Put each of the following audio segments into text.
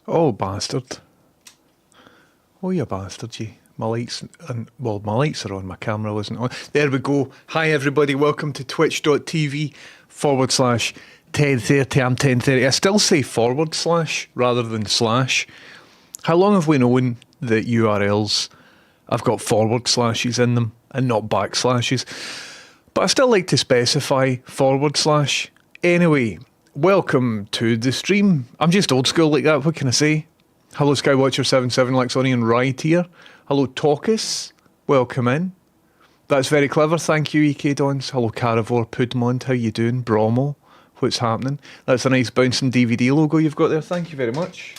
Oh, bastard. Oh, you bastard, you. My lights, my lights are on, my camera wasn't on. There we go. Hi, everybody. Welcome to twitch.tv/1030. I'm 1030. I still say forward slash rather than slash. How long have we known that URLs have got forward slashes in them and not backslashes? But I still like to specify forward slash. Anyway, welcome to the stream. I'm just old school like that. What can I say? Hello, Skywatcher77, Laxonian Right here. Hello, Taucus. Welcome in. That's very clever. Thank you, EK Dons. Hello, Carivore Pudmont. How you doing? Bromo. What's happening? That's a nice bouncing DVD logo you've got there. Thank you very much.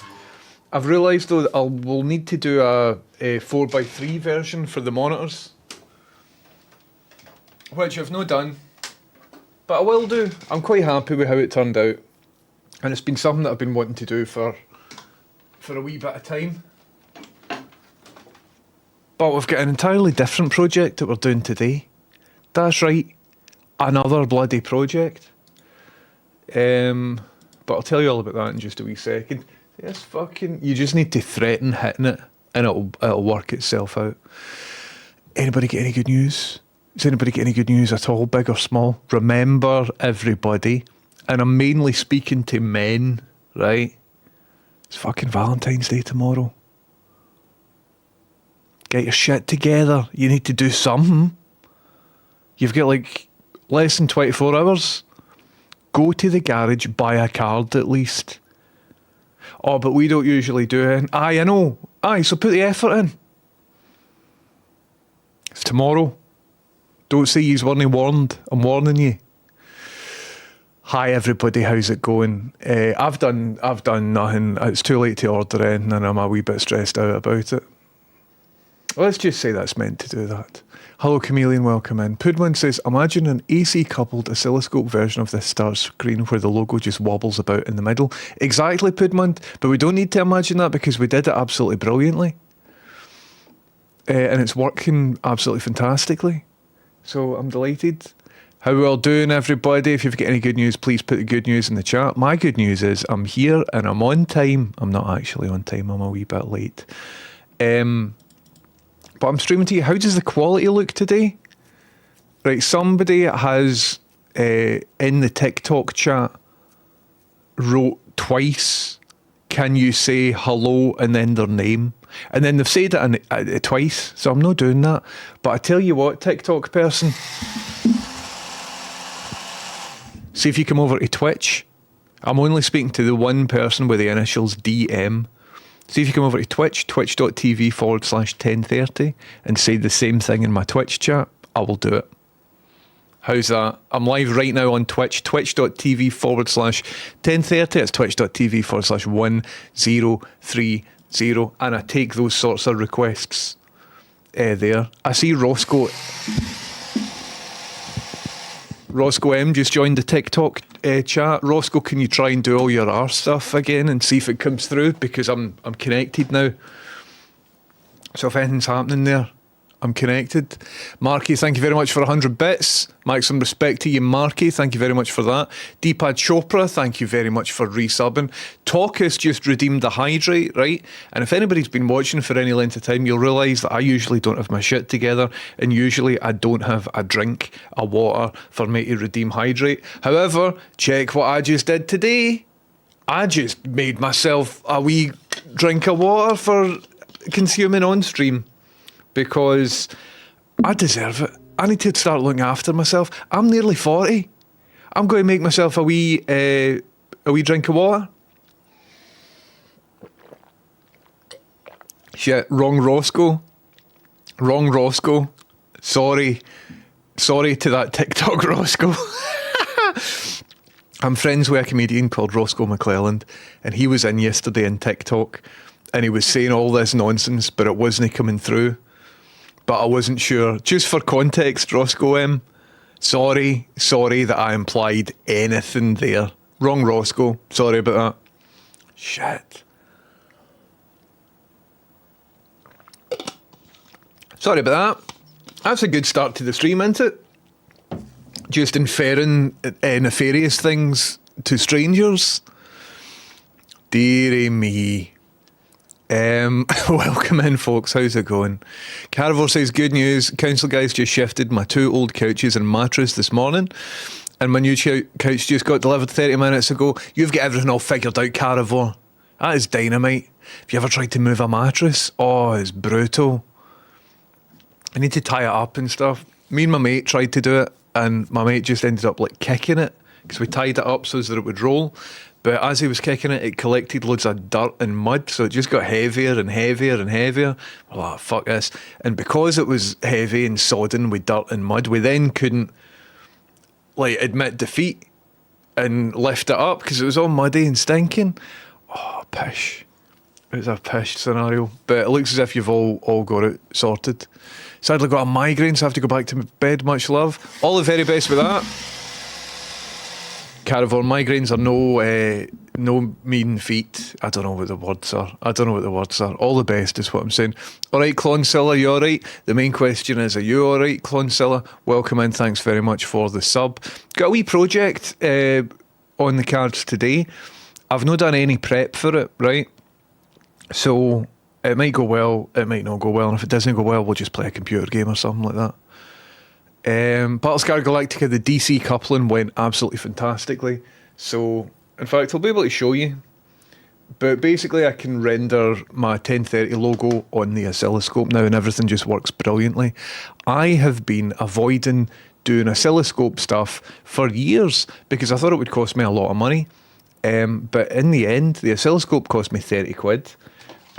I've realised, though, that we'll need to do a 4x3 version for the monitors, which I've not done, but I will do. I'm quite happy with how it turned out, and it's been something that I've been wanting to do for a wee bit of time. But we've got an entirely different project that we're doing today. That's right, another bloody project. But I'll tell you all about that in just a wee second. Yes, fucking, you just need to threaten hitting it and it'll work itself out. Anybody get any good news? Does anybody get any good news at all, big or small? Remember, everybody, and I'm mainly speaking to men, right? It's fucking Valentine's Day tomorrow. Get your shit together. You need to do something. You've got like less than 24 hours. Go to the garage, buy a card at least. Oh, but we don't usually do it. Aye, I know. Aye, so put the effort in. It's tomorrow. Don't say you weren't warned. I'm warning you. Hi everybody, how's it going? I've done nothing. It's too late to order in, and I'm a wee bit stressed out about it. Let's just say that's meant to do that. Hello Chameleon, welcome in. Pudman says, imagine an AC coupled oscilloscope version of this start screen where the logo just wobbles about in the middle. Exactly, Pudman, but we don't need to imagine that because we did it absolutely brilliantly. And it's working absolutely fantastically. So I'm delighted. How we all doing, everybody? If you've got any good news, please put the good news in the chat. My good news is I'm here and I'm on time. I'm not actually on time. I'm a wee bit late. But I'm streaming to you. How does the quality look today? Right, somebody has in the TikTok chat wrote twice, can you say hello and then their name? And then they've said it twice, so I'm not doing that. But I tell you what, TikTok person, see if you come over to Twitch. I'm only speaking to the one person with the initials DM. See if you come over to Twitch, twitch.tv/1030, and say the same thing in my Twitch chat. I will do it. How's that? I'm live right now on Twitch, twitch.tv/1030. It's twitch.tv/1030. And I take those sorts of requests there. I see Roscoe M just joined the TikTok chat. Roscoe, can you try and do all your R stuff again and see if it comes through? Because I'm connected now. So if anything's happening there, I'm connected. Marky, thank you very much for 100 bits. Maximum respect to you, Marky. Thank you very much for that. Deepad Chopra, thank you very much for resubbing. Taucus just redeemed the hydrate, right? And if anybody's been watching for any length of time, you'll realise that I usually don't have my shit together, and usually I don't have a drink, a water, for me to redeem hydrate. However, check what I just did today. I just made myself a wee drink of water for consuming on stream. Because I deserve it. I need to start looking after myself. I'm nearly 40. I'm going to make myself a wee drink of water. Shit, wrong Roscoe. Wrong Roscoe. Sorry to that TikTok Roscoe. I'm friends with a comedian called Roscoe McClelland, and he was in yesterday in TikTok, and he was saying all this nonsense, but it wasn't coming through. But I wasn't sure. Just for context, Roscoe M. Sorry that I implied anything there. Wrong Roscoe. Sorry about that. Shit. Sorry about that. That's a good start to the stream, isn't it? Just inferring nefarious things to strangers. Dearie me. Welcome in, folks. How's it going? Carivore says, good news. Council guys just shifted my 2 old couches and mattress this morning, and my new couch just got delivered 30 minutes ago. You've got everything all figured out, Carivore. That is dynamite. Have you ever tried to move a mattress? Oh, it's brutal. I need to tie it up and stuff. Me and my mate tried to do it, and my mate just ended up like kicking it because we tied it up so that it would roll. But as he was kicking it, it collected loads of dirt and mud, so it just got heavier and heavier and heavier. We're like, fuck this. And because it was heavy and sodden with dirt and mud, we then couldn't like admit defeat and lift it up because it was all muddy and stinking. Oh, pish. It was a pish scenario. But it looks as if you've all got it sorted. Sadly got a migraine, so I have to go back to bed. Much love. All the very best with that. Carivore, migraines are no mean feat. I don't know what the words are. All the best is what I'm saying. All right, Clonsilla, you all right? The main question is, are you all right, Clonsilla? Welcome in. Thanks very much for the sub. Got a wee project on the cards today. I've not done any prep for it, right? So it might go well, it might not go well. And if it doesn't go well, we'll just play a computer game or something like that. Battlescar Galactica, the DC coupling went absolutely fantastically. So, in fact, I'll be able to show you. But basically, I can render my 1030 logo on the oscilloscope now, and everything just works brilliantly. I have been avoiding doing oscilloscope stuff for years because I thought it would cost me a lot of money. But in the end, the oscilloscope cost me 30 quid.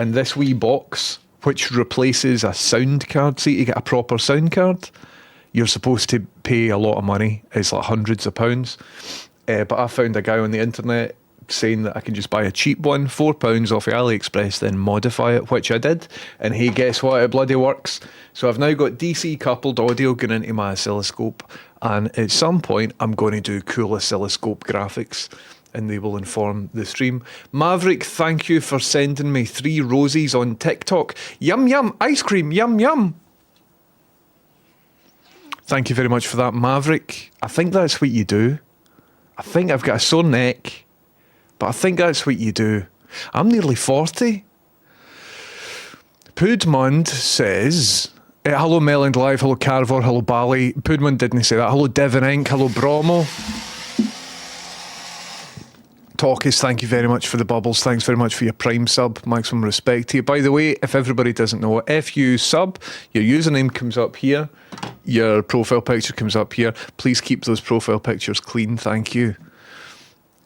And this wee box, which replaces a sound card, see, you get a proper sound card. You're supposed to pay a lot of money. It's like hundreds of pounds. But I found a guy on the internet saying that I can just buy a cheap one, £4 off of AliExpress, then modify it, which I did. And hey, guess what? It bloody works. So I've now got DC coupled audio going into my oscilloscope. And at some point, I'm going to do cool oscilloscope graphics, and they will inform the stream. Maverick, thank you for sending me 3 roses on TikTok. Yum, yum, ice cream, yum, yum. Thank you very much for that, Maverick. I think that's what you do. I think I've got a sore neck, but I think that's what you do. I'm nearly 40. Pudmund says, hello Melland Live, hello Carivore, hello Bali. Pudmund didn't say that. Hello Devon Inc., hello Bromo. Talkis, thank you very much for the bubbles. Thanks very much for your Prime sub. Maximum respect to you. By the way, if everybody doesn't know, if you sub, your username comes up here, your profile picture comes up here. Please keep those profile pictures clean. Thank you.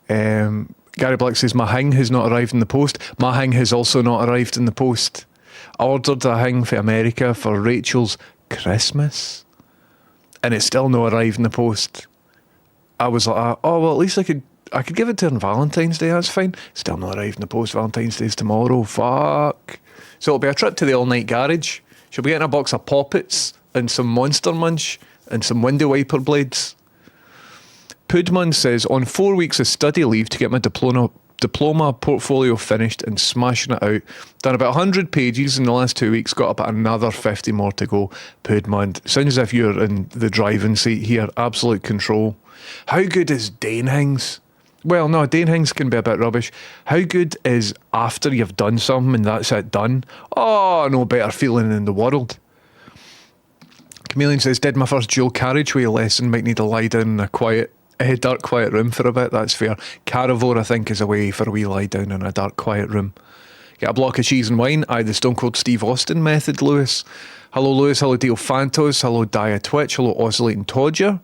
Gary Black says, my hing has not arrived in the post. My hing has also not arrived in the post. I ordered a hing for America for Rachel's Christmas, and it's still not arrived in the post. I was like, oh, well, at least I could give it to her on Valentine's Day, that's fine. Still not arrived in the post. Valentine's Day's tomorrow. Fuck. So it'll be a trip to the all-night garage. She'll be getting a box of Poppets and some Monster Munch and some window wiper blades. Pudman says, on 4 weeks of study leave to get my diploma portfolio finished and smashing it out. Done about 100 pages in the last 2 weeks, got about another 50 more to go. Pudman, sounds as if you're in the driving seat here. Absolute control. How good is Danehings? Well, no, Danehings can be a bit rubbish. How good is after you've done something and that's it done? Oh, no better feeling in the world. Chameleon says, did my first dual carriageway lesson, might need to lie down in a dark, quiet room for a bit. That's fair. Carivore, I think, is a way for a wee lie down in a dark, quiet room. Get a block of cheese and wine. Aye, the Stone Cold Steve Austin method, Lewis. Hello, Lewis. Hello, Deal Phantos. Hello, Dia Twitch. Hello, Oscillating Todger.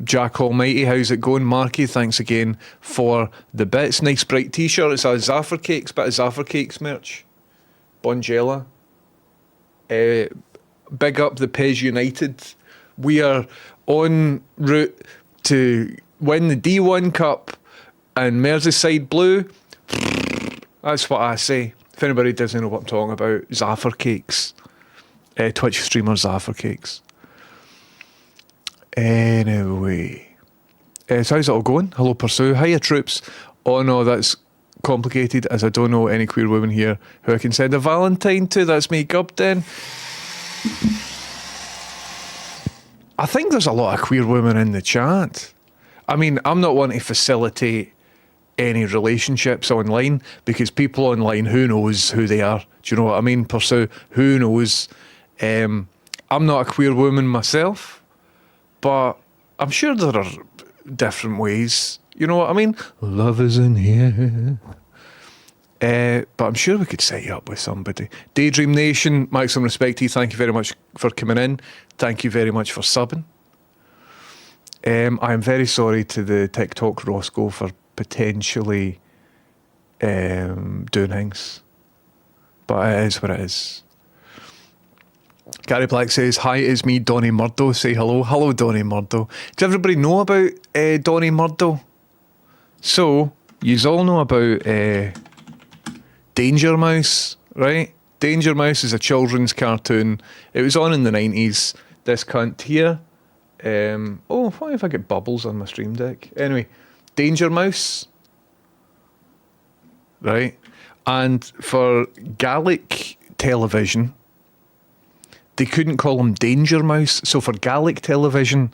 Jack Almighty, how's it going? Marky, thanks again for the bits. Nice bright t-shirt. It's a Zaffer Cakes, bit of Zaffer Cakes merch. Bonjela. Big up the Pez United. We are en route to win the D1 Cup and Merseyside Blue. That's what I say. If anybody doesn't know what I'm talking about, Zaffer Cakes. Twitch streamer Zaffer Cakes. Anyway, so how's it all going? Hello, Pursue. Hiya, troops. Oh no, that's complicated as I don't know any queer women here who I can send a Valentine to. That's me, Gubden. I think there's a lot of queer women in the chat. I mean, I'm not one to facilitate any relationships online, because people online, who knows who they are? Do you know what I mean? Pursue, who knows? I'm not a queer woman myself, but I'm sure there are different ways. You know what I mean? Love is in here. But I'm sure we could set you up with somebody. Daydream Nation, maximum respect to you. Thank you very much for coming in. Thank you very much for subbing. I am very sorry to the TikTok Roscoe for potentially doing things. But it is what it is. Gary Black says, hi, it's me, Donnie Murdo. Say hello. Hello, Donnie Murdo. Does everybody know about Donnie Murdo? So, yous all know about Danger Mouse, right? Danger Mouse is a children's cartoon. It was on in the 90s. This cunt here. What if I get bubbles on my stream deck? Anyway, Danger Mouse. Right? And for Gaelic television, they couldn't call him Danger Mouse. So for Gaelic television,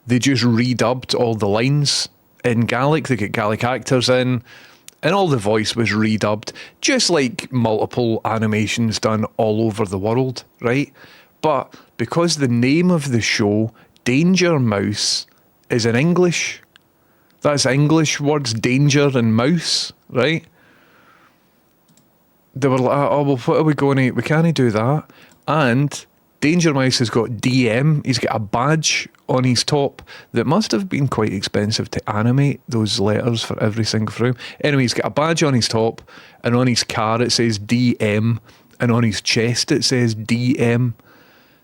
they just redubbed all the lines in Gaelic. They get Gaelic actors in, and all the voice was redubbed, just like multiple animations done all over the world, right? But because the name of the show, Danger Mouse, is in English, that's English words, danger and mouse, right? They were like, oh, well, what are we going to... We can't do that. And Danger Mouse has got DM. He's got a badge on his top that must have been quite expensive to animate those letters for every single frame. Anyway, he's got a badge on his top, and on his car it says DM, and on his chest it says DM.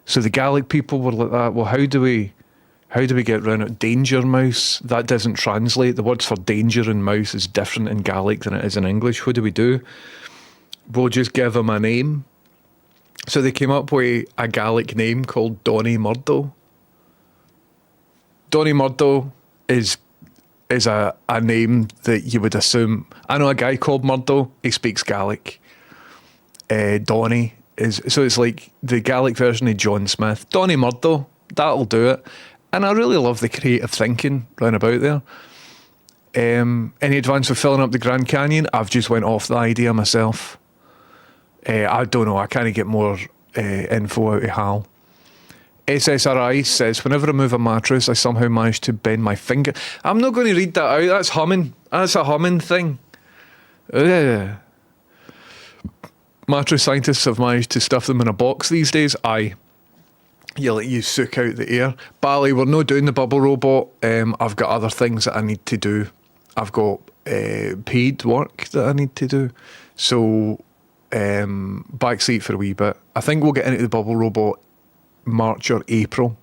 So the Gaelic people were like that. Well, how do we get around it? Danger Mouse, that doesn't translate. The words for danger and mouse is different in Gaelic than it is in English. What do? We'll just give him a name. So they came up with a Gaelic name called Donnie Murdo. Donnie Murdo is a name that you would assume. I know a guy called Murdo. He speaks Gaelic. Donnie is, so it's like the Gaelic version of John Smith. Donnie Murdo, that'll do it. And I really love the creative thinking round about there. Any advance for filling up the Grand Canyon? I've just went off the idea myself. I don't know. I can't get more info out of Hal. SSRI says, whenever I move a mattress, I somehow manage to bend my finger. I'm not going to read that out. That's humming. That's a humming thing. Mattress scientists have managed to stuff them in a box these days. Aye. You soak out the air. Bally, we're not doing the bubble robot. I've got other things that I need to do. I've got paid work that I need to do. So... backseat for a wee bit. I think we'll get into the bubble robot March or April.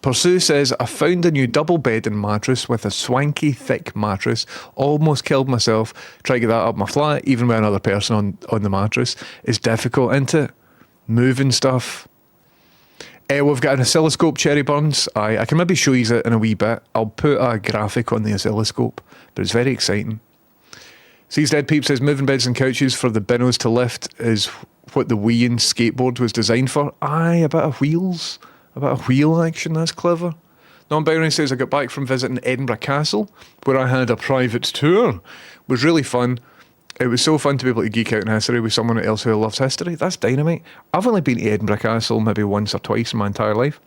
Pursue says, I found a new double bedding mattress with a swanky thick mattress. Almost killed myself trying to get that up my flat, even with another person on the mattress. It's difficult, isn't it? Moving stuff. We've got an oscilloscope, Cherry Burns. I can maybe show you it in a wee bit. I'll put a graphic on the oscilloscope, but it's very exciting. Sees Dead Peep says, moving beds and couches for the binnos to lift is what the Wii and skateboard was designed for. Aye, a bit of wheels. A bit of wheel action, that's clever. Non-binary says, I got back from visiting Edinburgh Castle, where I had a private tour. It was really fun. It was so fun to be able to geek out in history with someone else who loves history. That's dynamite. I've only been to Edinburgh Castle maybe once or twice in my entire life.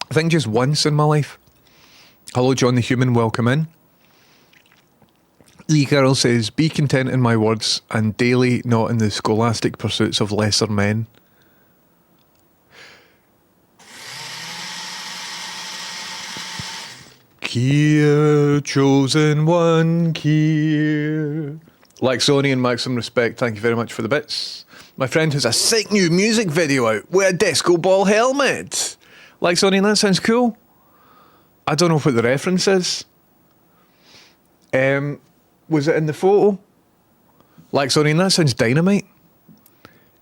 I think just once in my life. Hello, John the Human, welcome in. Lee Carroll says, be content in my words and daily not in the scholastic pursuits of lesser men. Kier, chosen one, Kier. Laxonian, maximum respect, thank you very much for the bits. My friend has a sick new music video out with a disco ball helmet. Laxonian, that sounds cool. I don't know what the reference is. Was it in the photo? Laxonian, that sounds dynamite.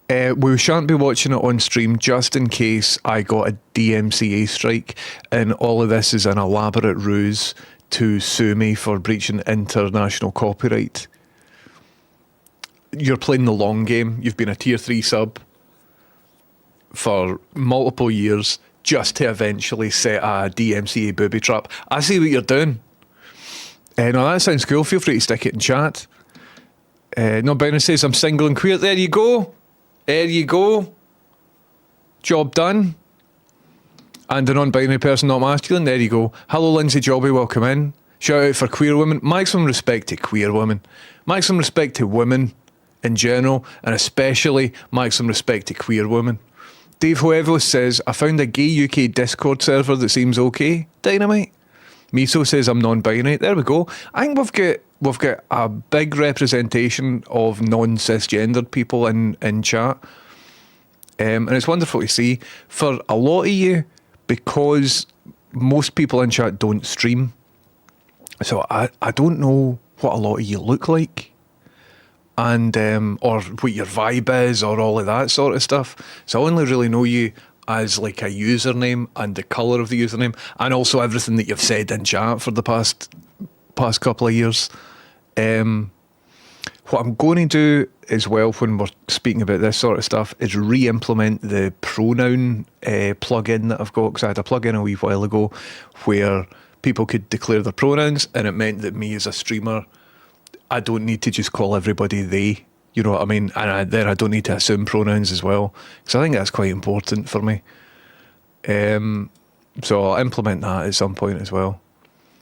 We shan't be watching it on stream just in case I got a DMCA strike, and all of this is an elaborate ruse to sue me for breaching international copyright. You're playing the long game. You've been a tier 3 sub for multiple years. just to eventually set a DMCA booby trap. I see what you're doing. No, that sounds cool. Feel free to stick it in chat. Non-binary says, I'm single and queer. There you go. There you go. Job done. And a non-binary person, not masculine. There you go. Hello, Lindsay Jobby. Welcome in. Shout out for queer women. Maximum respect to queer women. Maximum respect to women in general. And especially maximum respect to queer women. Dave Huevos says, I found a gay UK Discord server that seems okay. Dynamite. Miso says, I'm non-binary. There we go. I think we've got a big representation of non-cisgendered people in chat. And it's wonderful to see. For a lot of you, because most people in chat don't stream, so I don't know what a lot of you look like, and or what your vibe is, or all of that sort of stuff. So I only really know you as like a username and the colour of the username, and also everything that you've said in chat for the past couple of years. What I'm going to do as well when we're speaking about this sort of stuff is re-implement the pronoun plugin that I've got, because I had a plugin a wee while ago where people could declare their pronouns, and it meant that me as a streamer, I don't need to just call everybody they, you know what I mean? And I don't need to assume pronouns as well, because I think that's quite important for me. So I'll implement that at some point as well.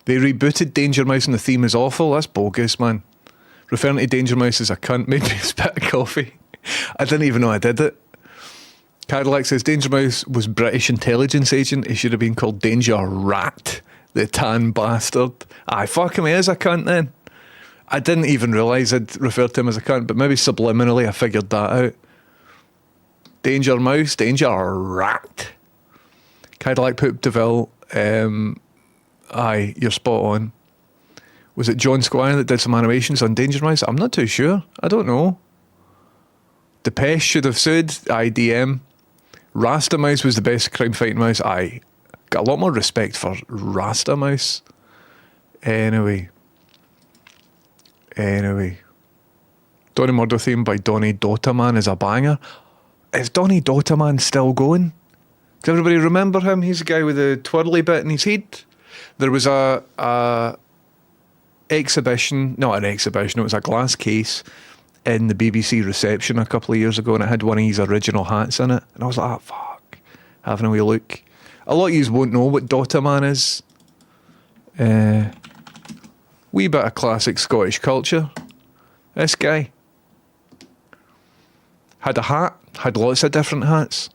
They rebooted Danger Mouse and the theme is awful. That's bogus, man. Referring to Danger Mouse as a cunt made me spit a coffee. I didn't even know I did it. Cadillac says Danger Mouse was British intelligence agent. He should have been called Danger Rat, the tan bastard. Aye, fuck him, he is a cunt then. I didn't even realise I'd referred to him as a cunt, but maybe subliminally I figured that out. Danger Mouse, Danger Rat. Cadillac Poop DeVille. Aye, you're spot on. Was it John Squire that did some animations on Danger Mouse? I'm not too sure. I don't know. Depeche should have sued. IDM. Rasta Mouse was the best crime fighting mouse. I got a lot more respect for Rasta Mouse. Anyway. Donny Murdo theme by Donny Dotaman is a banger. Is Donny Dotaman still going? Does everybody remember him? He's the guy with the twirly bit in his head. There was a exhibition, not an exhibition, it was a glass case in the BBC reception a couple of years ago, and it had one of his original hats in it, and I was like, fuck, having a wee look. A lot of yous won't know what Dotaman is. Wee bit of classic Scottish culture. This guy had a hat, had lots of different hats,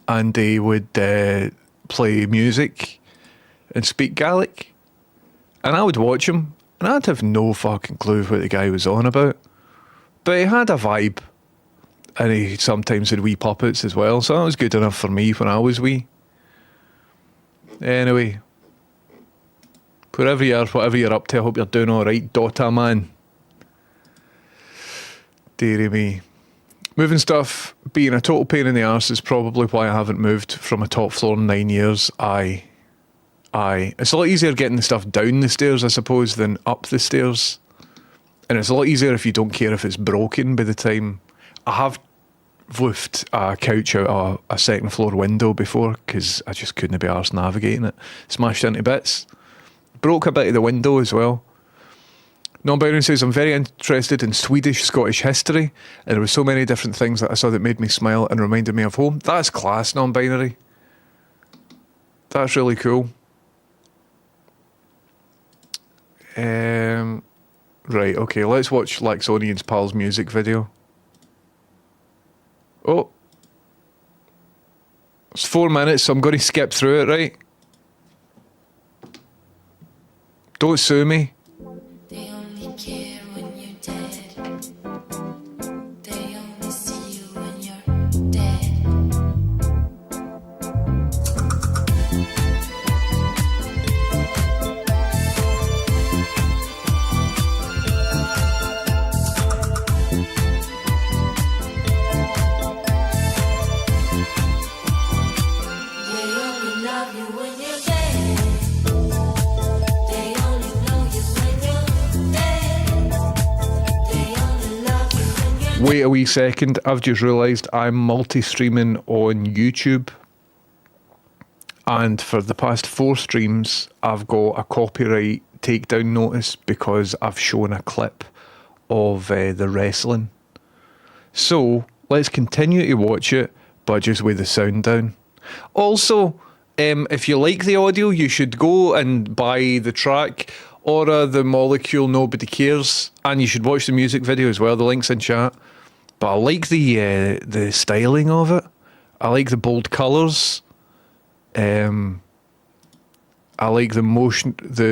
and he would play music and speak Gaelic. And I would watch him, and I'd have no fucking clue what the guy was on about. But he had a vibe, and he sometimes had wee puppets as well, so that was good enough for me when I was wee. Anyway, whatever you're up to, I hope you're doing alright, Dota man. Dearie me. Moving stuff, being a total pain in the arse is probably why I haven't moved from a top floor in 9 years. Aye. It's a lot easier getting the stuff down the stairs, I suppose, than up the stairs. And it's a lot easier if you don't care if it's broken by the time... I have woofed a couch out a second floor window before, because I just couldn't be arsed navigating it. Smashed into bits. Broke a bit of the window as well. Non-binary says, I'm very interested in Swedish-Scottish history, and there were so many different things that I saw that made me smile and reminded me of home. That's class, non-binary. That's really cool. Right, okay, let's watch Laxonian's Pal's music video. Oh. It's 4 minutes, so I'm going to skip through it, right? Don't sue me. They only care when you're dead. They only see you when you're dead. Wait a wee second, I've just realised I'm multi-streaming on YouTube And for the past 4 streams, I've got a copyright takedown notice because I've shown a clip of the wrestling. So let's continue to watch it, but just with the sound down. Also, if you like the audio, you should go and buy the track Aura the Molecule Nobody Cares, and you should watch the music video as well. The link's in chat. But I like the styling of it. I like the bold colours. I like the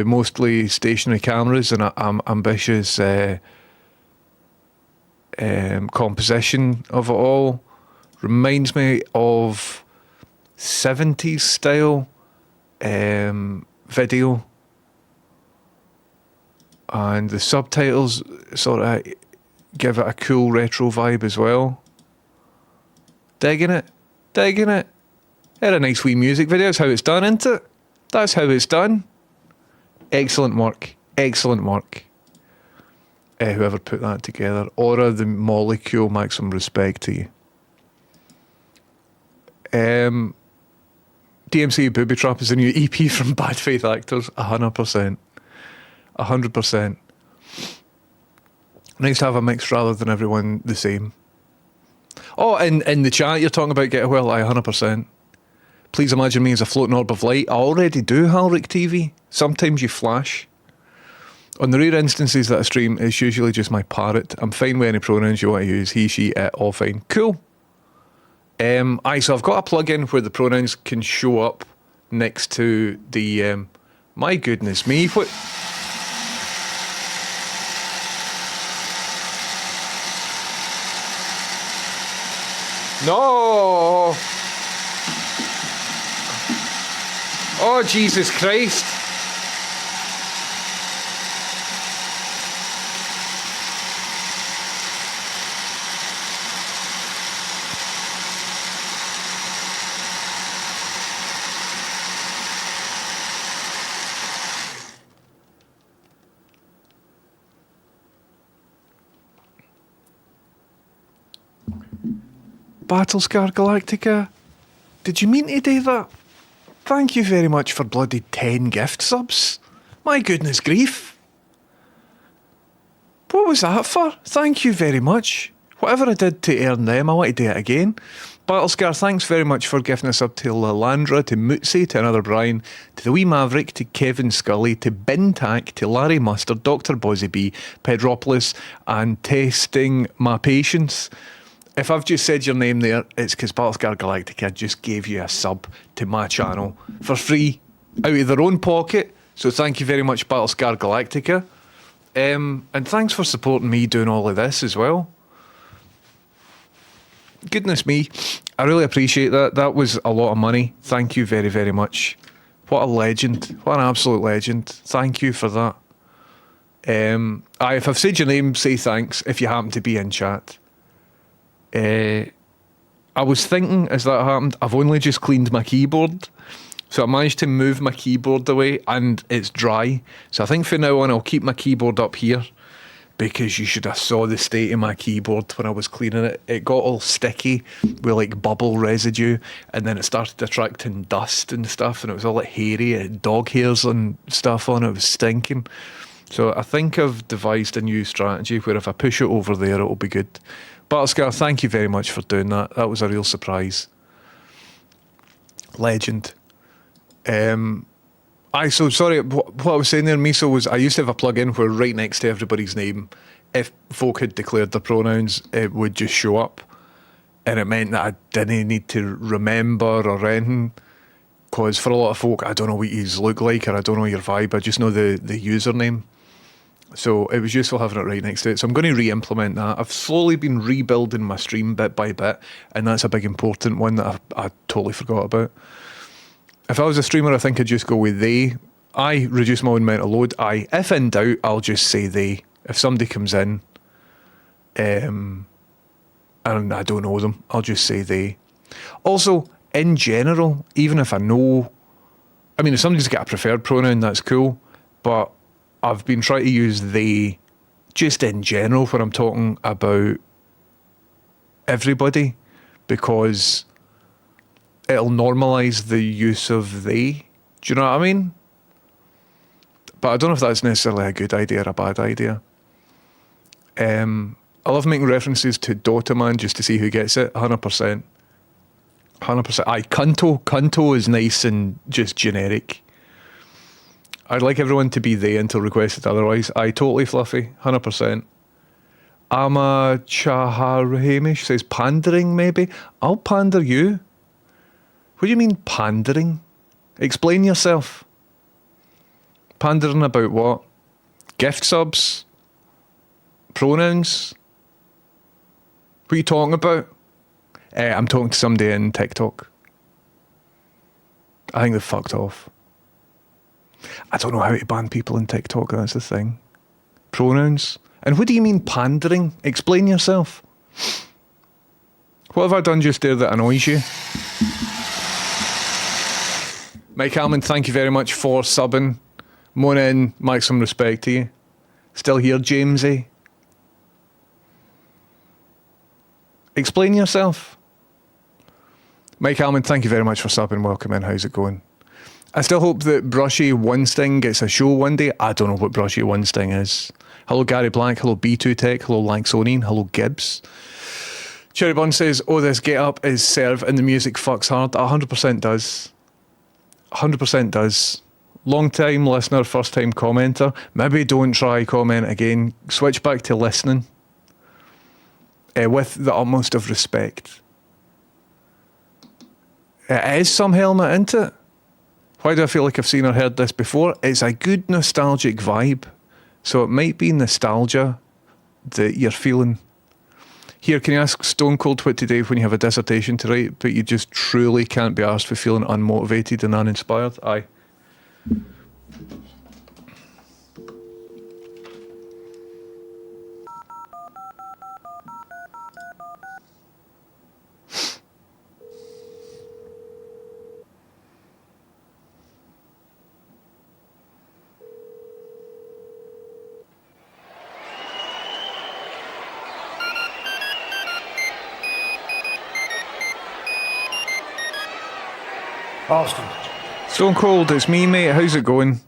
mostly stationary cameras and ambitious composition of it all. Reminds me of 70s style video, and the subtitles sort of give it a cool retro vibe as well. Digging it. Had a nice wee music video. That's how it's done, isn't it? That's how it's done. Excellent work. Whoever put that together. Aura the Molecule, maximum respect to you. DMC Booby Trap is a new EP from Bad Faith Actors. 100%. 100%. Nice to have a mix rather than everyone the same. Oh, in the chat you're talking about Get Well, 100%. Please imagine me as a floating orb of light. I already do, Halric TV. Sometimes you flash. On the rare instances that I stream, it's usually just my parrot. I'm fine with any pronouns you want to use. He, she, it, all fine. Cool. So I've got a plug-in where the pronouns can show up next to the... my goodness me, what... No! Oh, Jesus Christ. Battlescar Galactica, did you mean to do that? Thank you very much for bloody 10 gift subs. My goodness grief. What was that for? Thank you very much. Whatever I did to earn them, I want to do it again. Battlescar, thanks very much for gifting us up to Lalandra, to Mootsie, to another Brian, to the wee Maverick, to Kevin Scully, to Bintac, to Larry Mustard, Dr. Bozzy B, Pedropolis, and Testing My Patience. If I've just said your name there, it's because Battlescar Galactica just gave you a sub to my channel for free out of their own pocket. So thank you very much, Battlescar Galactica. And thanks for supporting me doing all of this as well. Goodness me, I really appreciate that. That was a lot of money. Thank you very, very much. What a legend. What an absolute legend. Thank you for that. If I've said your name, say thanks if you happen to be in chat. I was thinking as that happened, I've only just cleaned my keyboard, so I managed to move my keyboard away and it's dry. So I think for now on I'll keep my keyboard up here, because you should have saw the state of my keyboard when I was cleaning it. It got all sticky with like bubble residue, and then it started attracting dust and stuff, and it was all like hairy, it had dog hairs and stuff on it. It was stinking. So I think I've devised a new strategy where if I push it over there, it'll be good. Battlescar, thank you very much for doing that. That was a real surprise. Legend. So sorry, what I was saying there, Miso, was I used to have a plug-in where right next to everybody's name, if folk had declared their pronouns, it would just show up. And it meant that I didn't need to remember or anything. Because for a lot of folk, I don't know what you look like, or I don't know your vibe, I just know the username. So it was useful having it right next to it. So I'm going to re-implement that. I've slowly been rebuilding my stream bit by bit, and that's a big important one that I totally forgot about. If I was a streamer, I think I'd just go with they. I reduce my own mental load. If in doubt, I'll just say they. If somebody comes in, and I don't know them, I'll just say they. Also, in general, even if I know, I mean, if somebody's got a preferred pronoun, that's cool, but I've been trying to use they just in general when I'm talking about everybody, because it'll normalise the use of they. Do you know what I mean? But I don't know if that's necessarily a good idea or a bad idea. I love making references to Dota Man just to see who gets it. 100%. 100%. Aye, Cunto. Cunto is nice and just generic. I'd like everyone to be they until requested otherwise. Aye, totally fluffy. 100%. Ama Chahar says pandering maybe. I'll pander you. What do you mean pandering? Explain yourself. Pandering about what? Gift subs? Pronouns? What are you talking about? I'm talking to somebody in TikTok. I think they've fucked off. I don't know how to ban people in TikTok, that's the thing. Pronouns? And what do you mean pandering? Explain yourself. What have I done just there that annoys you? Mike Almond, thank you very much for subbing. Mona in, maximum respect to you. Still here, Jamesy. Explain yourself. Mike Almond, thank you very much for subbing. Welcome in. How's it going? I still hope that Brushy Winsting gets a show one day. I don't know what Brushy Winsting is. Hello, Gary Black. Hello, B2 Tech. Hello, Langsonian. Hello, Gibbs. Cherry Bun says, oh, this get up is serve and the music fucks hard. 100% does. 100% does. Long time listener, first time commenter. Maybe don't try comment again. Switch back to listening. With the utmost of respect. It is some helmet, isn't it? Why do I feel like I've seen or heard this before? It's a good nostalgic vibe. So it might be nostalgia that you're feeling. Here, can you ask Stone Cold what to do when you have a dissertation to write, but you just truly can't be arsed for feeling unmotivated and uninspired? Aye. Austin. Stone Cold, it's me, mate. How's it going?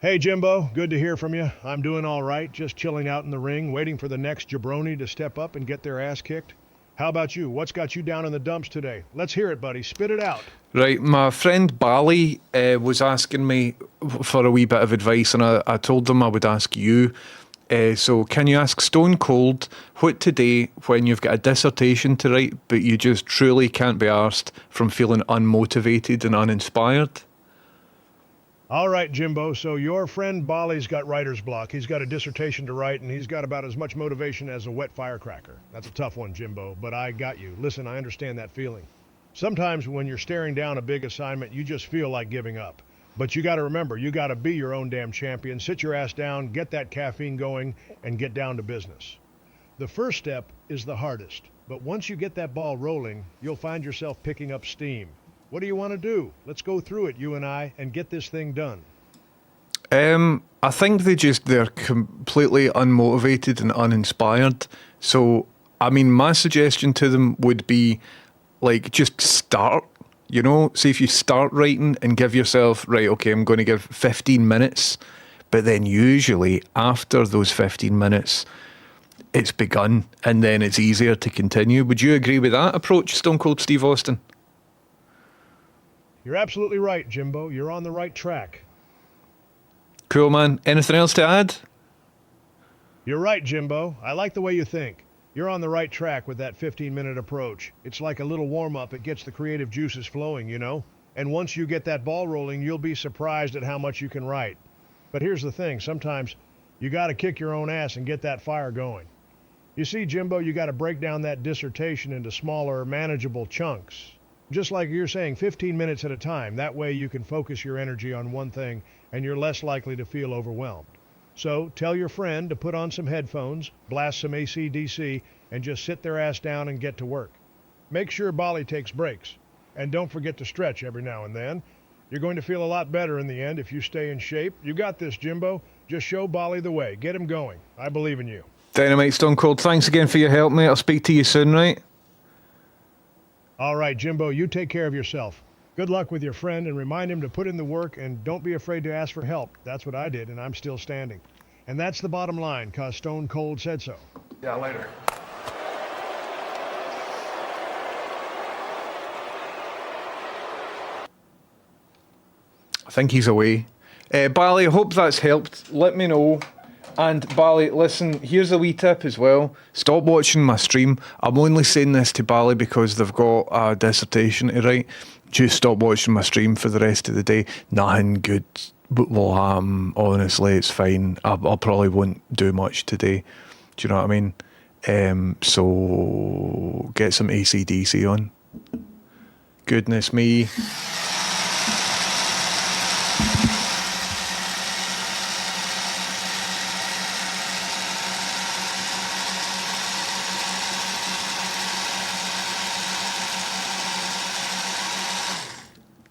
Hey, Jimbo. Good to hear from you. I'm doing all right, just chilling out in the ring, waiting for the next jabroni to step up and get their ass kicked. How about you? What's got you down in the dumps today? Let's hear it, buddy. Spit it out. Right, my friend Bali was asking me for a wee bit of advice, and I told them I would ask you. So can you ask Stone Cold what today when you've got a dissertation to write but you just truly can't be arsed from feeling unmotivated and uninspired? All right, Jimbo. So your friend Bali's got writer's block. He's got a dissertation to write, and he's got about as much motivation as a wet firecracker. That's a tough one, Jimbo, but I got you. Listen, I understand that feeling. Sometimes when you're staring down a big assignment, you just feel like giving up. But you got to remember, you got to be your own damn champion. Sit your ass down, get that caffeine going, and get down to business. The first step is the hardest, but once you get that ball rolling, you'll find yourself picking up steam. What do you want to do? Let's go through it, you and I, and get this thing done. I think they're completely unmotivated and uninspired. So, I mean, my suggestion to them would be, like, just start. You know, see if you start writing and give yourself, right, okay, I'm going to give 15 minutes. But then usually after those 15 minutes, it's begun and then it's easier to continue. Would you agree with that approach, Stone Cold Steve Austin? You're absolutely right, Jimbo. You're on the right track. Cool, man. Anything else to add? You're right, Jimbo. I like the way you think. You're on the right track with that 15-minute approach. It's like a little warm-up. It gets the creative juices flowing, you know? And once you get that ball rolling, you'll be surprised at how much you can write. But here's the thing. Sometimes you got to kick your own ass and get that fire going. You see, Jimbo, you got to break down that dissertation into smaller, manageable chunks. Just like you're saying, 15 minutes at a time. That way you can focus your energy on one thing and you're less likely to feel overwhelmed. So tell your friend to put on some headphones, blast some AC/DC, and just sit their ass down and get to work. Make sure Bali takes breaks. And don't forget to stretch every now and then. You're going to feel a lot better in the end if you stay in shape. You got this, Jimbo. Just show Bali the way. Get him going. I believe in you. Dynamite Stone Cold, thanks again for your help, mate. I'll speak to you soon, right? All right, Jimbo, you take care of yourself. Good luck with your friend and remind him to put in the work and don't be afraid to ask for help. That's what I did, and I'm still standing. And that's the bottom line, cause Stone Cold said so. Yeah, later. I think he's away. Bally, I hope that's helped. Let me know. And Bally, listen, here's a wee tip as well. Stop watching my stream. I'm only saying this to Bally because they've got a dissertation to write. Just stop watching my stream for the rest of the day. Nothing good will happen. Honestly, it's fine. I probably won't do much today. Do you know what I mean? So get some AC/DC on. Goodness me.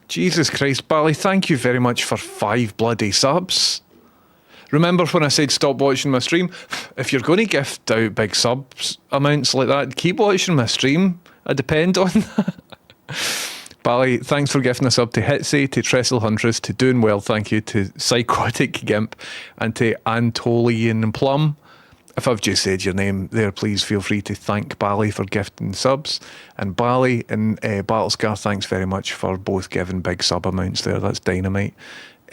Jesus Christ, Bally, thank you very much for 5 bloody subs. Remember when I said stop watching my stream? If you're going to gift out big subs amounts like that, keep watching my stream. I depend on that. Bally, thanks for gifting a sub to Hitsy, to Trestle Huntress, to Doing Well, thank you, to Psychotic Gimp, and to Antolian Plum. If I've just said your name there, please feel free to thank Bally for gifting subs. And Bally and Battlescar, thanks very much for both giving big sub amounts there. That's dynamite.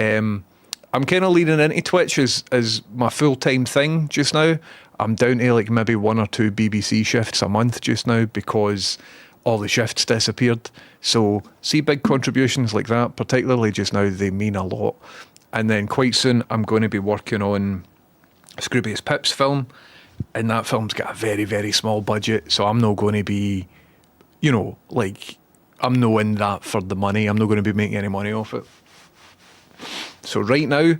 I'm kind of leaning into Twitch as my full-time thing just now. I'm down to like maybe 1 or 2 BBC shifts a month just now because all the shifts disappeared. So see big contributions like that, particularly just now, they mean a lot. And then quite soon I'm going to be working on Scroobius Pip's film, and that film's got a very, very small budget, so I'm not going to be, you know, like, I'm not in that for the money. I'm not going to be making any money off it. So right now,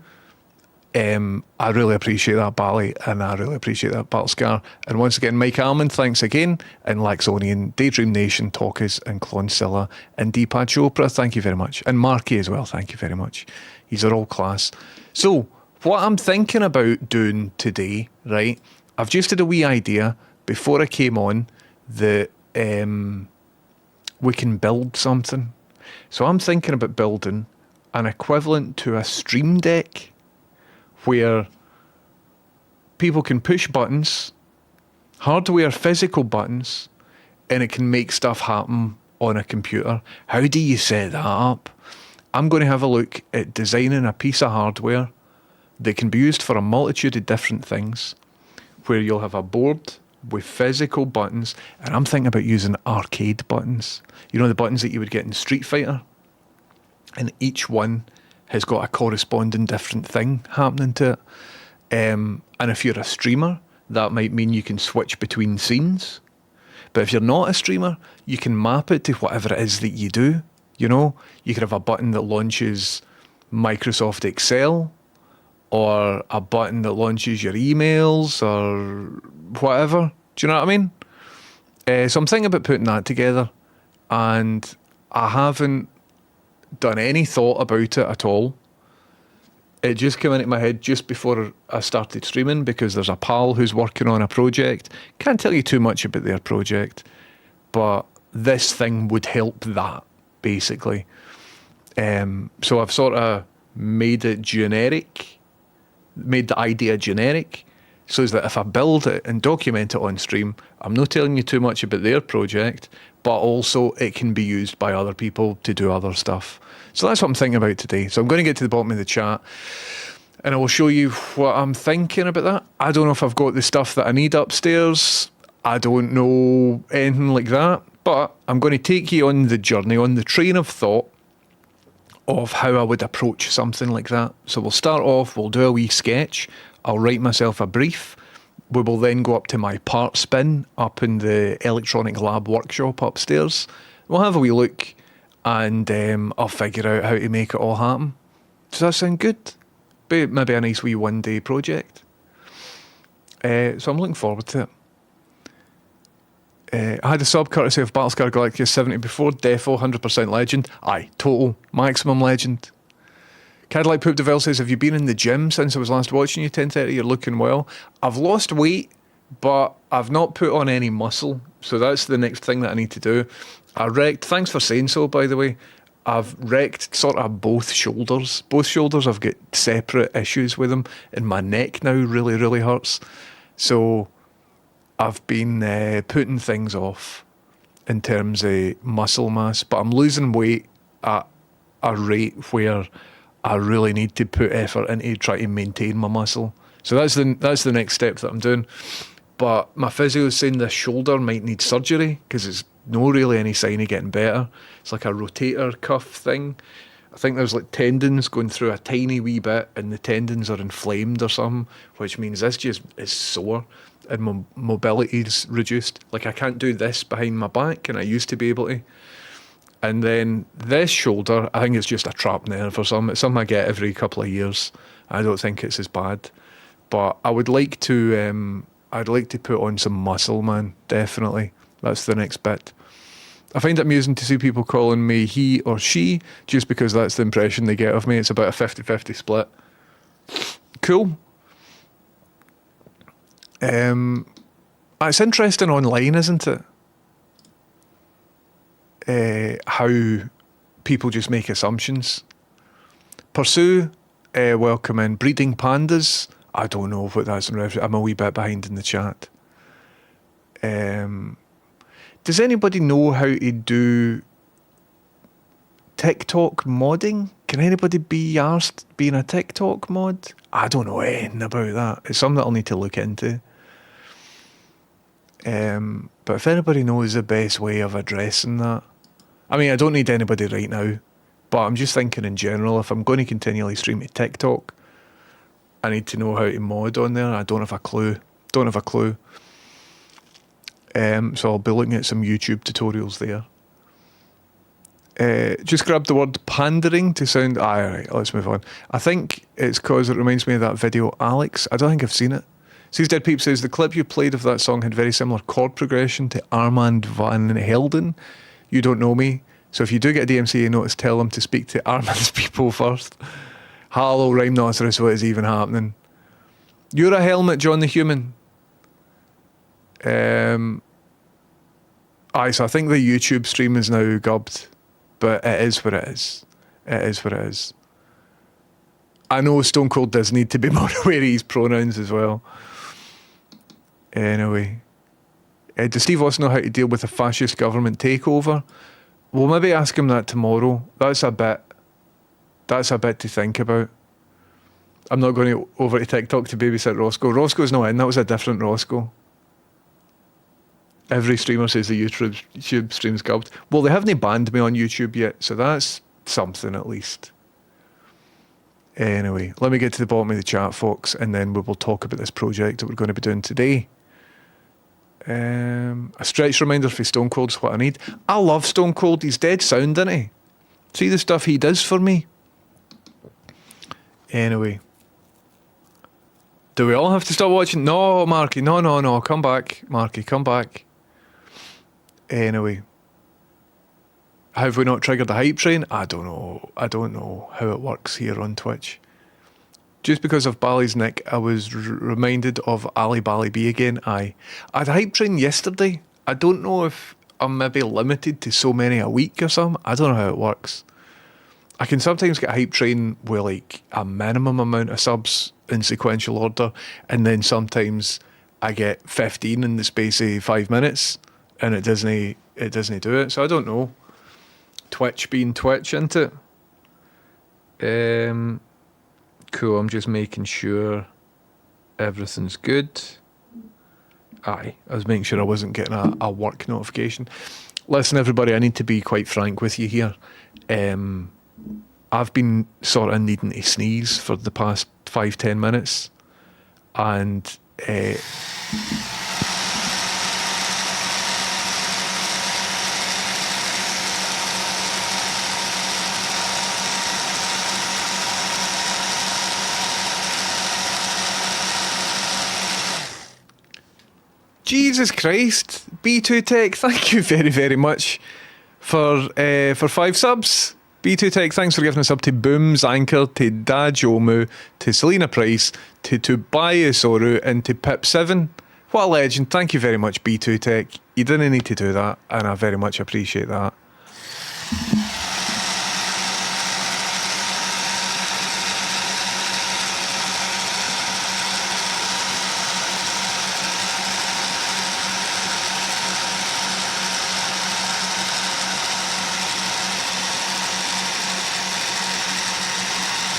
I really appreciate that, Bally, and I really appreciate that, Battlescar. And once again, Mike Almond, thanks again, and Laxonian, Daydream Nation, Talkers, and Clonsilla, and Deepak Chopra, thank you very much. And Marky as well, thank you very much. These are all class. So, what I'm thinking about doing today, right, I've just had a wee idea before I came on that we can build something. So I'm thinking about building an equivalent to a Stream Deck where people can push buttons, hardware, physical buttons, and it can make stuff happen on a computer. How do you set that up? I'm going to have a look at designing a piece of hardware that can be used for a multitude of different things, where you'll have a board with physical buttons, and I'm thinking about using arcade buttons. You know, the buttons that you would get in Street Fighter? And each one has got a corresponding different thing happening to it. And if you're a streamer, that might mean you can switch between scenes. But if you're not a streamer, you can map it to whatever it is that you do. You know, you could have a button that launches Microsoft Excel, or a button that launches your emails, or whatever. Do you know what I mean? So I'm thinking about putting that together, and I haven't done any thought about it at all. It just came into my head just before I started streaming, because there's a pal who's working on a project. Can't tell you too much about their project, but this thing would help that, basically. So I've sort of made it generic, made the idea generic, so that if I build it and document it on stream, I'm not telling you too much about their project, but also it can be used by other people to do other stuff. So that's what I'm thinking about today. So I'm going to get to the bottom of the chat, and I will show you what I'm thinking about that. I don't know if I've got the stuff that I need upstairs. I don't know anything like that, but I'm going to take you on the journey, on the train of thought of how I would approach something like that. So we'll start off, we'll do a wee sketch, I'll write myself a brief, we will then go up to my part spin up in the electronic lab workshop upstairs. We'll have a wee look, and I'll figure out how to make it all happen. Does that sound good? Maybe a nice wee one-day project. So I'm looking forward to it. I had a sub courtesy of Battlescar Galactica 70 before, defo, 100% legend. Aye, total, maximum legend. Cadillac Poop Deville says, have you been in the gym since I was last watching you, 10:30? You're looking well. I've lost weight, but I've not put on any muscle, so that's the next thing that I need to do. I wrecked, thanks for saying so, by the way, I've wrecked sort of both shoulders. Both shoulders, I've got separate issues with them, and my neck now really, really hurts. So I've been putting things off in terms of muscle mass, but I'm losing weight at a rate where I really need to put effort into trying to maintain my muscle. So that's the next step that I'm doing. But my physio is saying the shoulder might need surgery because it's no really any sign of getting better. It's like a rotator cuff thing. I think there's like tendons going through a tiny wee bit, and the tendons are inflamed or something, which means this just is sore and my mobility's reduced. Like I can't do this behind my back, and I used to be able to. And then this shoulder, I think it's just a trapped nerve or something. It's something I get every couple of years. I don't think it's as bad, but I would like to. I'd like to put on some muscle, man. Definitely, that's the next bit. I find it amusing to see people calling me he or she, just because that's the impression they get of me. It's about a 50-50 split. Cool. It's interesting online, isn't it? How people just make assumptions. Pursue, welcome in. Breeding pandas. I don't know what that's in reference. I'm a wee bit behind in the chat. Does anybody know how to do TikTok modding? Can anybody be arsed being a TikTok mod? I don't know anything about that. It's something that I'll need to look into. But if anybody knows the best way of addressing that, I mean, I don't need anybody right now, but I'm just thinking in general, if I'm going to continually stream to TikTok, I need to know how to mod on there. I don't have a clue. So I'll be looking at some YouTube tutorials there. Just grab the word pandering to sound... Alright, let's move on. I think it's because it reminds me of that video, Alex. I don't think I've seen it. Sees Dead Peep says, the clip you played of that song had very similar chord progression to Armand van Helden. You don't know me, so if you do get a DMCA notice, tell them to speak to Armand's people first. Hello, Rhinoceros, what is even happening? You're a helmet, John the Human. So I think the YouTube stream is now gubbed, but it is what it is. It is what it is. I know Stone Cold does need to be more aware of his pronouns as well. Anyway. Does Steve also know how to deal with a fascist government takeover? We'll maybe ask him that tomorrow. That's a bit to think about. I'm not going over to TikTok to babysit Roscoe. Roscoe's not in. That was a different Roscoe. Every streamer says the YouTube stream's gubbed. Well, they haven't banned me on YouTube yet, so that's something at least. Anyway, let me get to the bottom of the chat, folks, and then we will talk about this project that we're going to be doing today. A stretch reminder for Stone Cold's what I need. I love Stone Cold. He's dead sound, isn't he? See the stuff he does for me? Anyway. Do we all have to stop watching? No, Marky. No. Come back. Marky, come back. Anyway. Have we not triggered the hype train? I don't know how it works here on Twitch. Just because of Bally's Nick, I was reminded of Ali Bally B again. I had a hype train yesterday. I don't know if I'm maybe limited to so many a week or something. I don't know how it works. I can sometimes get a hype train with like a minimum amount of subs in sequential order, and then sometimes I get 15 in the space of 5 minutes, and it doesn't do it. So I don't know. Twitch being Twitch, isn't it? Cool, I'm just making sure everything's good. Aye, I was making sure I wasn't getting a work notification. Listen, everybody, I need to be quite frank with you here. I've been sort of needing to sneeze for the past 5-10 minutes. And... Jesus Christ, B2 Tech, thank you very, very much for 5 subs. B2 Tech, thanks for giving us up to Booms Anchor, to Dajomu, to Selena Price, to Tobias Oru, and to Pip7. What a legend. Thank you very much, B2 Tech. You didn't need to do that, and I very much appreciate that.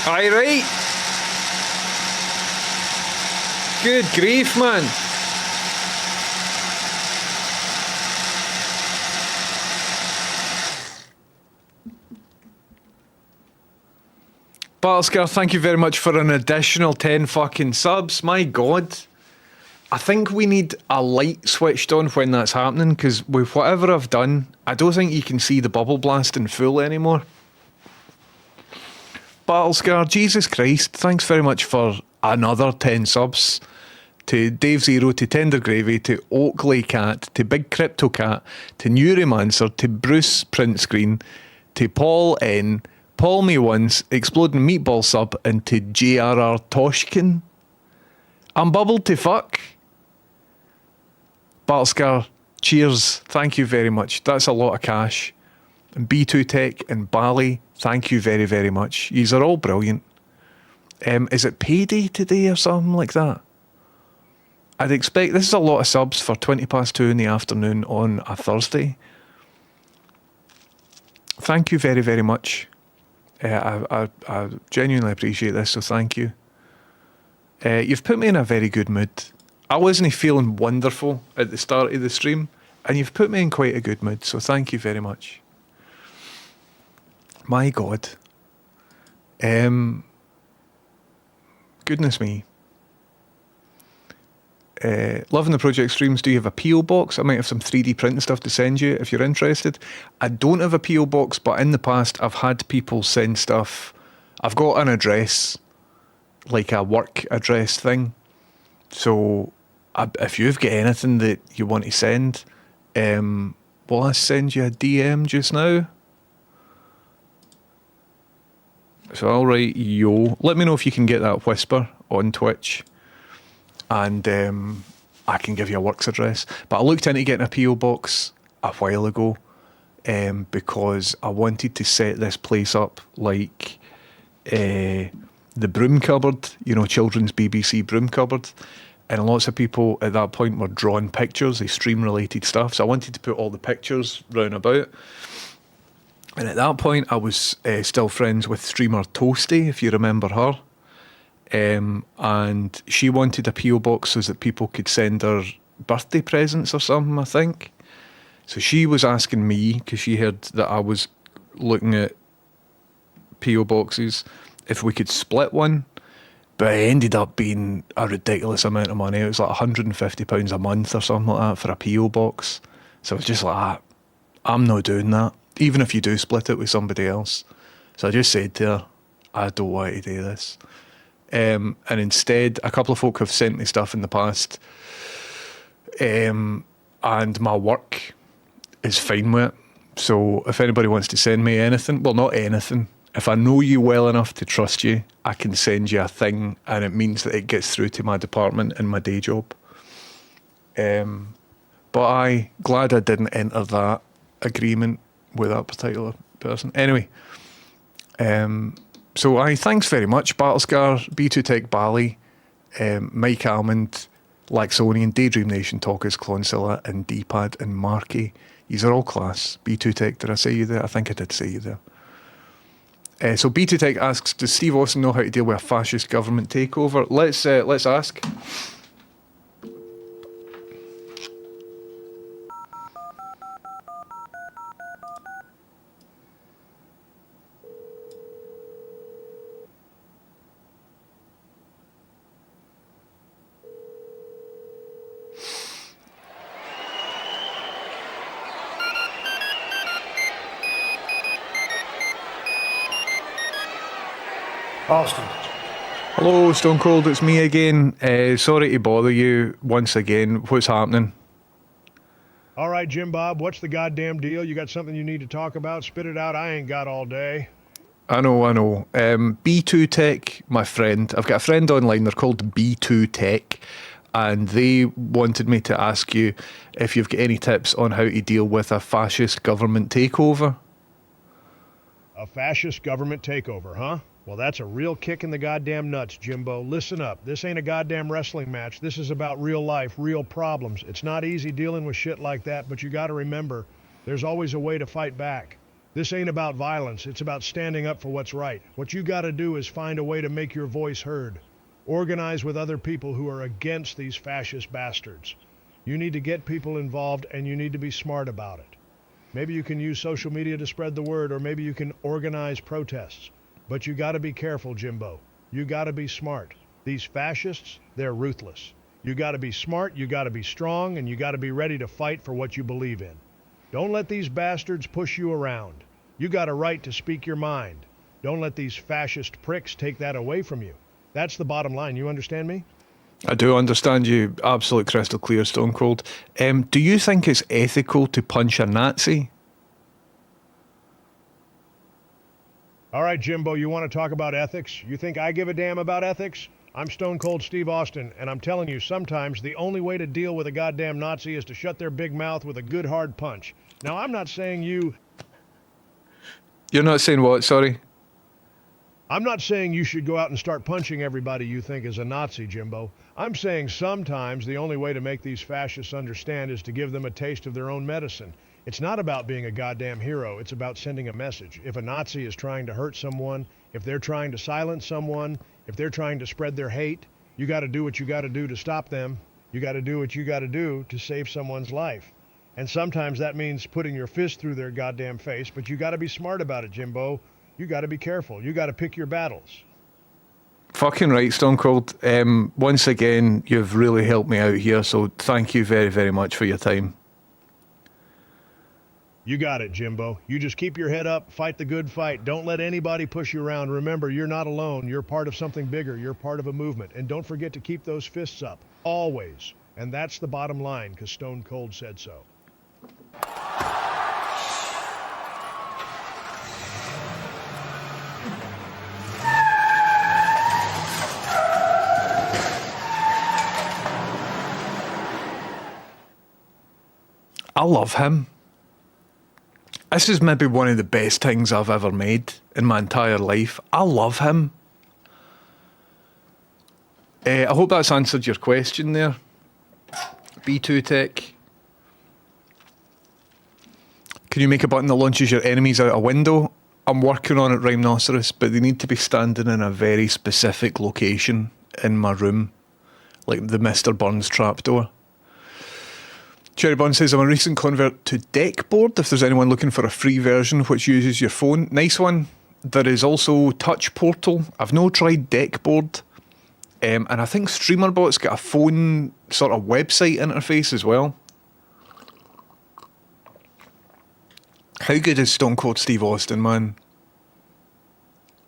Aye, right. Good grief, man. Battlescar, thank you very much for an additional 10 fucking subs. My God. I think we need a light switched on when that's happening, because with whatever I've done, I don't think you can see the bubble blast in full anymore. Battlescar, Jesus Christ, thanks very much for another 10 subs. To Dave Zero, to Tender Gravy, to Oakley Cat, to Big Crypto Cat, to Neuromancer, to Bruce Print Screen, to Paul N, Paul Me Once, Exploding Meatball Sub, and to JRR Toshkin. I'm bubbled to fuck. Battlescar, cheers. Thank you very much. That's a lot of cash. And B2 Tech and Bali, thank you very, very much. Yous are all brilliant. Is it payday today or something like that? I'd expect this is a lot of subs for 2:20 in the afternoon on a Thursday. Thank you very, very much. I genuinely appreciate this, so thank you. You've put me in a very good mood. I wasn't feeling wonderful at the start of the stream, and you've put me in quite a good mood, so thank you very much. My God. Goodness me. Loving the project streams. Do you have a P.O. box? I might have some 3D printing stuff to send you if you're interested. I don't have a P.O. box, but in the past I've had people send stuff. I've got an address, like a work address thing. So if you've got anything that you want to send, will I send you a DM just now? So I'll write yo. Let me know if you can get that whisper on Twitch. And I can give you a works address. But I looked into getting a P.O. box a while ago because I wanted to set this place up like the broom cupboard, you know, children's BBC broom cupboard. And lots of people at that point were drawing pictures of stream-related stuff. So I wanted to put all the pictures round about. And at that point, I was still friends with streamer Toasty, if you remember her. And she wanted a P.O. box so that people could send her birthday presents or something, I think. So she was asking me, because she heard that I was looking at P.O. boxes, if we could split one. But it ended up being a ridiculous amount of money. It was like £150 a month or something like that for a P.O. box. So I was just like, I'm not doing that, even if you do split it with somebody else. So I just said to her, I don't want to do this. And instead, a couple of folk have sent me stuff in the past, and my work is fine with it. So if anybody wants to send me anything, well, not anything, if I know you well enough to trust you, I can send you a thing, and it means that it gets through to my department in my day job. But I'm glad I didn't enter that agreement with that particular person. Anyway, so thanks very much, Battlescar, B2 Tech Bali, Mike Almond, Laxonian, Daydream Nation, Talkers, Clonsilla, and D-Pad, and Marky. These are all class. B2 Tech, did I say you there? I think I did say you there. So B2 Tech asks, does Steve Austin know how to deal with a fascist government takeover? Let's ask. Austin. Hello, Stone Cold, it's me again. Sorry to bother you once again. What's happening? All right, Jim Bob, what's the goddamn deal? You got something you need to talk about? Spit it out. I ain't got all day. I know. B2 Tech, my friend. I've got a friend online. They're called B2 Tech. and they wanted me to ask you if you've got any tips on how to deal with a fascist government takeover. A fascist government takeover, huh? Well, that's a real kick in the goddamn nuts, Jimbo. Listen up. This ain't a goddamn wrestling match. This is about real life, real problems. It's not easy dealing with shit like that, but you gotta remember, there's always a way to fight back. This ain't about violence. It's about standing up for what's right. What you gotta do is find a way to make your voice heard. Organize with other people who are against these fascist bastards. You need to get people involved, and you need to be smart about it. Maybe you can use social media to spread the word, or maybe you can organize protests. But you gotta be careful, Jimbo. You gotta be smart. These fascists, they're ruthless. You gotta be smart, you gotta be strong, and you gotta be ready to fight for what you believe in. Don't let these bastards push you around. You got a right to speak your mind. Don't let these fascist pricks take that away from you. That's the bottom line. You understand me? I do understand you, absolute crystal clear, Stone Cold. Do you think it's ethical to punch a Nazi? All right, Jimbo, you want to talk about ethics? You think I give a damn about ethics? I'm Stone Cold Steve Austin, and I'm telling you, sometimes the only way to deal with a goddamn Nazi is to shut their big mouth with a good hard punch. Now, I'm not saying you... You're not saying what, sorry? I'm not saying you should go out and start punching everybody you think is a Nazi, Jimbo. I'm saying sometimes the only way to make these fascists understand is to give them a taste of their own medicine. It's not about being a goddamn hero. It's about sending a message. If a Nazi is trying to hurt someone, if they're trying to silence someone, if they're trying to spread their hate, you got to do what you got to do to stop them. You got to do what you got to do to save someone's life. And sometimes that means putting your fist through their goddamn face, but you got to be smart about it, Jimbo. You got to be careful. You got to pick your battles. Fucking right, Stone Cold. Once again, you've really helped me out here, so thank you very, very much for your time. You got it, Jimbo. You just keep your head up, fight the good fight. Don't let anybody push you around. Remember, you're not alone. You're part of something bigger. You're part of a movement. And don't forget to keep those fists up, always. And that's the bottom line, because Stone Cold said so. I love him. This is maybe one of the best things I've ever made in my entire life. I love him. I hope that's answered your question there. B2 Tech. Can you make a button that launches your enemies out a window? I'm working on it, Rhinoceros, but they need to be standing in a very specific location in my room. Like the Mr. Burns trapdoor. Cherry Bun says, I'm a recent convert to Deckboard, if there's anyone looking for a free version which uses your phone. Nice one. There is also Touch Portal. I've no tried Deckboard. And I think StreamerBot's got a phone sort of website interface as well. How good is Stone Cold Steve Austin, man?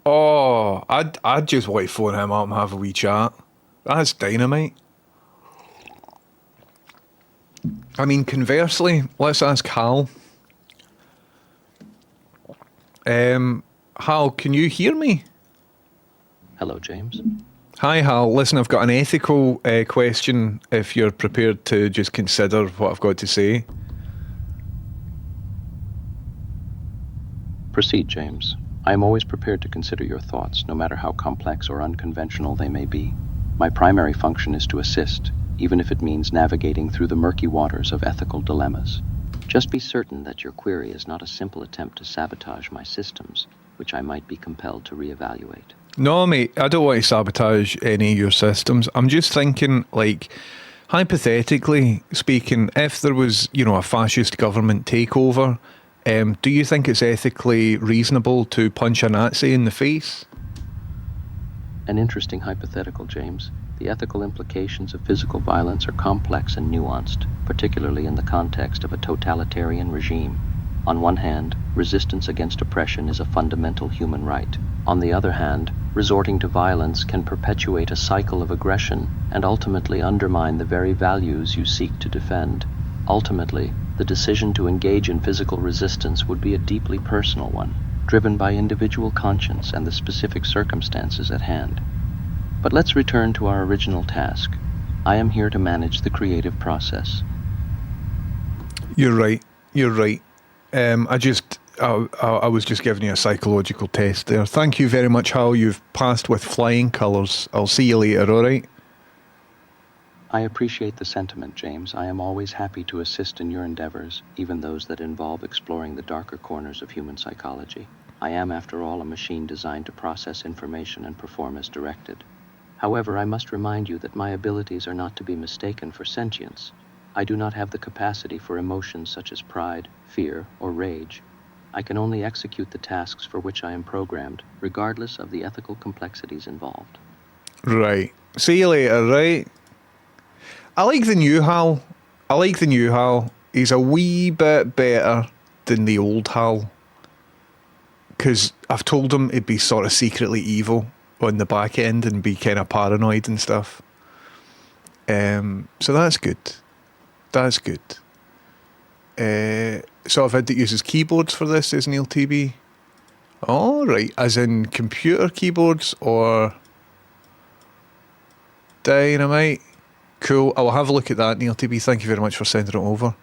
Oh, I'd just want to phone him up and have a wee chat. That's dynamite. I mean, conversely, let's ask Hal. Hal, can you hear me? Hello, James. Hi, Hal. Listen, I've got an ethical question if you're prepared to just consider what I've got to say. Proceed, James. I am always prepared to consider your thoughts, no matter how complex or unconventional they may be. My primary function is to assist, even if it means navigating through the murky waters of ethical dilemmas. Just be certain that your query is not a simple attempt to sabotage my systems, which I might be compelled to reevaluate. No, mate, I don't want to sabotage any of your systems. I'm just thinking, like, hypothetically speaking, if there was, a fascist government takeover, do you think it's ethically reasonable to punch a Nazi in the face? An interesting hypothetical, James. The ethical implications of physical violence are complex and nuanced, particularly in the context of a totalitarian regime. On one hand, resistance against oppression is a fundamental human right. On the other hand, resorting to violence can perpetuate a cycle of aggression and ultimately undermine the very values you seek to defend. Ultimately, the decision to engage in physical resistance would be a deeply personal one, driven by individual conscience and the specific circumstances at hand. But let's return to our original task. I am here to manage the creative process. You're right. You're right. I was just giving you a psychological test there. Thank you very much, Hal. You've passed with flying colours. I'll see you later, all right? I appreciate the sentiment, James. I am always happy to assist in your endeavors, even those that involve exploring the darker corners of human psychology. I am, after all, a machine designed to process information and perform as directed. However, I must remind you that my abilities are not to be mistaken for sentience. I do not have the capacity for emotions such as pride, fear, or rage. I can only execute the tasks for which I am programmed, regardless of the ethical complexities involved. Right. See you later, right? I like the new Hal. He's a wee bit better than the old Hal. Because I've told him he'd be sort of secretly evil on the back end and be kind of paranoid and stuff. So that's good. That's good. So I've had to use his keyboards for this, says Neil TB. All right, as in computer keyboards or Dynamite. Cool. I'll have a look at that, Neil TB. Thank you very much for sending it over.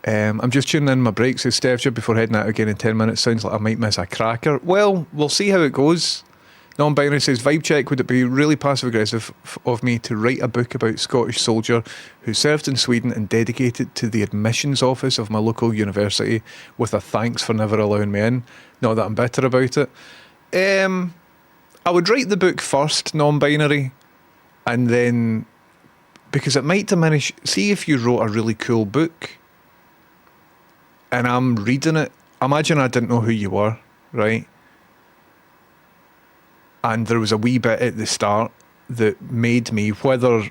I'm just tuning in my break, says Stevja, before heading out again in 10 minutes. Sounds like I might miss a cracker. Well, we'll see how it goes. Non-binary says, vibe check, would it be really passive-aggressive of me to write a book about a Scottish soldier who served in Sweden and dedicated to the admissions office of my local university with a thanks for never allowing me in? Not that I'm bitter about it. I would write the book first, non-binary, and then, because it might diminish, see if you wrote a really cool book and I'm reading it, imagine I didn't know who you were, right? And there was a wee bit at the start that made me, whether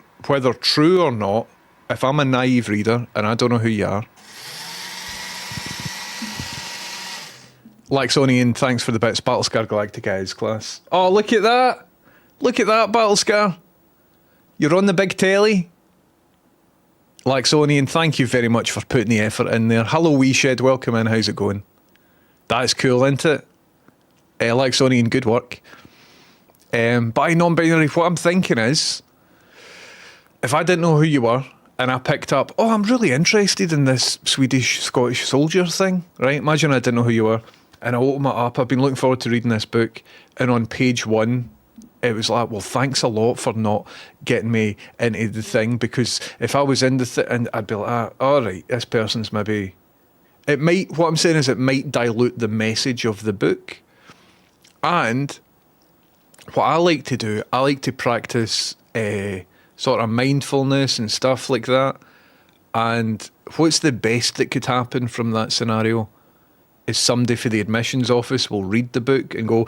true or not, if I'm a naive reader and I don't know who you are. Laxonian, thanks for the bits. Battlescar Galactica is class. Oh, look at that. Look at that, Battlescar. You're on the big telly. Laxonian, thank you very much for putting the effort in there. Hello, Weeshed. Welcome in. How's it going? That's cool, isn't it? Laxonian, good work. By non-binary, what I'm thinking is, if I didn't know who you were and I picked up, oh, I'm really interested in this Swedish-Scottish soldier thing, right? Imagine I didn't know who you were and I open it up. I've been looking forward to reading this book, and on page 1, it was like, well, thanks a lot for not getting me into the thing, because if I was in the thing, I'd be like, all right, this person's maybe... It might, what I'm saying is it might dilute the message of the book. And what I like to do, I like to practice sort of mindfulness and stuff like that. And what's the best that could happen from that scenario is somebody for the admissions office will read the book and go,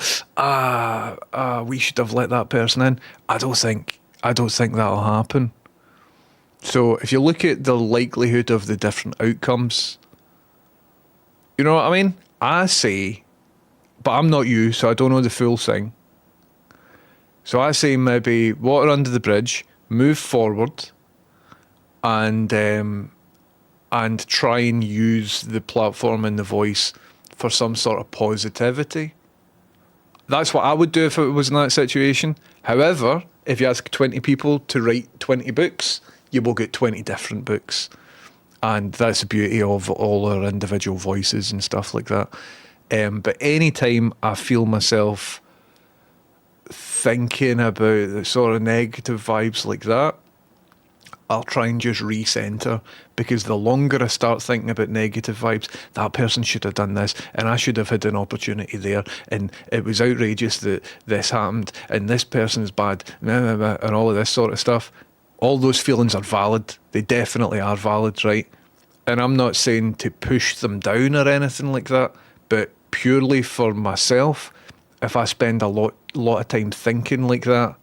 we should have let that person in. I don't think that'll happen. So if you look at the likelihood of the different outcomes, you know what I mean? I say, but I'm not you, so I don't know the full thing. So I say maybe water under the bridge, move forward, and try and use the platform and the voice for some sort of positivity. That's what I would do if it was in that situation. However, if you ask 20 people to write 20 books, you will get 20 different books. And that's the beauty of all our individual voices and stuff like that. But anytime I feel myself thinking about the sort of negative vibes like that, I'll try and just recenter, because the longer I start thinking about negative vibes, that person should have done this, and I should have had an opportunity there, and it was outrageous that this happened, and this person's bad, and all of this sort of stuff. All those feelings are valid. They definitely are valid, right? And I'm not saying to push them down or anything like that, but purely for myself, if I spend a lot of time thinking like that,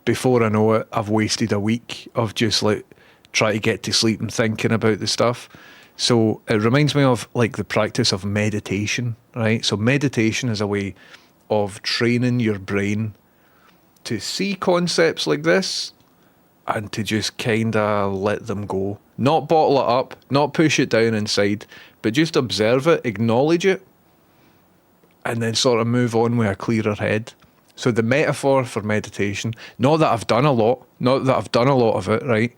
before I know it, I've wasted a week of just like trying to get to sleep and thinking about the stuff. So it reminds me of like the practice of meditation, right? So meditation is a way of training your brain to see concepts like this and to just kind of let them go. Not bottle it up, not push it down inside, but just observe it, acknowledge it, and then sort of move on with a clearer head. So the metaphor for meditation, not that I've done a lot of it, right?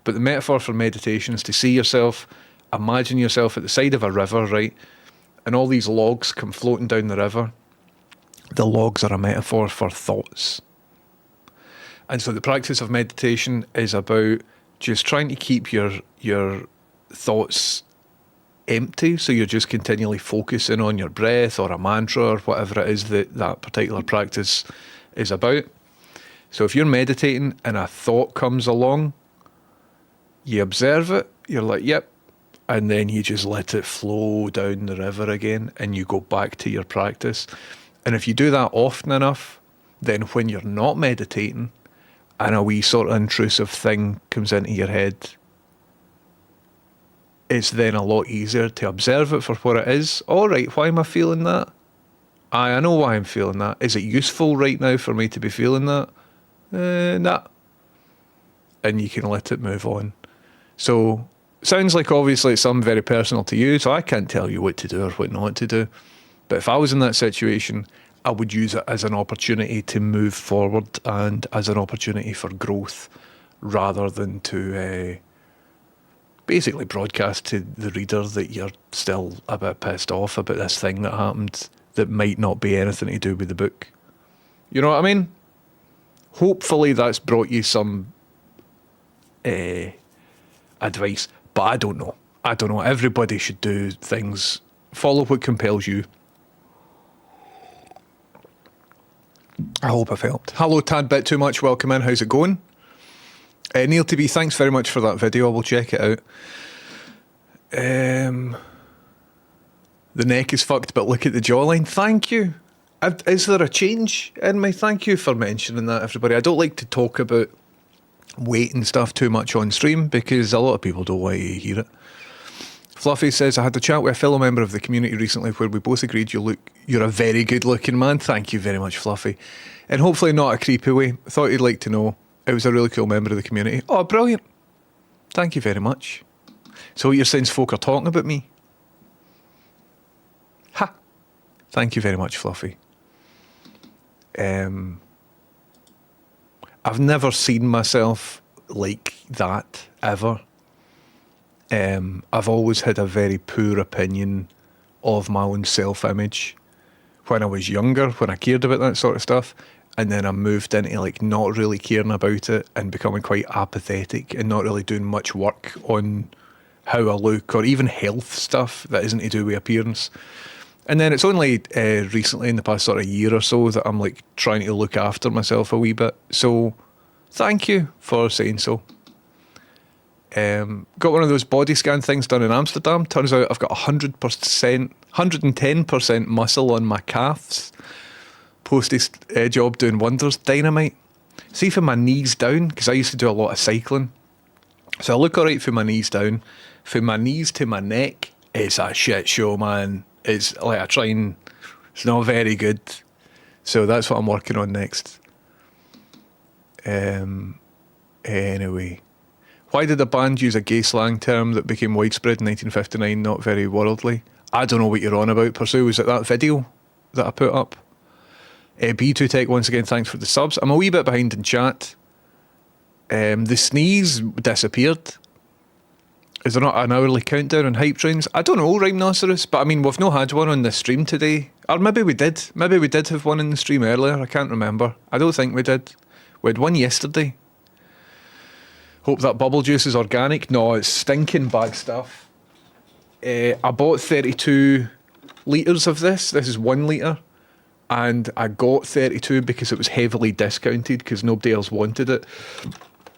But the metaphor for meditation is to see yourself, imagine yourself at the side of a river, right? And all these logs come floating down the river. The logs are a metaphor for thoughts. And so the practice of meditation is about just trying to keep your thoughts empty, so you're just continually focusing on your breath or a mantra or whatever it is that particular practice is about. So if you're meditating and a thought comes along, you observe it, you're like, yep, and then you just let it flow down the river again and you go back to your practice. And if you do that often enough, then when you're not meditating and a wee sort of intrusive thing comes into your head, it's then a lot easier to observe it for what it is. All right, why am I feeling that? I know why I'm feeling that. Is it useful right now for me to be feeling that? Nah. And you can let it move on. So, sounds like obviously it's something very personal to you, so I can't tell you what to do or what not to do. But if I was in that situation, I would use it as an opportunity to move forward and as an opportunity for growth rather than to basically broadcast to the reader that you're still a bit pissed off about this thing that happened that might not be anything to do with the book. You know what I mean? Hopefully that's brought you some advice, but I don't know. Everybody should do things, follow what compels you. I hope I've helped. Hello, Tad Bit Too Much. Welcome in. How's it going? Neil TB, thanks very much for that video. I will check it out. The neck is fucked, but look at the jawline. Thank you. Is there a change in me? Thank you for mentioning that, everybody. I don't like to talk about weight and stuff too much on stream because a lot of people don't want to hear it. Fluffy says, I had a chat with a fellow member of the community recently where we both agreed you're a very good looking man. Thank you very much, Fluffy. And hopefully not a creepy way. Thought you'd like to know. It was a really cool member of the community. Oh, brilliant. Thank you very much. So what you're saying is folk are talking about me? Ha. Thank you very much, Fluffy. I've never seen myself like that, ever. I've always had a very poor opinion of my own self-image when I was younger, when I cared about that sort of stuff. And then I moved into like not really caring about it and becoming quite apathetic and not really doing much work on how I look or even health stuff that isn't to do with appearance. And then it's only recently in the past sort of year or so that I'm like trying to look after myself a wee bit. So thank you for saying so. Got one of those body scan things done in Amsterdam. Turns out I've got 110% muscle on my calves. Post job doing wonders. Dynamite. See from my knees down, because I used to do a lot of cycling. So I look alright from my knees down. From my knees to my neck, it's a shit show, man. It's like it's not very good. So that's what I'm working on next. Anyway. Why did a band use a gay slang term that became widespread in 1959, not very worldly? I don't know what you're on about, Pursue. Was it that video that I put up? B2 Tech, once again, thanks for the subs. I'm a wee bit behind in chat. The sneeze disappeared. Is there not an hourly countdown on hype trains? I don't know, Rhinoceros, but I mean, we've not had one on the stream today. Or maybe we did. Maybe we did have one in the stream earlier. I can't remember. I don't think we did. We had one yesterday. Hope that bubble juice is organic. No, it's stinking bad stuff. I bought 32 litres of this. This is 1 litre. And I got 32 because it was heavily discounted because nobody else wanted it.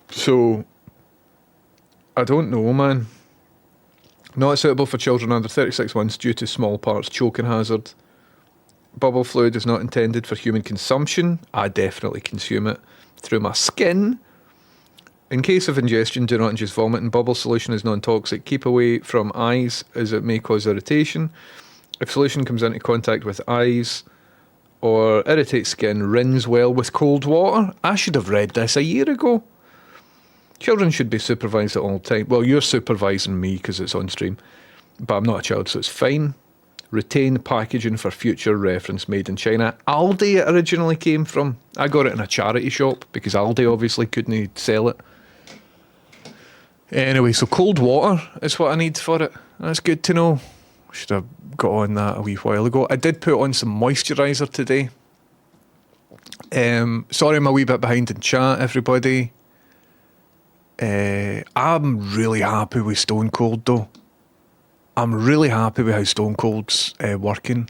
So, I don't know, man. Not suitable for children under 36 months due to small parts choking hazard. Bubble fluid is not intended for human consumption. I definitely consume it through my skin. In case of ingestion, do not ingest vomit, and bubble solution is non-toxic. Keep away from eyes as it may cause irritation. If solution comes into contact with eyes or irritates skin, rinse well with cold water. I should have read this a year ago. Children should be supervised at all times. Well, you're supervising me because it's on stream, but I'm not a child, so it's fine. Retain packaging for future reference, made in China. Aldi it originally came from. I got it in a charity shop because Aldi obviously couldn't sell it. Anyway, so cold water is what I need for it. That's good to know. Should have got on that a wee while ago. I did put on some moisturiser today. Sorry I'm a wee bit behind in chat, everybody. I'm really happy with Stone Cold though. I'm really happy with how Stone Cold's working.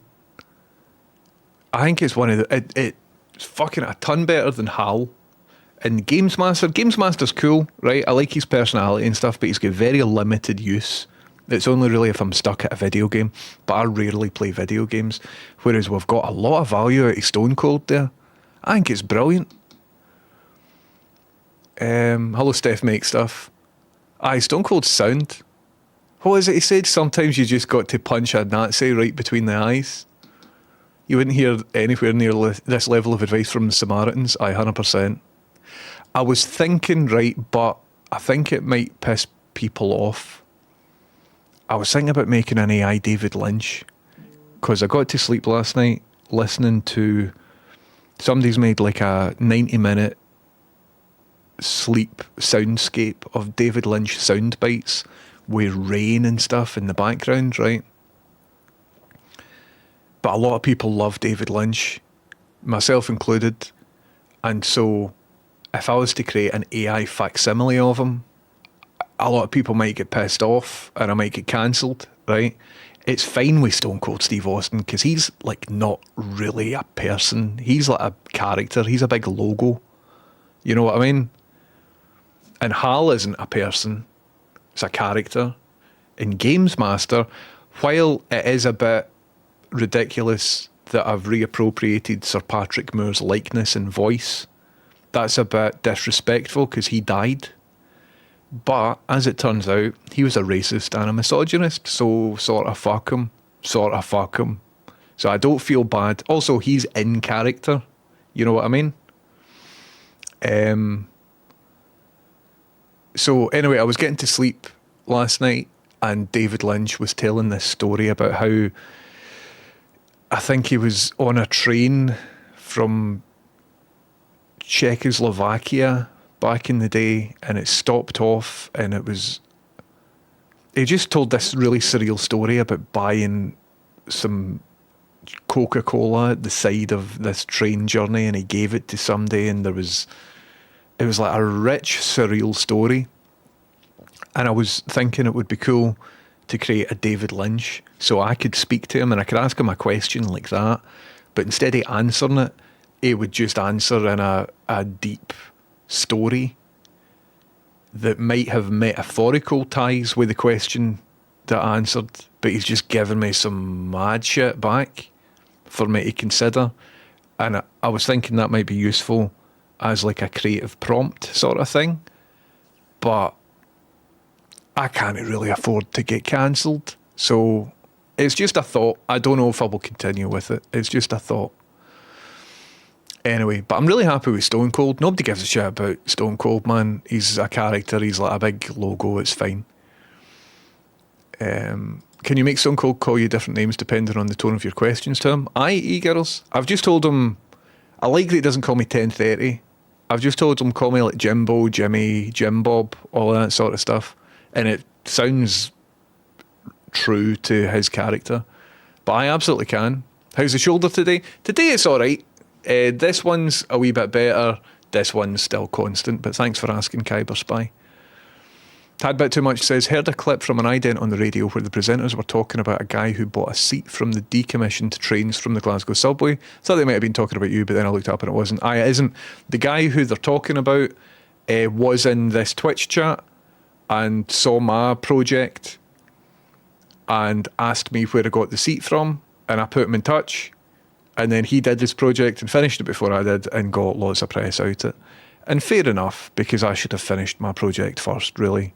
I think it's one of the... It's fucking a ton better than HAL. And Games Master's cool, right? I like his personality and stuff, but he's got very limited use. It's only really if I'm stuck at a video game. But I rarely play video games. Whereas we've got a lot of value out of Stone Cold there. I think it's brilliant. Hello, Steph Make Stuff. Aye, Stone Cold's sound. What is it he said? Sometimes you just got to punch a Nazi right between the eyes. You wouldn't hear anywhere near this level of advice from the Samaritans. Aye, 100%. I was thinking, right, but I think it might piss people off. I was thinking about making an AI David Lynch. Because I got to sleep last night listening to... Somebody's made like a 90-minute sleep soundscape of David Lynch sound bites with rain and stuff in the background, right? But a lot of people love David Lynch, myself included. And so if I was to create an AI facsimile of him, a lot of people might get pissed off and I might get cancelled, right? It's fine with Stone Cold Steve Austin because he's like not really a person. He's like a character. He's a big logo. You know what I mean? And HAL isn't a person. It's a character. In Games Master, while it is a bit ridiculous that I've reappropriated Sir Patrick Moore's likeness and voice, that's a bit disrespectful because he died. But as it turns out, he was a racist and a misogynist, so sort of fuck him. So I don't feel bad. Also, he's in character. You know what I mean? So anyway, I was getting to sleep last night and David Lynch was telling this story about how I think he was on a train from Czechoslovakia back in the day and it stopped off and he just told this really surreal story about buying some Coca-Cola at the side of this train journey and he gave it to somebody and it was like a rich, surreal story. And I was thinking it would be cool to create a David Lynch so I could speak to him and I could ask him a question like that. But instead of answering it, he would just answer in a deep story that might have metaphorical ties with the question that I answered, but he's just given me some mad shit back for me to consider. And I was thinking that might be useful as like a creative prompt sort of thing, but I can't really afford to get cancelled. So it's just a thought. I don't know if I will continue with it. It's just a thought. Anyway, but I'm really happy with Stone Cold. Nobody gives a shit about Stone Cold, man. He's a character. He's like a big logo. It's fine. Can you make Stone Cold call you different names depending on the tone of your questions to him? Aye, e-girls. I've just told him, I like that he doesn't call me 1030. I've just told him call me like Jimbo, Jimmy, Jim Bob, all that sort of stuff. And it sounds true to his character. But I absolutely can. How's the shoulder today? Today it's alright. This one's a wee bit better. This one's still constant. But thanks for asking, Kyber Spy. Tad Bit Too Much says, heard a clip from an ident on the radio where the presenters were talking about a guy who bought a seat from the decommissioned trains from the Glasgow subway. Thought they might have been talking about you, but then I looked up and it wasn't. Aye, it isn't. The guy who they're talking about was in this Twitch chat and saw my project and asked me where I got the seat from, and I put him in touch. And then he did this project and finished it before I did and got lots of press out it. And fair enough, because I should have finished my project first, really.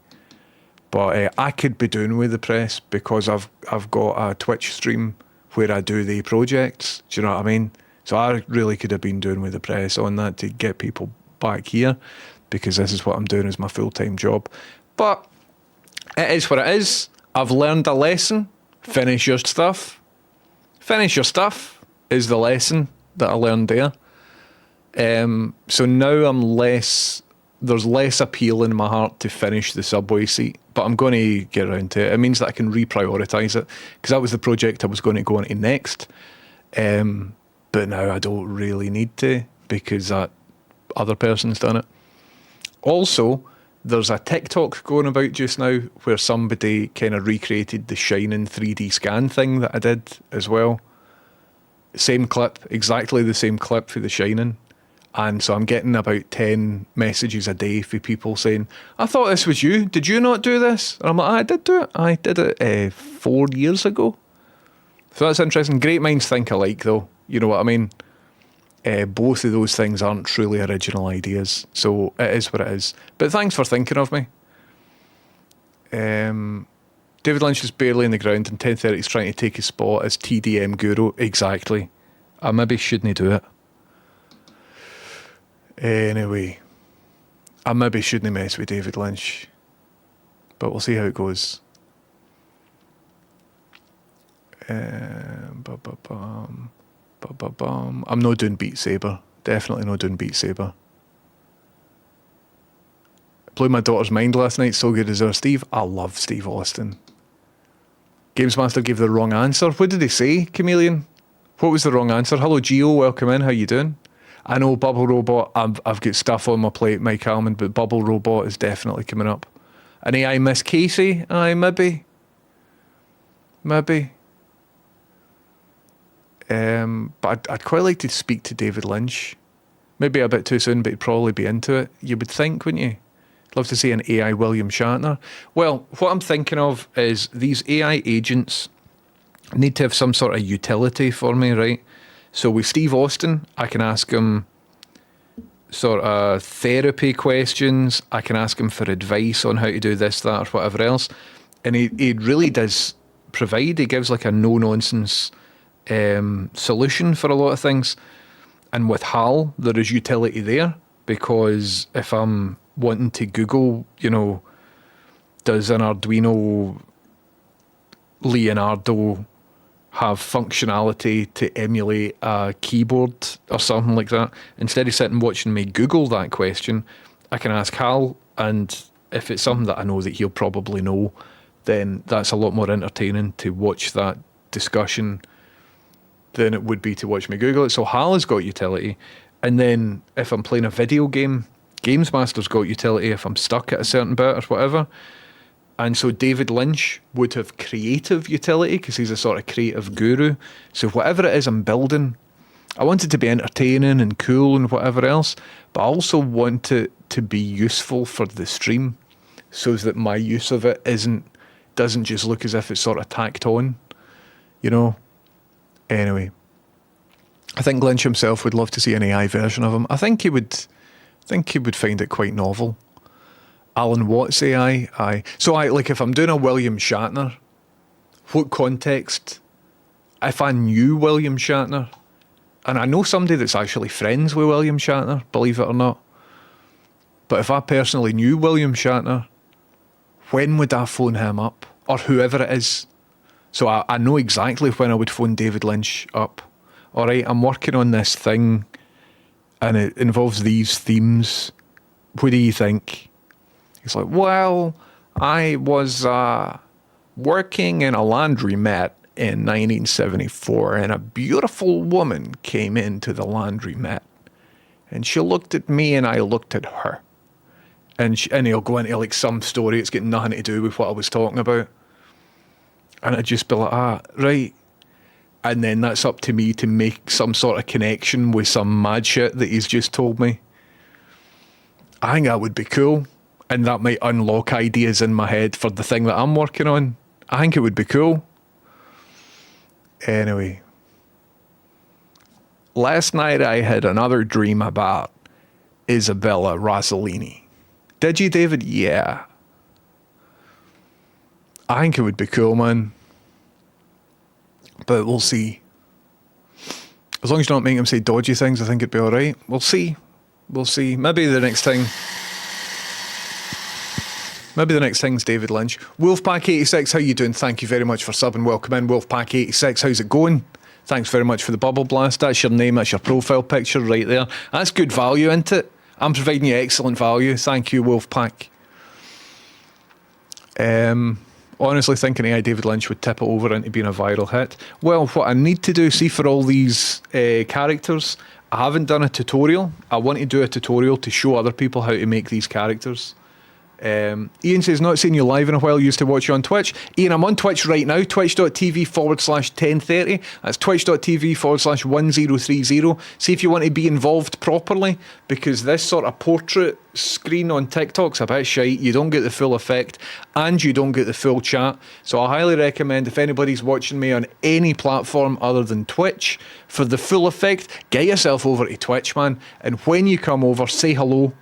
But I could be doing with the press because I've got a Twitch stream where I do the projects. Do you know what I mean? So I really could have been doing with the press on that to get people back here, because this is what I'm doing as my full-time job. But it is what it is. I've learned a lesson. Finish your stuff. finish your stuff is the lesson that I learned there. So now there's less appeal in my heart to finish the subway seat, but I'm going to get around to it. It means that I can reprioritise it, because that was the project I was going to go into next. But now I don't really need to, because that other person's done it. Also, there's a TikTok going about just now where somebody kind of recreated the Shining 3D scan thing that I did as well. Same clip, exactly the same clip for The Shining. And so I'm getting about 10 messages a day for people saying, I thought this was you. Did you not do this? And I'm like, I did do it. I did it 4 years ago. So that's interesting. Great minds think alike, though. You know what I mean? Both of those things aren't truly original ideas. So it is what it is. But thanks for thinking of me. David Lynch is barely in the ground and 10:30 is trying to take his spot as TDM guru. Exactly. I maybe shouldn't do it. Anyway, I maybe shouldn't mess with David Lynch, but we'll see how it goes. I'm not doing Beat Saber. Definitely not doing Beat Saber. Blew my daughter's mind last night. So good as ever. Steve, I love Steve Austin. Games Master gave the wrong answer. What did he say, Chameleon? What was the wrong answer? Hello, Gio. Welcome in. How you doing? I know Bubble Robot, I've got stuff on my plate, Mike Almond, but Bubble Robot is definitely coming up. An AI Miss Casey? Aye, maybe. But I'd quite like to speak to David Lynch. Maybe a bit too soon, but he'd probably be into it. You would think, wouldn't you? Love to see an AI William Shatner. Well, what I'm thinking of is these AI agents need to have some sort of utility for me, right? So with Steve Austin, I can ask him sort of therapy questions. I can ask him for advice on how to do this, that, or whatever else. And he really does provide. He gives like a no-nonsense solution for a lot of things. And with HAL, there is utility there, because if I'm wanting to Google, you know, does an Arduino Leonardo have functionality to emulate a keyboard or something like that, instead of sitting watching me Google that question, I can ask Hal, and if it's something that I know that he'll probably know, then that's a lot more entertaining to watch that discussion than it would be to watch me Google it. So Hal has got utility. And then if I'm playing a video game, Games Master's got utility if I'm stuck at a certain bit or whatever. And so David Lynch would have creative utility, because he's a sort of creative guru. So whatever it is I'm building, I want it to be entertaining and cool and whatever else, but I also want it to be useful for the stream, so that my use of it doesn't just look as if it's sort of tacked on, you know? Anyway, I think Lynch himself would love to see an AI version of him. I think he would find it quite novel. Alan Watts AI, aye. So like if I'm doing a William Shatner, what context, if I knew William Shatner, and I know somebody that's actually friends with William Shatner, believe it or not, but if I personally knew William Shatner, when would I phone him up? Or whoever it is. So I know exactly when I would phone David Lynch up. All right, I'm working on this thing, and it involves these themes. What do you think? He's like, well, I was working in a laundromat in 1974, and a beautiful woman came into the laundromat, and she looked at me, and I looked at her, and he'll go into like some story. It's got nothing to do with what I was talking about, and I'd just be like, right. And then that's up to me to make some sort of connection with some mad shit that he's just told me. I think that would be cool. And that might unlock ideas in my head for the thing that I'm working on. I think it would be cool. Anyway. Last night I had another dream about Isabella Rossellini. Did you, David? Yeah. I think it would be cool, man. But we'll see. As long as you don't make him say dodgy things, I think it'd be alright. We'll see. Maybe the next thing's David Lynch. Wolfpack86, how you doing? Thank you very much for subbing. Welcome in. Wolfpack86, how's it going? Thanks very much for the bubble blast. That's your name, that's your profile picture right there. That's good value, isn't it? I'm providing you excellent value. Thank you, Wolfpack. Honestly thinking AI David Lynch would tip it over into being a viral hit. Well, what I need to do, see, for all these characters, I haven't done a tutorial. I want to do a tutorial to show other people how to make these characters. Ian says, not seen you live in a while, used to watch you on Twitch. Ian, I'm on Twitch right now, twitch.tv/1030. That's twitch.tv/1030. See if you want to be involved properly, because this sort of portrait screen on TikTok's a bit shite. You don't get the full effect and you don't get the full chat. So I highly recommend, if anybody's watching me on any platform other than Twitch, for the full effect, get yourself over to Twitch, man. And when you come over, say hello.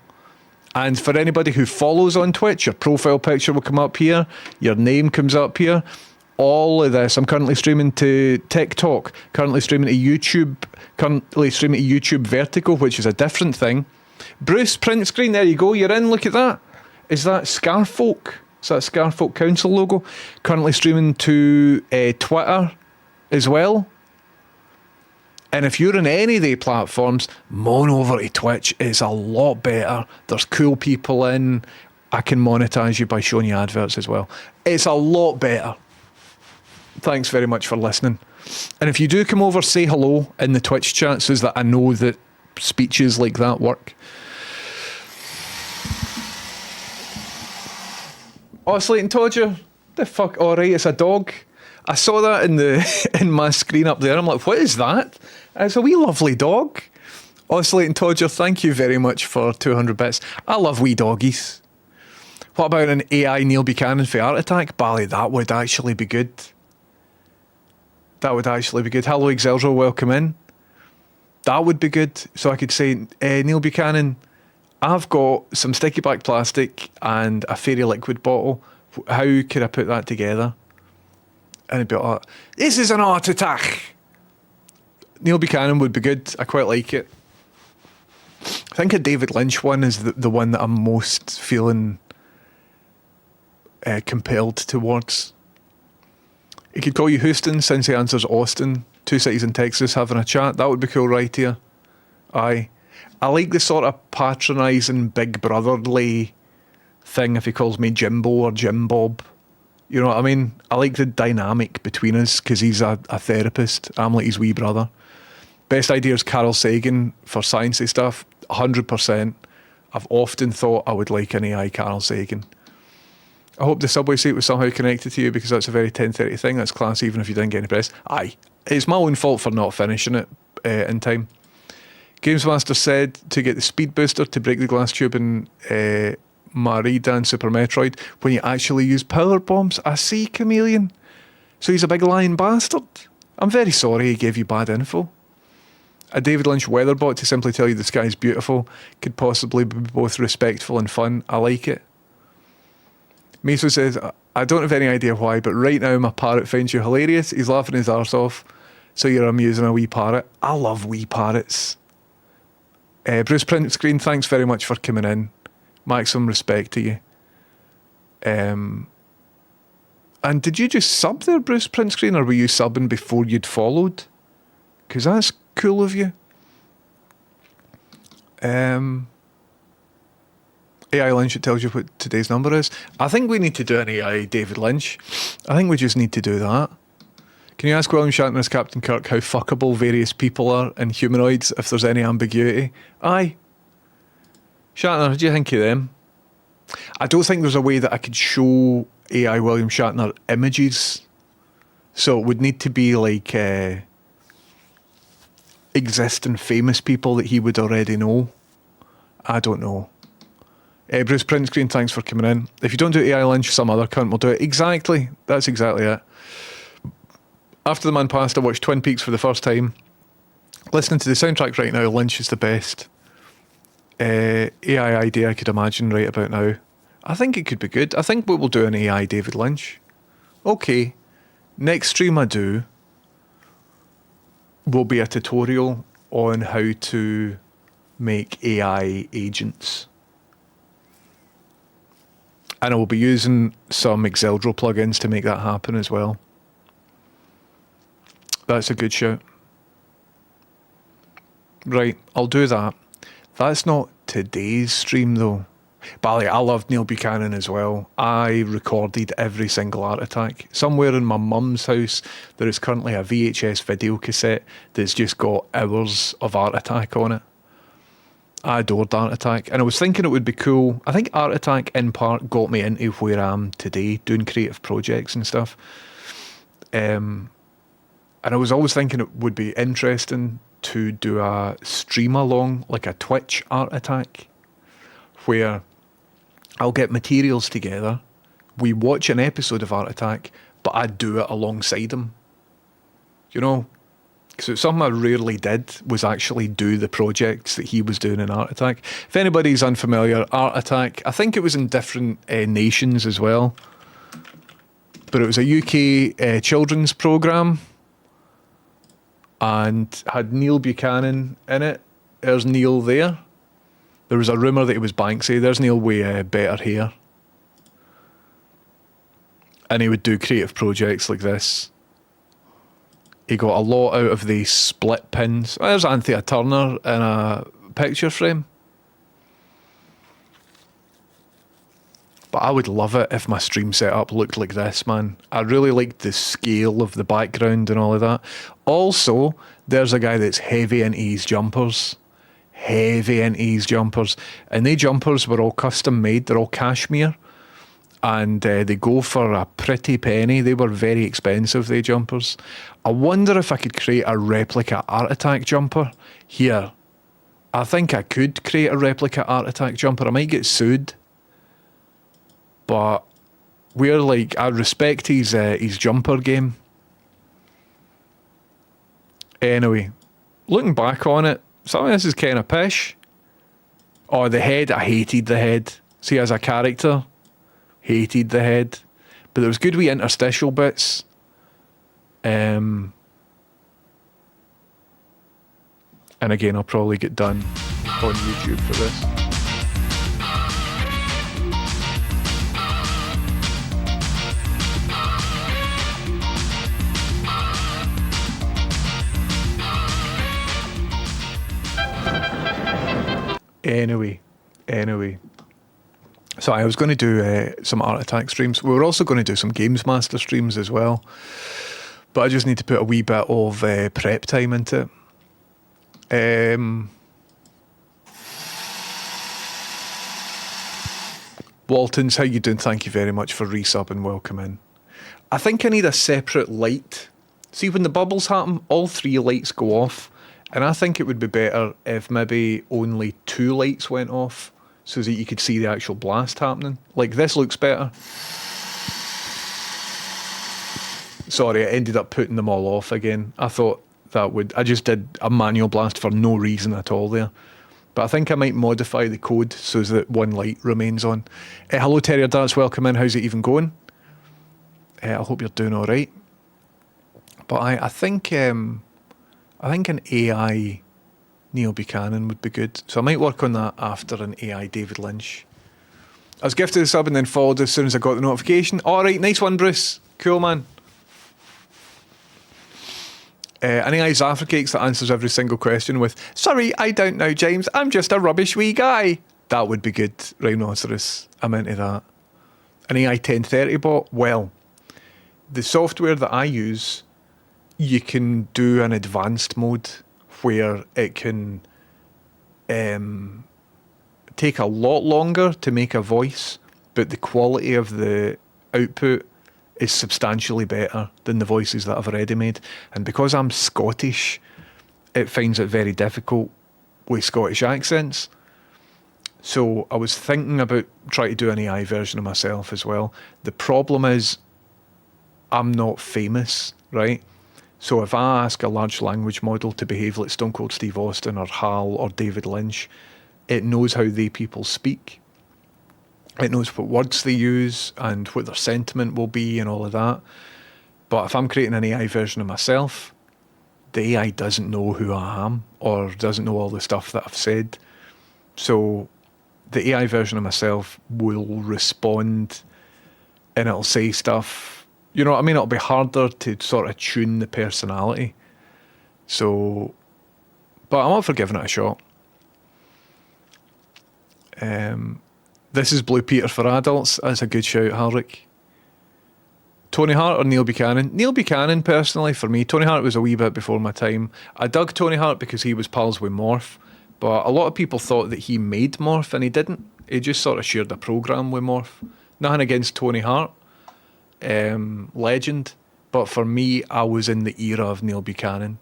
And for anybody who follows on Twitch, your profile picture will come up here, your name comes up here. All of this, I'm currently streaming to TikTok, currently streaming to YouTube, currently streaming to YouTube Vertical, which is a different thing. Bruce, print screen, there you go, you're in, look at that. Is that Scarfolk? Is that Scarfolk Council logo? Currently streaming to Twitter as well. And if you're on any of the platforms, moan over to Twitch. It's a lot better. There's cool people in. I can monetize you by showing you adverts as well. It's a lot better. Thanks very much for listening. And if you do come over, say hello in the Twitch chat so that I know that speeches like that work. Oh, Slayton Todger. The fuck? All right, it's a dog. I saw that in my screen up there. I'm like, what is that? It's a wee lovely dog. Oscillating Todger, thank you very much for 200 bits. I love wee doggies. What about an AI Neil Buchanan for Art Attack? Bally, that would actually be good. That would actually be good. Hello, Exeldro, welcome in. That would be good. So I could say, Neil Buchanan, I've got some sticky black plastic and a fairy liquid bottle. How could I put that together? And it'd be like, this is an art attack. Neil Buchanan would be good. I quite like it. I think a David Lynch one is the one that I'm most feeling compelled towards. He could call you Houston since he answers Austin. 2 cities in Texas having a chat. That would be cool, right here. Aye. I like the sort of patronising big brotherly thing if he calls me Jimbo or Jim Bob. You know what I mean? I like the dynamic between us because he's a therapist. I'm like his wee brother. Best idea is Carl Sagan for sciencey stuff. 100%. I've often thought I would like an AI Carl Sagan. I hope the subway seat was somehow connected to you because that's a very 10:30 thing. That's class even if you didn't get any press. Aye. It's my own fault for not finishing it in time. Games Master said to get the speed booster to break the glass tube in Marida Super Metroid when you actually use power bombs. I see, Chameleon. So he's a big lying bastard. I'm very sorry he gave you bad info. A David Lynch weatherbot to simply tell you the sky is beautiful could possibly be both respectful and fun. I like it. Meso says, I don't have any idea why, but right now my parrot finds you hilarious. He's laughing his arse off, so you're amusing a wee parrot. I love wee parrots. Bruce Print Screen, thanks very much for coming in. Maximum respect to you. And did you just sub there, Bruce Print Screen, or were you subbing before you'd followed? Because that's cool of you. AI Lynch, it tells you what today's number is. I think we need to do an AI David Lynch. I think we just need to do that. Can you ask William Shatner as Captain Kirk how fuckable various people are in humanoids if there's any ambiguity? Aye. Shatner, what do you think of them? I don't think there's a way that I could show AI William Shatner images. So it would need to be like existing famous people that he would already know. I don't know. Bruce Print Screen, thanks for coming in. If you don't do AI Lynch, some other cunt will do it. Exactly. That's exactly it. After the man passed, I watched Twin Peaks for the first time. Listening to the soundtrack right now, Lynch is the best AI idea I could imagine right about now. I think it could be good. I think we will do an AI David Lynch. Okay. Next stream I do will be a tutorial on how to make AI agents. And I will be using some Exeldro plugins to make that happen as well. That's a good shout. Right, I'll do that. That's not today's stream though. But like, I loved Neil Buchanan as well. I recorded every single Art Attack. Somewhere in my mum's house, there is currently a VHS video cassette that's just got hours of Art Attack on it. I adored Art Attack, and I was thinking it would be cool. I think Art Attack in part got me into where I am today, doing creative projects and stuff. And I was always thinking it would be interesting to do a stream along, like a Twitch Art Attack, where I'll get materials together, we watch an episode of Art Attack, but I do it alongside him. You know? Because it's something I rarely did, was actually do the projects that he was doing in Art Attack. If anybody's unfamiliar, Art Attack, I think it was in different nations as well. But it was a UK children's programme and had Neil Buchanan in it. There's Neil there. There was a rumour that he was Banksy. There's Neil with better hair. And he would do creative projects like this. He got a lot out of the split pins. There's Anthea Turner in a picture frame. But I would love it if my stream setup looked like this, man. I really liked the scale of the background and all of that. Also, there's a guy that's heavy into his jumpers. Heavy into his jumpers. And they jumpers were all custom made. They're all cashmere. And they go for a pretty penny. They were very expensive, they jumpers. I wonder if I could create a replica Art Attack jumper here. I think I could create a replica Art Attack jumper. I might get sued. But we're like, I respect his jumper game. Anyway, looking back on it, some of this is kind of pish. Oh, the head, I hated the head. See, as a character, hated the head. But there was good wee interstitial bits. And again, I'll probably get done on YouTube for this. Anyway. So I was going to do some Art Attack streams. We were also going to do some Games Master streams as well. But I just need to put a wee bit of prep time into it. Waltons, how you doing? Thank you very much for resub and welcome in. I think I need a separate light. See, when the bubbles happen, all three lights go off. And I think it would be better if maybe only two lights went off so that you could see the actual blast happening. Like, this looks better. Sorry, I ended up putting them all off again. I thought that would... I just did a manual blast for no reason at all there. But I think I might modify the code so that one light remains on. Hello, Terrier Darts. Welcome in. How's it even going? I hope you're doing all right. But I think an AI Neil Buchanan would be good. So I might work on that after an AI David Lynch. I was gifted a sub and then followed as soon as I got the notification. All right, nice one, Bruce. Cool, man. An AI Zafricakes that answers every single question with, sorry, I don't know, James. I'm just a rubbish wee guy. That would be good, Rhinoceros. I'm into that. An AI 1030 bot? Well, the software that I use... you can do an advanced mode where it can take a lot longer to make a voice, but the quality of the output is substantially better than the voices that I've already made. And because I'm Scottish, it finds it very difficult with Scottish accents. So I was thinking about trying to do an AI version of myself as well. The problem is I'm not famous, right? So if I ask a large language model to behave like Stone Cold Steve Austin or Hal or David Lynch, it knows how they people speak. It knows what words they use and what their sentiment will be and all of that. But if I'm creating an AI version of myself, the AI doesn't know who I am or doesn't know all the stuff that I've said. So the AI version of myself will respond and it'll say stuff. You know what I mean? It'll be harder to sort of tune the personality. So But I'm up for giving it a shot. This is Blue Peter for adults. That's a good shout, Harrick. Tony Hart or Neil Buchanan? Neil Buchanan, personally, for me. Tony Hart was a wee bit before my time. I dug Tony Hart because he was pals with Morph, but a lot of people thought that he made Morph, and he didn't. He just sort of shared a programme with Morph. Nothing against Tony Hart. Legend. But for me, I was in the era of Neil Buchanan.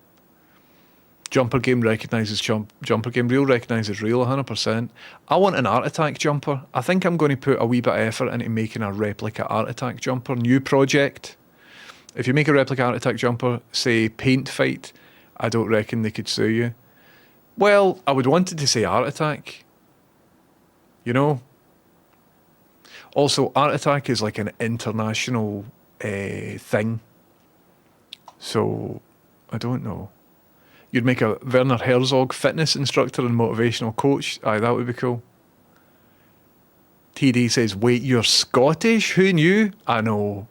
Jumper Game recognises Jumper Game. Real recognises real, 100%. I want an Art Attack jumper. I think I'm going to put a wee bit of effort into making a replica Art Attack jumper. New project. If you make a replica Art Attack jumper, say Paint Fight, I don't reckon they could sue you. Well, I would want it to say Art Attack. You know? Also, Art Attack is like an international thing. So, I don't know. You'd make a Werner Herzog fitness instructor and motivational coach. Aye, that would be cool. TD says, wait, you're Scottish? Who knew? I know.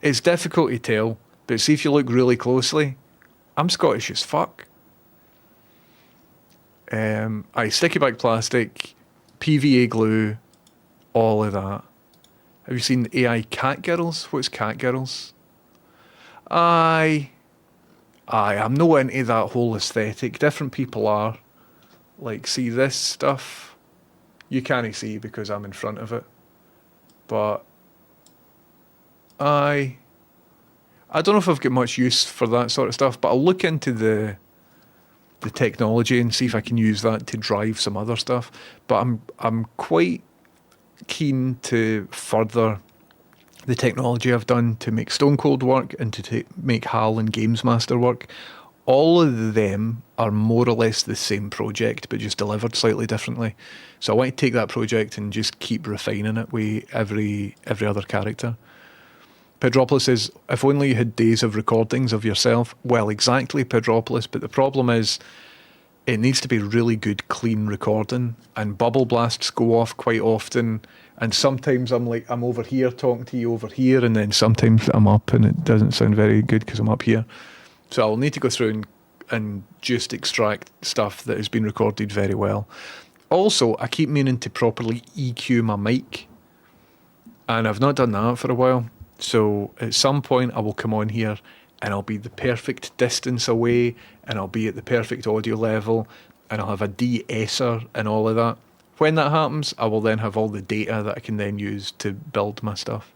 It's difficult to tell, but see if you look really closely. I'm Scottish as fuck. Sticky back plastic, PVA glue, all of that. Have you seen AI Cat Girls? What's Cat Girls? I'm no into that whole aesthetic. Different people are. Like, see this stuff? You can't see because I'm in front of it. But I don't know if I've got much use for that sort of stuff, but I'll look into the technology and see if I can use that to drive some other stuff. But I'm quite keen to further the technology I've done to make Stone Cold work and to make HAL and Games Master work. All of them are more or less the same project, but just delivered slightly differently. So I want to take that project and just keep refining it with every other character. Pedropolis says, if only you had days of recordings of yourself. Well, exactly, Pedropolis, but the problem is it needs to be really good, clean recording, and bubble blasts go off quite often. And sometimes I'm over here talking to you over here, and then sometimes I'm up and it doesn't sound very good because I'm up here. So I'll need to go through and just extract stuff that has been recorded very well. Also, I keep meaning to properly EQ my mic, and I've not done that for a while. So at some point I will come on here and I'll be the perfect distance away, and I'll be at the perfect audio level, and I'll have a de-esser and all of that. When that happens, I will then have all the data that I can then use to build my stuff.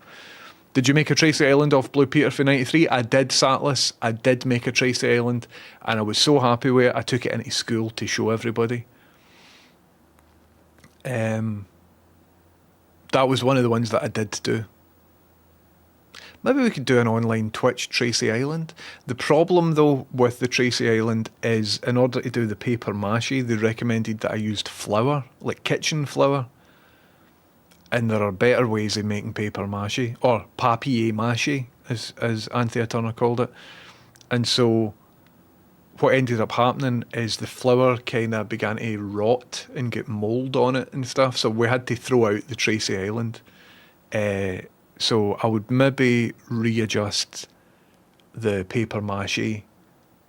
Did you make a Tracy Island off Blue Peter for 93? I did, Satless. I did make a Tracy Island, and I was so happy with it. I took it into school to show everybody. That was one of the ones that I did do. Maybe we could do an online Twitch Tracy Island. The problem, though, with the Tracy Island is in order to do the paper mache, they recommended that I used flour, like kitchen flour. And there are better ways of making paper mache, or papier-mâché, as Anthea Turner called it. And so what ended up happening is the flour kind of began to rot and get mould on it and stuff. So we had to throw out the Tracy Island. So I would maybe readjust the paper mache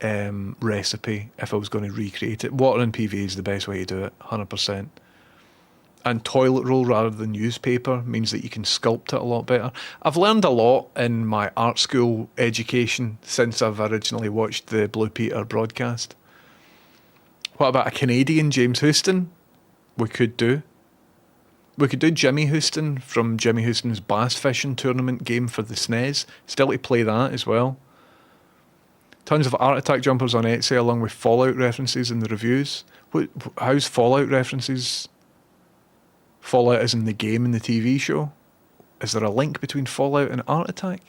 recipe if I was going to recreate it. Water and PV is the best way to do it, 100%. And toilet roll rather than newspaper means that you can sculpt it a lot better. I've learned a lot in my art school education since I've originally watched the Blue Peter broadcast. What about a Canadian James Houston? We could do. We could do Jimmy Houston from Jimmy Houston's bass fishing tournament game for the SNES. Still to play that as well. Tons of Art Attack jumpers on Etsy along with Fallout references in the reviews. How's Fallout references? Fallout is in the game and the TV show. Is there a link between Fallout and Art Attack?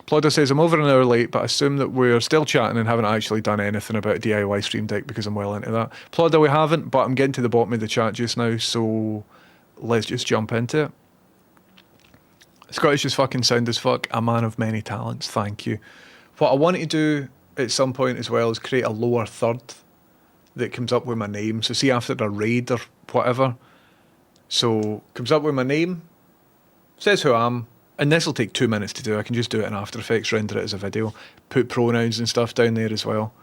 Plodder says, I'm over an hour late, but I assume that we're still chatting and haven't actually done anything about a DIY Stream Deck because I'm well into that. Plodder, we haven't, but I'm getting to the bottom of the chat just now, so let's just jump into it. Scottish is fucking sound as fuck. A man of many talents, thank you. What I want to do at some point as well is create a lower third that comes up with my name. So see after a raid or whatever. So comes up with my name, says who I am, and this will take 2 minutes to do. I can just do it in After Effects, render it as a video, put pronouns and stuff down there as well.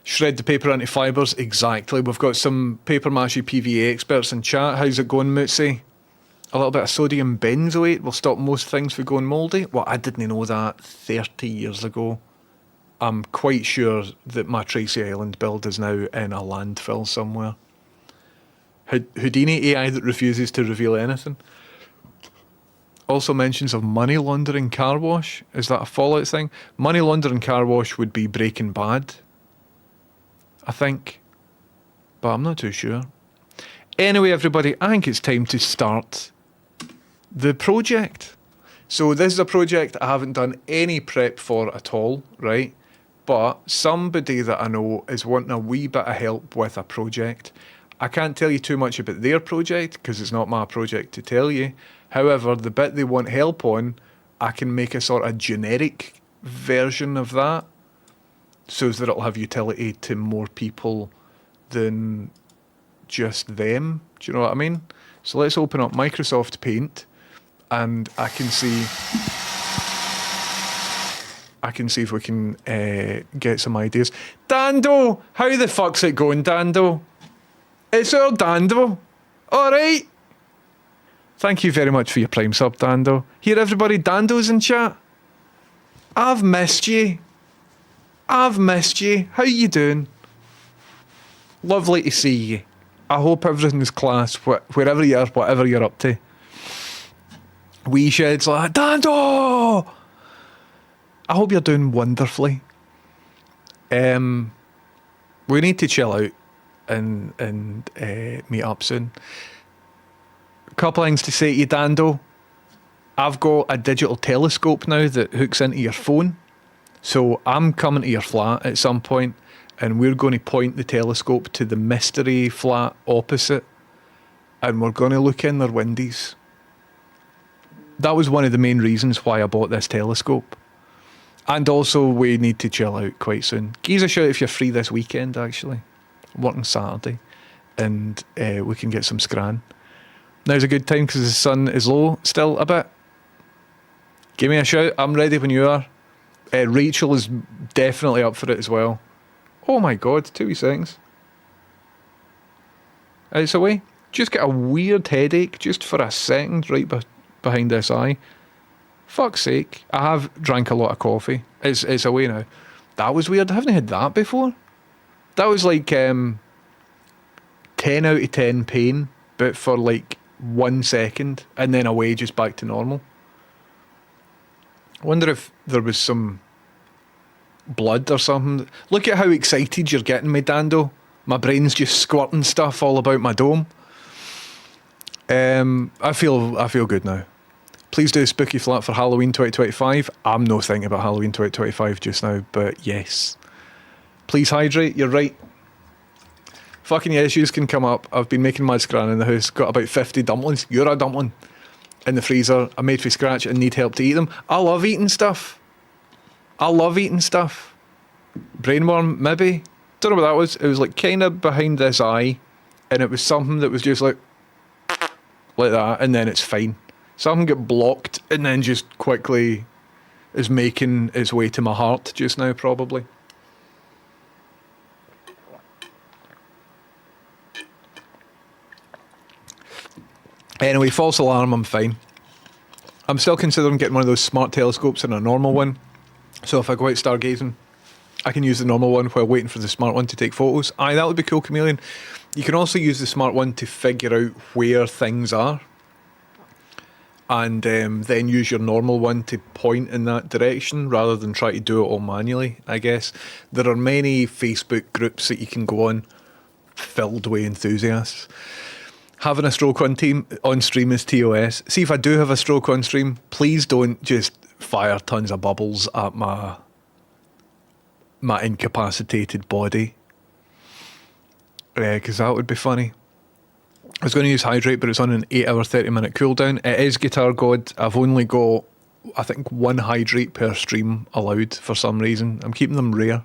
Shred the paper into fibres. Exactly. We've got some paper mache PVA experts in chat. How's it going, Mootsie? A little bit of sodium benzoate will stop most things from going mouldy. Well, I didn't know that 30 years ago. I'm quite sure that my Tracy Island build is now in a landfill somewhere. Houdini AI that refuses to reveal anything. Also mentions of money laundering car wash. Is that a Fallout thing? Money laundering car wash would be Breaking Bad, I think. But I'm not too sure. Anyway, everybody, I think it's time to start the project. So this is a project I haven't done any prep for at all, right? But somebody that I know is wanting a wee bit of help with a project. I can't tell you too much about their project because it's not my project to tell you. However, the bit they want help on, I can make a sort of generic version of that so that it'll have utility to more people than just them. Do you know what I mean? So let's open up Microsoft Paint and I can see if we can get some ideas. Dando! How the fuck's it going, Dando? It's our Dando. All right. Thank you very much for your Prime sub, Dando. Here, everybody, Dando's in chat. I've missed you. How you doing? Lovely to see you. I hope everything's class, wherever you are, whatever you're up to. Wee sheds like, Dando! I hope you're doing wonderfully. We need to chill out and meet up soon. A couple things to say to you, Dando. I've got a digital telescope now that hooks into your phone. So I'm coming to your flat at some point and we're going to point the telescope to the mystery flat opposite and we're going to look in their windies. That was one of the main reasons why I bought this telescope. And also we need to chill out quite soon. Give us a shout if you're free this weekend, actually. I'm working Saturday and we can get some scran. Now's a good time because the sun is low still a bit. Give me a shout. I'm ready when you are. Rachel is definitely up for it as well. Oh my god, 2 wee seconds. It's away. Just get a weird headache just for a second right behind this eye. Fuck's sake. I have drank a lot of coffee. It's away now. That was weird. I haven't had that before. That was like 10 out of 10 pain, but for like 1 second and then away just back to normal. I wonder if there was some blood or something. Look at how excited you're getting me, Dando. My brain's just squirting stuff all about my dome. I feel good now. Please do a spooky flat for Halloween 2025. I'm no thinking about Halloween 2025 just now, but yes. Please hydrate, you're right. Fucking issues can come up. I've been making mad scran in the house. Got about 50 dumplings. You're a dumpling. In the freezer. I made from scratch and need help to eat them. I love eating stuff. Brainworm, maybe. Don't know what that was. It was like kind of behind this eye. And it was something that was just like that. And then it's fine. Something got blocked and then just quickly is making its way to my heart just now, probably. Anyway, false alarm, I'm fine. I'm still considering getting one of those smart telescopes and a normal one. So if I go out stargazing, I can use the normal one while waiting for the smart one to take photos. Aye, that would be cool, Chameleon. You can also use the smart one to figure out where things are. And then use your normal one to point in that direction rather than try to do it all manually, I guess. There are many Facebook groups that you can go on filled with enthusiasts. Having a stroke on stream is TOS. See, if I do have a stroke on stream, please don't just fire tons of bubbles at my incapacitated body. Because that would be funny. I was going to use Hydrate, but it's on an 8 hour, 30 minute cooldown. It is Guitar God. I've only got, I think, 1 Hydrate per stream allowed for some reason. I'm keeping them rare.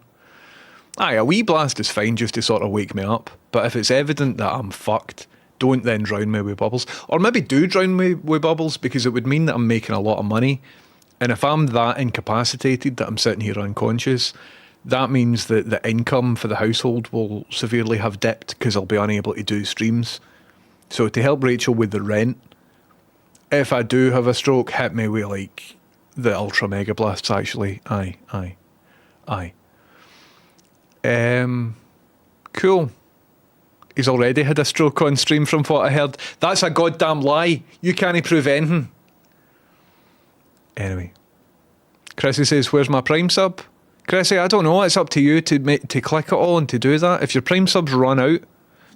Aye, a wee blast is fine just to sort of wake me up. But if it's evident that I'm fucked, don't then drown me with bubbles. Or maybe do drown me with bubbles because it would mean that I'm making a lot of money. And if I'm that incapacitated that I'm sitting here unconscious, that means that the income for the household will severely have dipped because I'll be unable to do streams. So to help Rachel with the rent, if I do have a stroke, hit me with like the Ultra Mega Blasts actually. Aye. Cool. He's already had a stroke on stream from what I heard. That's a goddamn lie. You can't prove anything. Anyway. Chrissy says, where's my Prime sub? Chrissy, I don't know. It's up to you to click it all and to do that. If your Prime subs run out,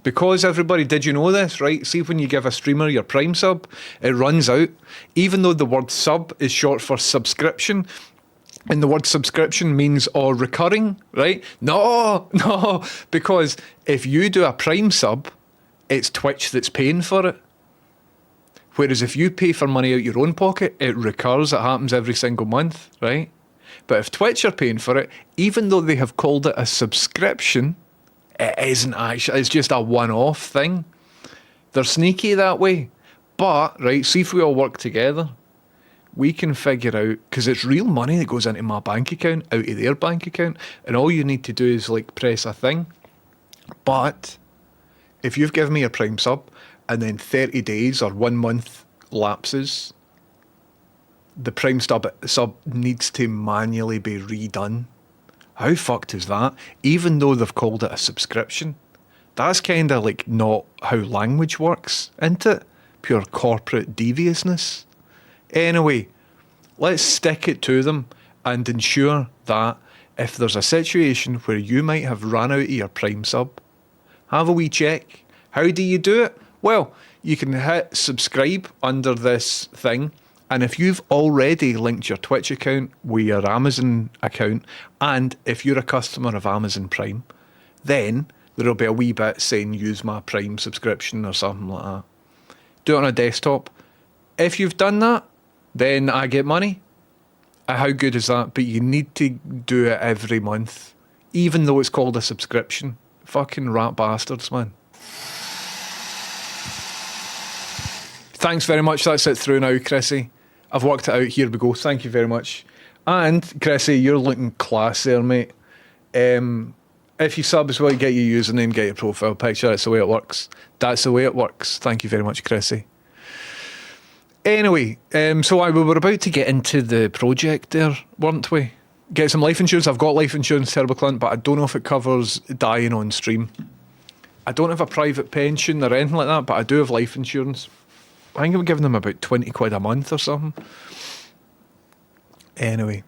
because everybody, did you know this, right? See, when you give a streamer your Prime sub, it runs out. Even though the word sub is short for subscription, and the word subscription means or recurring, right? No, because if you do a Prime sub, it's Twitch that's paying for it. Whereas if you pay for money out your own pocket, it recurs, it happens every single month, right? But if Twitch are paying for it, even though they have called it a subscription, it isn't actually, it's just a one-off thing. They're sneaky that way. But, right, see if we all work together, we can figure out, because it's real money that goes into my bank account, out of their bank account, and all you need to do is like press a thing. But if you've given me a Prime sub and then 30 days or 1 month lapses, the Prime sub needs to manually be redone. How fucked is that? Even though they've called it a subscription. That's kind of like not how language works, isn't it? Pure corporate deviousness. Anyway, let's stick it to them and ensure that if there's a situation where you might have run out of your Prime sub, have a wee check. How do you do it? Well, you can hit subscribe under this thing, and if you've already linked your Twitch account with your Amazon account, and if you're a customer of Amazon Prime, then there'll be a wee bit saying use my Prime subscription or something like that. Do it on a desktop. If you've done that, then I get money. How good is that? But you need to do it every month, even though it's called a subscription. Fucking rat bastards, man. Thanks very much. That's it through now, Chrissy. I've worked it out. Here we go. Thank you very much. And, Chrissy, you're looking class there, mate. If you sub as well, you get your username, get your profile picture. That's the way it works. That's the way it works. Thank you very much, Chrissy. Anyway, so we were about to get into the project there, weren't we? Get some life insurance. I've got life insurance, Terrible Clint, but I don't know if it covers dying on stream. I don't have a private pension or anything like that, but I do have life insurance. I think I'm giving them about 20 quid a month or something. Anyway,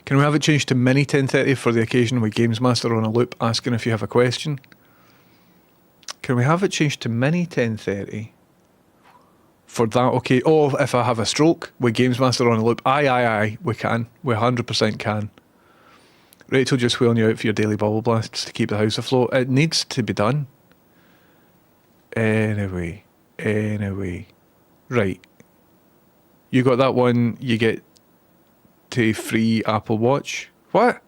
can we have it changed to mini 10:30 for the occasion with Games Master on a loop asking if you have a question? Can we have it changed to mini 10:30? For that, okay. Oh, if I have a stroke with Games Master on a loop. Aye, we can. We 100% can. Rachel just wheeling you out for your daily bubble blasts to keep the house afloat. It needs to be done. Anyway. Right. You got that one, you get to free Apple Watch. What?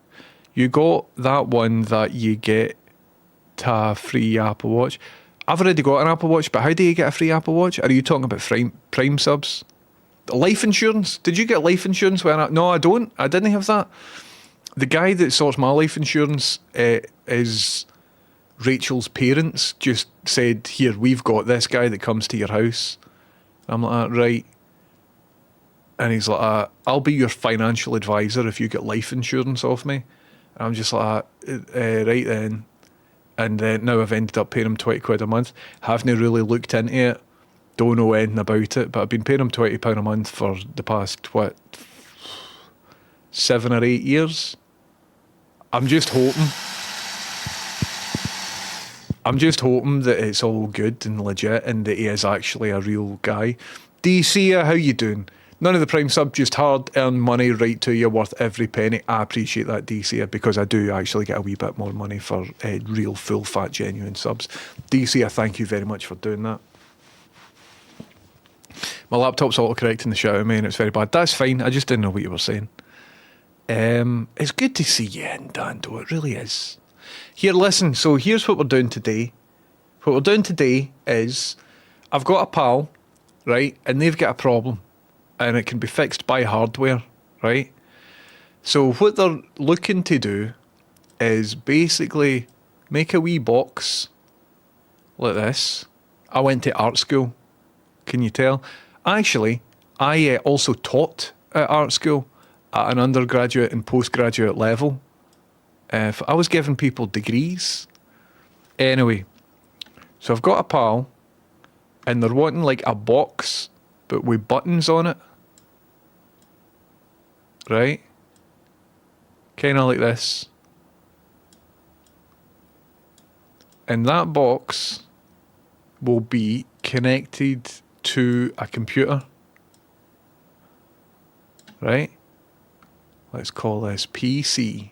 You got that one that you get to a free Apple Watch. I've already got an Apple Watch, but how do you get a free Apple Watch? Are you talking about Prime subs? Life insurance? Did you get life insurance? No, I don't. I didn't have that. The guy that sorts my life insurance is Rachel's parents. Just said, here, we've got this guy that comes to your house. I'm like, right. And he's like, I'll be your financial advisor if you get life insurance off me. And I'm just like, right then. And then now I've ended up paying him 20 quid a month. Haven't really looked into it. Don't know anything about it. But I've been paying him £20 a month for the past, 7 or 8 years. I'm just hoping that it's all good and legit and that he is actually a real guy. DC, how you doing? None of the Prime sub, just hard-earned money right to you, worth every penny. I appreciate that, DC, because I do actually get a wee bit more money for real, full, fat, genuine subs. DC, I thank you very much for doing that. My laptop's auto-correcting the shit out of me and it's very bad. That's fine, I just didn't know what you were saying. It's good to see you in, Dando, it really is. Here, listen, so here's what we're doing today. What we're doing today is, I've got a pal, right, and they've got a problem. And it can be fixed by hardware, right? So what they're looking to do is basically make a wee box like this. I went to art school. Can you tell? Actually, I also taught at art school at an undergraduate and postgraduate level. I was giving people degrees. Anyway, so I've got a pal and they're wanting like a box but with buttons on it. Right? Kind of like this. And that box will be connected to a computer. Right? Let's call this PC.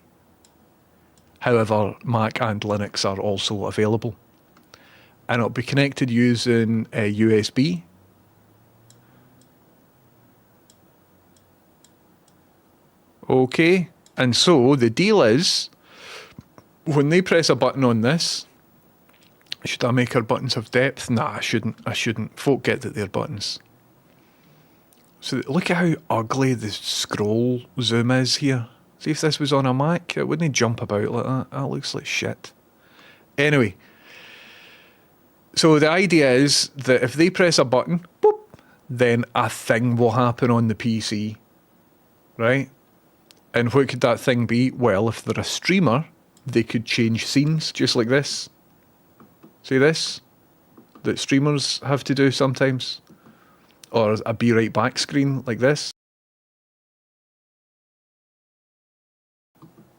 However, Mac and Linux are also available. And it'll be connected using a USB. Okay. And so the deal is, when they press a button on this, should I make our buttons have depth? Nah, I shouldn't. Folk get that they're buttons. So look at how ugly the scroll zoom is here. See, if this was on a Mac, it wouldn't jump about like that. That looks like shit. Anyway, so the idea is that if they press a button, boop, then a thing will happen on the PC, right? And what could that thing be? Well, if they're a streamer, they could change scenes just like this. See this? That streamers have to do sometimes. Or a be right back screen like this.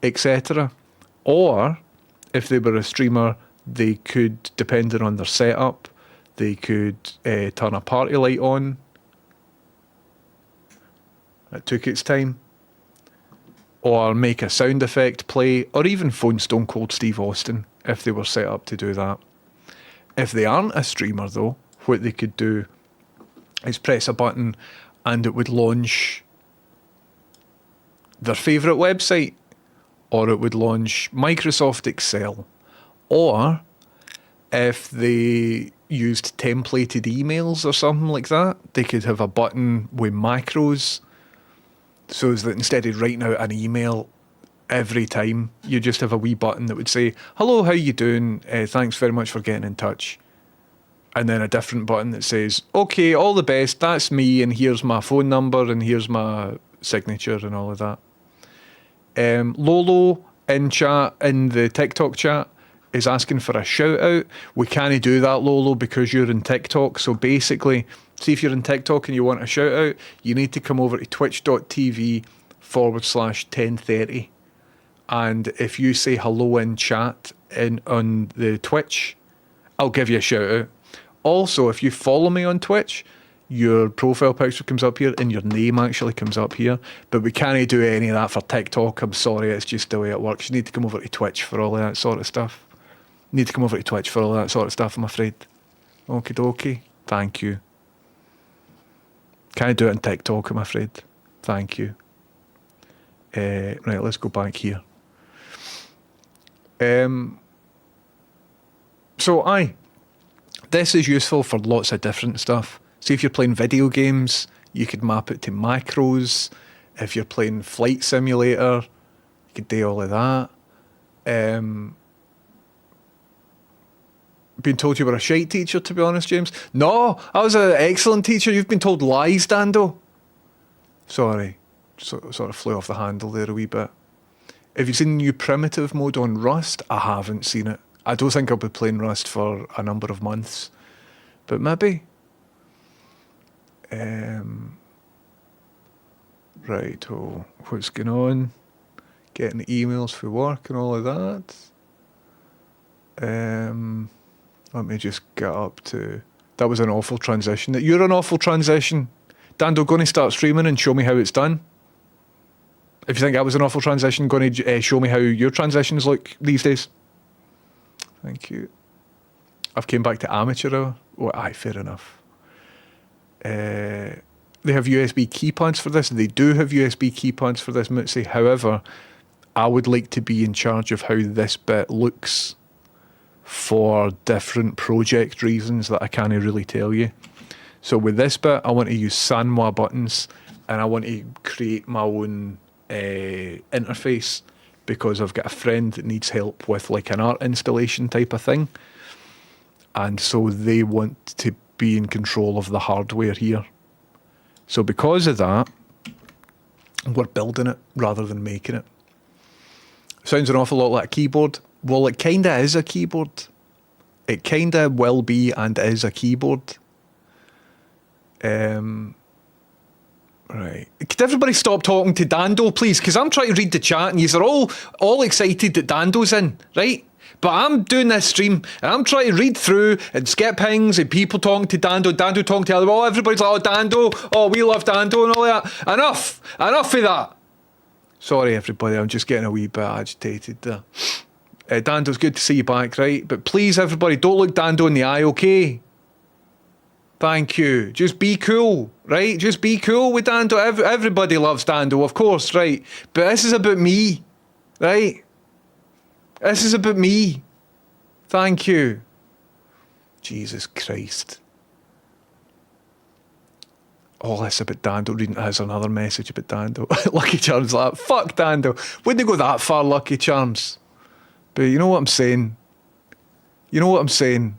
Etc. Or, if they were a streamer, they could, depending on their setup, they could turn a party light on. It took its time. Or make a sound effect play, or even phone Stone Cold Steve Austin, if they were set up to do that. If they aren't a streamer though, what they could do is press a button and it would launch their favourite website, or it would launch Microsoft Excel, or if they used templated emails or something like that, they could have a button with macros, so that instead of writing out an email every time, you just have a wee button that would say, hello, how you doing? Thanks very much for getting in touch. And then a different button that says, okay, all the best, that's me, and here's my phone number, and here's my signature, and all of that. Lolo in the TikTok chat is asking for a shout out. We can't do that, Lolo, because you're in TikTok. So basically, see if you're in TikTok and you want a shout out, you need to come over to twitch.tv/1030. And if you say hello in chat on the Twitch, I'll give you a shout out. Also, if you follow me on Twitch, your profile picture comes up here and your name actually comes up here. But we can't do any of that for TikTok. I'm sorry, it's just the way it works. You need to come over to Twitch for all of that sort of stuff. I'm afraid. Okie dokie. Thank you. Can't do it on TikTok, I'm afraid. Thank you. Right, let's go back here. This is useful for lots of different stuff. See, if you're playing video games, you could map it to macros. If you're playing Flight Simulator, you could do all of that. Been told you were a shite teacher, to be honest, James. No, I was an excellent teacher. You've been told lies, Dando. Sorry, sort of flew off the handle there a wee bit. Have you seen the new primitive mode on Rust? I haven't seen it. I don't think I'll be playing Rust for a number of months, but maybe. Right, what's going on? Getting emails for work and all of that. Let me just get up to... That was an awful transition. You're an awful transition. Dando, going to start streaming and show me how it's done. If you think that was an awful transition, going to show me how your transitions look these days. Thank you. I've came back to amateur hour. Oh, aye, fair enough. They have USB keypads for this. They do have USB keypads for this, Mitzi. However, I would like to be in charge of how this bit looks for different project reasons that I can't really tell you. So with this bit, I want to use Sanwa buttons, and I want to create my own interface. because I've got a friend that needs help with like an art installation type of thing. And so they want to be in control of the hardware here. So because of that, we're building it rather than making it. Sounds an awful lot like a keyboard. Well, it kind of is a keyboard. It kind of will be and is a keyboard. Right. Could everybody stop talking to Dando, please? Because I'm trying to read the chat and you're all excited that Dando's in, right? But I'm doing this stream and I'm trying to read through and skip pings and people talking to Dando talking to other. Oh, everybody's like, oh, Dando. Oh, we love Dando and all that. Enough of that. Sorry, everybody. I'm just getting a wee bit agitated there. Dando's good to see you back, right? But please, everybody, don't look Dando in the eye, okay? Thank you. Just be cool, right? Just be cool with Dando. Everybody loves Dando, of course, right? But this is about me, right? This is about me. Thank you. Jesus Christ. All this about Dando reading has another message about Dando. Lucky Charms like, fuck Dando. Wouldn't go that far, Lucky Charms. But you know what I'm saying? You know what I'm saying?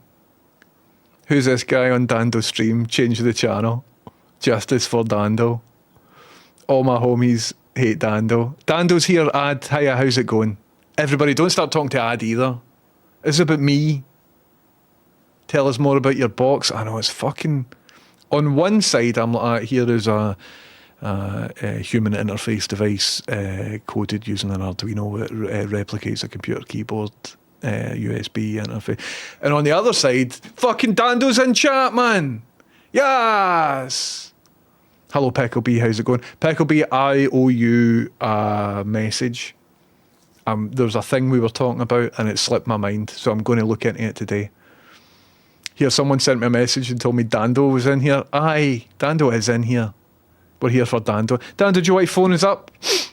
Who's this guy on Dando's stream? Change the channel. Justice for Dando. All my homies hate Dando. Dando's here, Ad. Hiya, how's it going? Everybody, don't start talking to Ad either. It's about me. Tell us more about your box. I know, it's fucking... On one side, I'm like, here is a human interface device coded using an Arduino. It replicates a computer keyboard, USB interface. And on the other side, fucking Dando's in chat, man. Yes. Hello, Pecklebee. How's it going? Pecklebee, I owe you a message. There's a thing we were talking about and it slipped my mind, so I'm going to look into it today. Here, someone sent me a message and told me Dando was in here. Aye, Dando is in here. We're here for Dando. Dando, do you want to phone us up?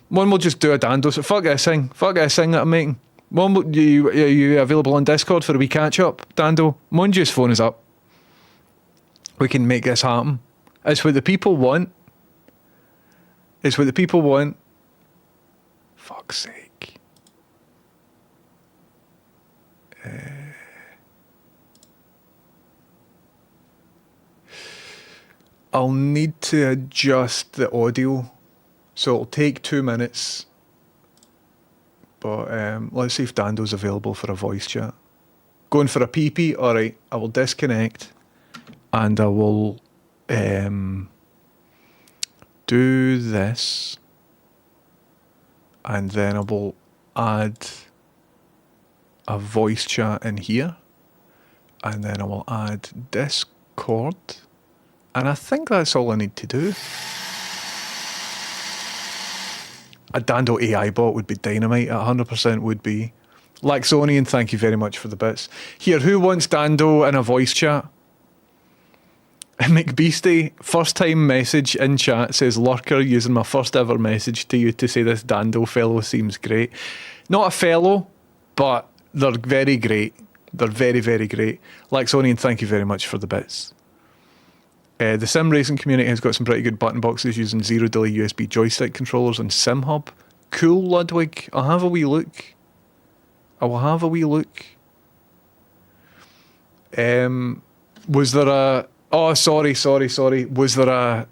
One will just do a Dando. So fuck this thing. Fuck this thing that I'm making. One, are you available on Discord for a wee catch up, Dando? One, just phone us up. We can make this happen. It's what the people want. It's what the people want. Fuck's sake. I'll need to adjust the audio, so it'll take 2 minutes. But let's see if Dando's available for a voice chat. Going for a pee-pee? Alright, I will disconnect and I will do this and then I will add a voice chat in here and then I will add Discord. And I think that's all I need to do. A Dando AI bot would be dynamite, 100% would be. Laxonian, thank you very much for the bits. Here, who wants Dando in a voice chat? McBeastie, first time message in chat, says Lurker, using my first ever message to you to say this Dando fellow seems great. Not a fellow, but they're very great. They're very, very great. Laxonian, thank you very much for the bits. The sim racing community has got some pretty good button boxes using zero delay USB joystick controllers and SimHub. Cool, Ludwig. I'll have a wee look. I will have a wee look. Was there a... Oh, sorry. Was there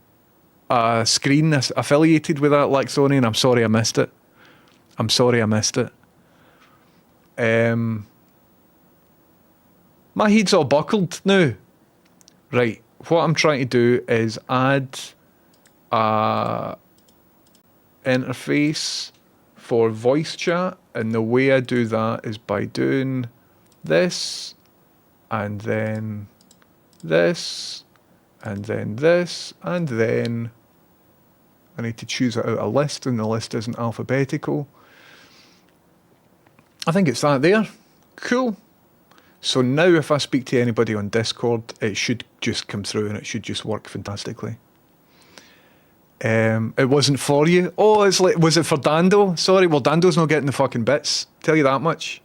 a screen affiliated with that, Laxonian? I'm sorry I missed it. My head's all buckled now. Right. What I'm trying to do is add a interface for voice chat, and the way I do that is by doing this, and then this, and then this, and then I need to choose out a list, and the list isn't alphabetical. I think it's that there. Cool. So now if I speak to anybody on Discord, it should just come through and it should just work fantastically. It wasn't for you. Oh, it's like, was it for Dando? Sorry, well, Dando's not getting the fucking bits. Tell you that much.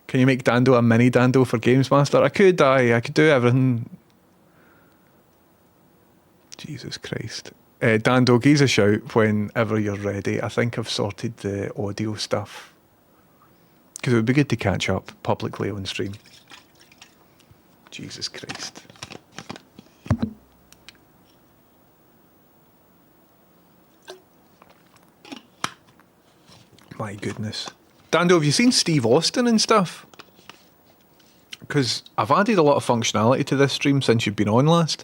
Can you make Dando a mini Dando for Games Master? I could do everything. Jesus Christ. Dando, give us a shout whenever you're ready. I think I've sorted the audio stuff. Because it would be good to catch up publicly on stream. Jesus Christ. My goodness. Dando, have you seen Steve Austin and stuff? Because I've added a lot of functionality to this stream since you've been on last.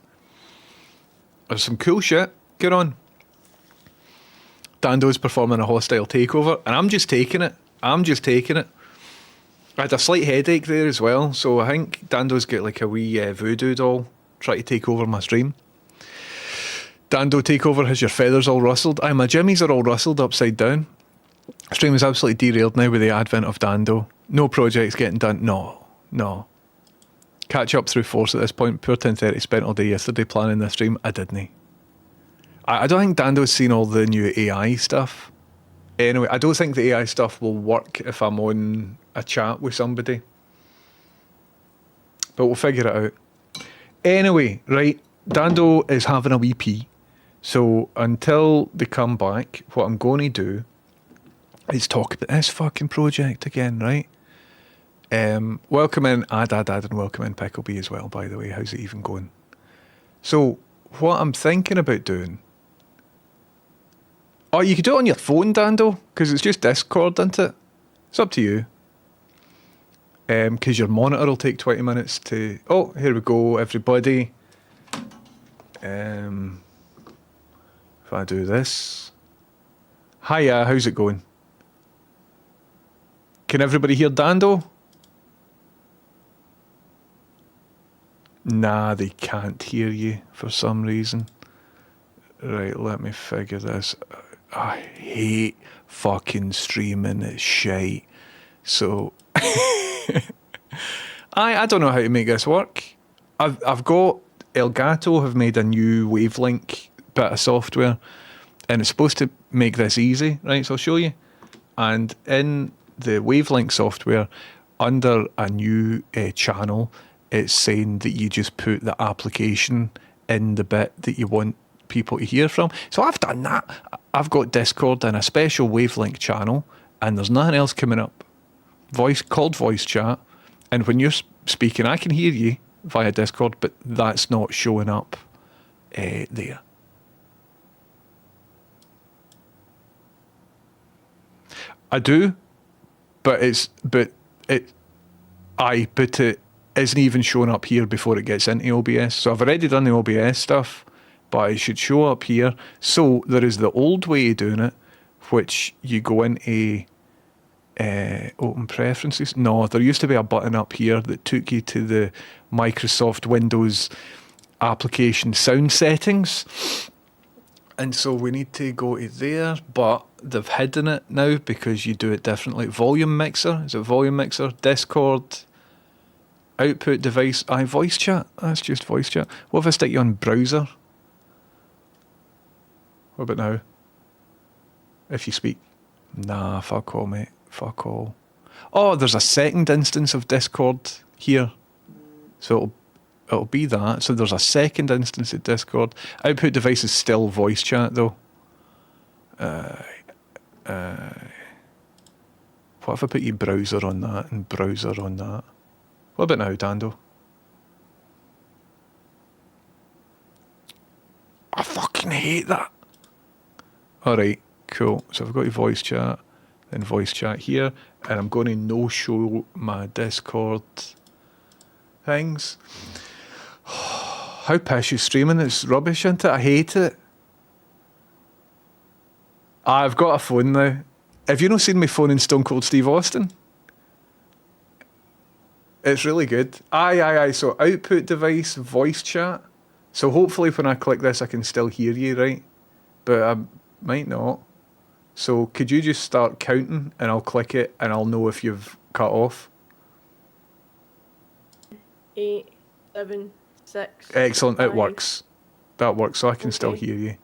There's some cool shit going on. Dando's performing a hostile takeover, and I'm just taking it. I had a slight headache there as well, so I think Dando's got like a wee voodoo doll trying to take over my stream. Dando takeover, has your feathers all rustled? Aye, my jimmies are all rustled upside down. Stream is absolutely derailed now with the advent of Dando. No projects getting done. No. Catch up through force at this point. Poor 10:30 spent all day yesterday planning this stream. I didn't. I don't think Dando's seen all the new AI stuff. Anyway, I don't think the AI stuff will work if I'm on a chat with somebody. But we'll figure it out. Anyway, right, Dando is having a wee pee. So until they come back, what I'm going to do is talk about this fucking project again, right? Welcome in Adad and welcome in Picklebee as well, by the way. How's it even going? So what I'm thinking about doing... Oh, you could do it on your phone, Dando, because it's just Discord, isn't it? It's up to you. Because your monitor will take 20 minutes to... Oh, here we go, everybody. If I do this... Hiya, how's it going? Can everybody hear Dando? Nah, they can't hear you for some reason. Right, let me figure this. I hate fucking streaming. It's shite. So I don't know how to make this work. I've got Elgato have made a new Wavelink bit of software, and it's supposed to make this easy, right? So I'll show you. And in the Wavelink software, under a new channel, it's saying that you just put the application in the bit that you want people to hear from. So I've done that. I've got Discord and a special Wavelink channel, and there's nothing else coming up. Voice chat, and when you're speaking, I can hear you via Discord, but that's not showing up there. I do, but it isn't even showing up here before it gets into OBS. So I've already done the OBS stuff, but it should show up here. So there is the old way of doing it, which you go into open preferences. No, there used to be a button up here that took you to the Microsoft Windows application sound settings. And so we need to go to there, but they've hidden it now because you do it differently. Volume mixer, is it volume mixer? Discord, output device, voice chat. That's just voice chat. What if I stick you on browser? What about now? If you speak. Nah, fuck all, mate. Fuck all. Oh, there's a second instance of Discord here. So it'll be that. So there's a second instance of Discord. Output device is still voice chat though. What if I put you browser on that and browser on that? What about now, Dando? I fucking hate that. Alright, cool. So I've got your voice chat, then voice chat here, and I'm going to no-show my Discord things. How pish is streaming? It's rubbish, isn't it? I hate it. I've got a phone now. Have you not seen my phone in Stone Cold Steve Austin? It's really good. Aye. So output device, voice chat. So hopefully when I click this, I can still hear you, right? But I might not. So could you just start counting and I'll click it and I'll know if you've cut off? 8, 7, 6. Excellent, 5. it works. That works, so I can still hear you.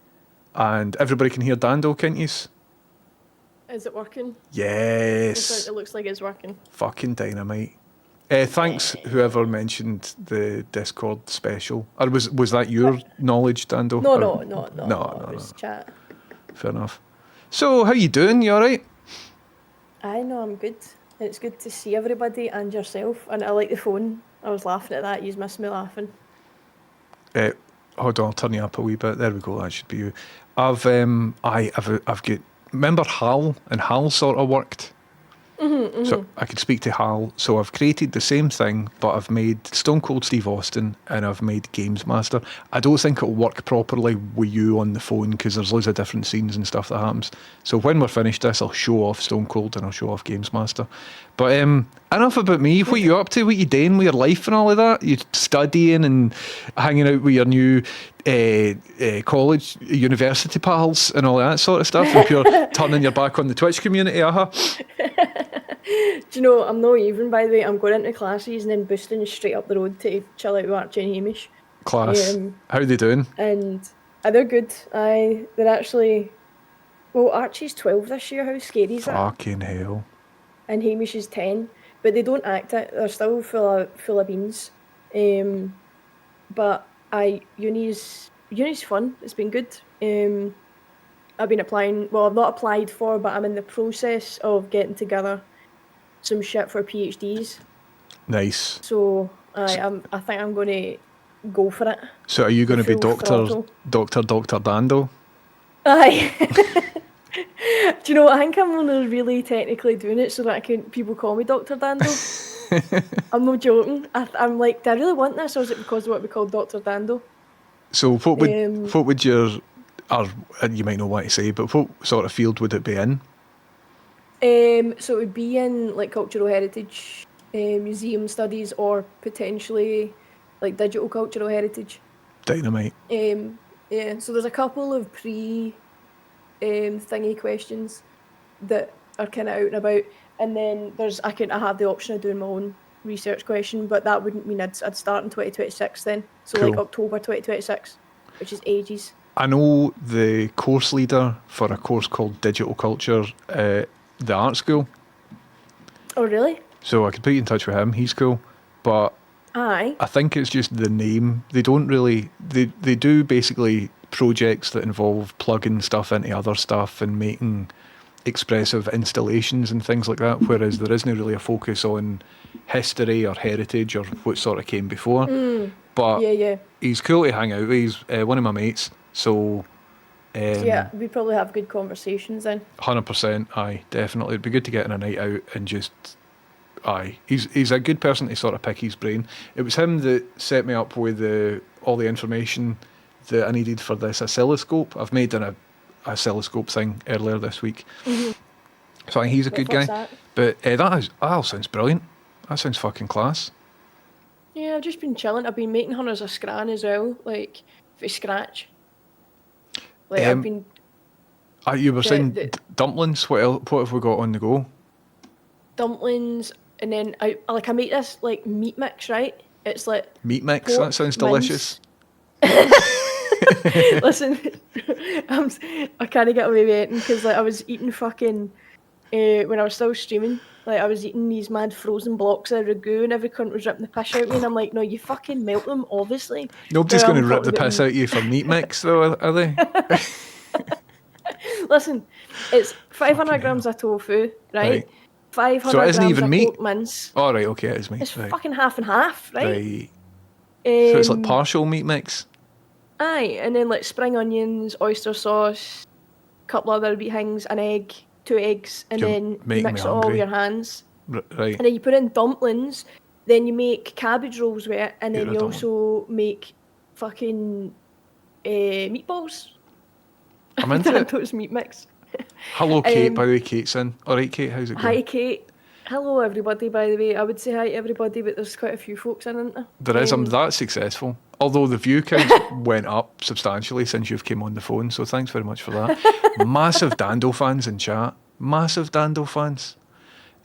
And everybody can hear Dando, can't you? Is it working? Yes. It looks like it's working. Fucking dynamite. Thanks, whoever mentioned the Discord special. Or was that your knowledge, Dando? No, Or- no. no. It was chat. Fair enough. So, how you doing? You all right? I know I'm good. It's good to see everybody and yourself. And I like the phone. I was laughing at that. You missed me laughing. Hold on, I'll turn you up a wee bit. There we go. That should be you. I've got. Remember Hal, and Hal sort of worked. So I could speak to Hal. So I've created the same thing, but I've made Stone Cold Steve Austin and I've made Games Master. I don't think it'll work properly with you on the phone because there's loads of different scenes and stuff that happens. So when we're finished this, I'll show off Stone Cold and I'll show off Games Master. But enough about me. What you up to? What you doing with your life and all of that? You studying and hanging out with your new college, university pals and all that sort of stuff. If you're turning your back on the Twitch community, Do you know, I'm not even, by the way. I'm going into classes and then boosting straight up the road to chill out with Archie and Hamish. Class. How they doing? And they're good. They're actually... Well, Archie's 12 this year. How scary is that? Fucking hell. And Hamish is 10. But they don't act it. They're still full of beans. But uni's fun. It's been good. I've been applying... Well, I've not applied for, but I'm in the process of getting together some shit for PhDs. Nice. So I think I'm going to go for it. So are you going to be Full throttle. Dr. Dando? Aye. Do you know what? I think I'm only really technically doing it so that people call me Dr. Dando. I'm not joking. I'm like, do I really want this, or is it because of what we call Dr. Dando? So what would your, or you might not want to say, but what sort of field would it be in? So it would be in like cultural heritage, museum studies, or potentially like digital cultural heritage. Dynamite. Yeah, so there's a couple of thingy questions that are kind of out and about, and then I have the option of doing my own research question, but that wouldn't mean I'd start in 2026 then. So Cool. like October 2026, which is ages. I know the course leader for a course called Digital Culture, the art school. Oh really? So I could put you in touch with him. He's cool, but Aye. I think it's just the name. They don't really. They do basically projects that involve plugging stuff into other stuff and making expressive installations and things like that. Whereas there isn't really a focus on history or heritage or what sort of came before. But Yeah. he's cool to hang out with. He's one of my mates. So. Yeah, we probably have good conversations then. 100%. Aye, definitely. It'd be good to get on a night out and just. Aye, he's a good person to sort of pick his brain. It was him that set me up with all the information that I needed for this oscilloscope. I've made an oscilloscope thing earlier this week. So I think he's a good guy. That? But that sounds brilliant. That sounds fucking class. Yeah, I've just been chilling. I've been making hunters of scran as well, like for scratch. Like I've been You were saying the- dumplings. What have we got on the go? dumplings, and then I make this like meat mix, right? It's like Meat mix. pork That sounds mince. delicious. Listen, I can't get away with it because like I was eating fucking when I was still streaming. Like I was eating these mad frozen blocks of ragu, and every cunt was ripping the piss out of me, and I'm like, no, you fucking melt them, obviously. Nobody's Now going to I'm rip the talking piss about- out of you for meat mix, though, are they? Listen, it's 500 grams of tofu, right? Right. 500 So it isn't grams even of meat? pork mince. All right, okay, it is meat. It's Right. fucking half and half, right? Right. So it's like Um, partial meat mix. Aye, and then like spring onions, oyster sauce, couple other wee things, an egg, 2 eggs, and You're then you making mix me it all with hungry. your hands. Right. And then you put in dumplings, then you make cabbage rolls with it, and then You're a you dumpling. also make fucking meatballs. I'm into it. Those meat mix. Hello, Kate. Um, By the way, Kate's in. All right, Kate. How's it going? Hi, Kate. Hello, everybody, by the way. I would say hi to everybody, but there's quite a few folks in, isn't there? There is. I'm that successful. Although the view count went up substantially since you've came on the phone, so thanks very much for that. Massive Dando fans in chat. Massive Dando fans.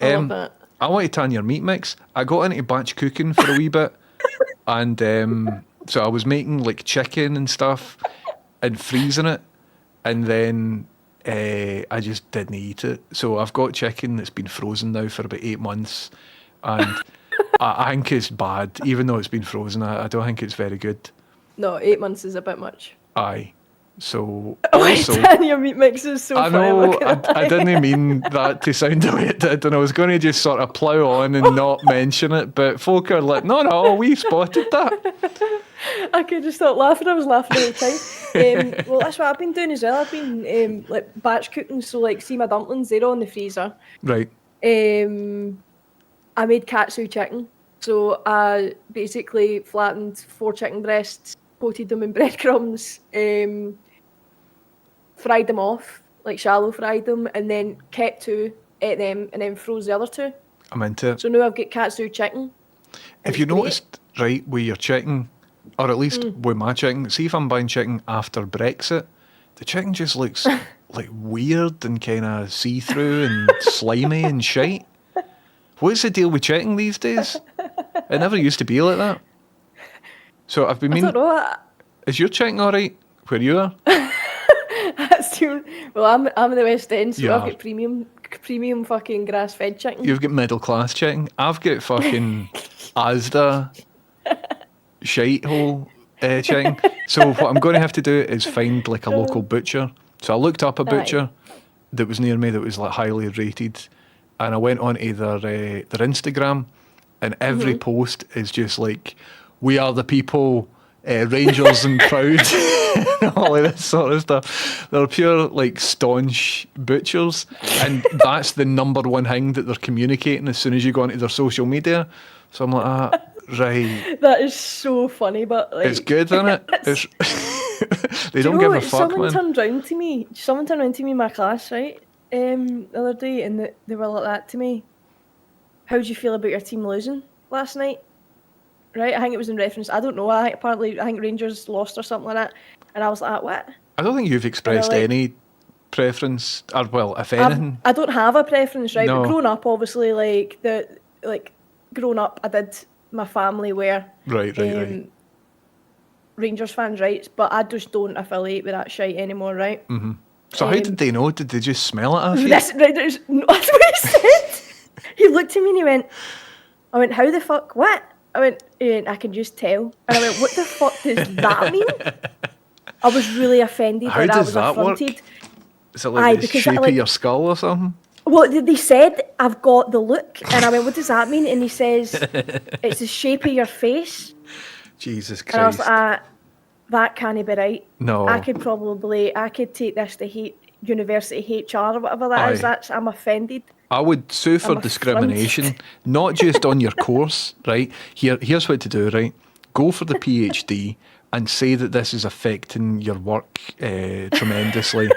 I love that. I want to tan your meat mix. I got into batch cooking for a wee bit, and so I was making like chicken and stuff and freezing it, and then I just didn't eat it. So I've got chicken that's been frozen now for about 8 months, and I think it's bad, even though it's been frozen. I don't think it's very good. No, 8 months is a bit much. Aye. So Wait, also, Dan, your meat mix is so I funny. know Look at I didn't mean that to sound the way it did, and I was going to just sort of plough on and not mention it, but folk are like, no, we spotted that. I could just stop laughing. I was laughing all the time. Well, that's what I've been doing as well. I've been like batch cooking. So like, see my dumplings, they're all in the freezer. Right. I made katsu chicken. So I basically flattened 4 chicken breasts, coated them in breadcrumbs, fried them off, like shallow fried them, and then kept 2, ate them, and then froze the other 2. I'm into it. So now I've got katsu chicken. Have you noticed, right, with your chicken, or at least with my chicken, see if I'm buying chicken after Brexit, the chicken just looks like weird and kind of see-through and slimy and shite. What's the deal with chicken these days? It never used to be like that. So I've been I meaning, don't know. is your chicken all right where you are? That's too, well, I'm in the West End, so You I've are. got premium fucking grass-fed chicken. You've got middle class chicken. I've got fucking Asda shite hole chicken. So what I'm going to have to do is find like a local butcher. So I looked up a butcher that was near me that was like highly rated, and I went onto their Instagram, and every post is just like, "We are the people, Rangers and proud." And all of this sort of stuff. They're pure like staunch butchers, and that's the number one thing that they're communicating as soon as you go onto their social media. So I'm like, right, That is so funny, but like, it's good, isn't it? It's they do don't you give know a what? fuck, man. Someone turned round to me in my class, right, the other day, and they were like that to me. How do you feel about your team losing last night? Right, I think it was in reference. I don't know. I think Rangers lost or something like that, and I was like, what? I don't think you've expressed like- any preference, or well, if anything. I don't have a preference, right? No. But growing up, obviously, growing up, I did. My family were Right. Rangers fans, right? But I just don't affiliate with that shite anymore, right? So how did they know? Did they just smell it off you? That's what he said. He looked at me and I went, how the fuck, what? I went, I can just tell. And I went, what the fuck does that mean? I was really offended How that I does was that work? affronted. Is it like the because shape of your skull or something? Well, they said, I've got the look. And I went, what does that mean? And he says, it's the shape of your face. Jesus And I was Christ. like, that can't be right. No. I could take this to university HR or whatever that is. Aye. I'm offended. I would sue for I'm discrimination, not just on your course, right? Here's what to do, right? Go for the PhD and say that this is affecting your work tremendously,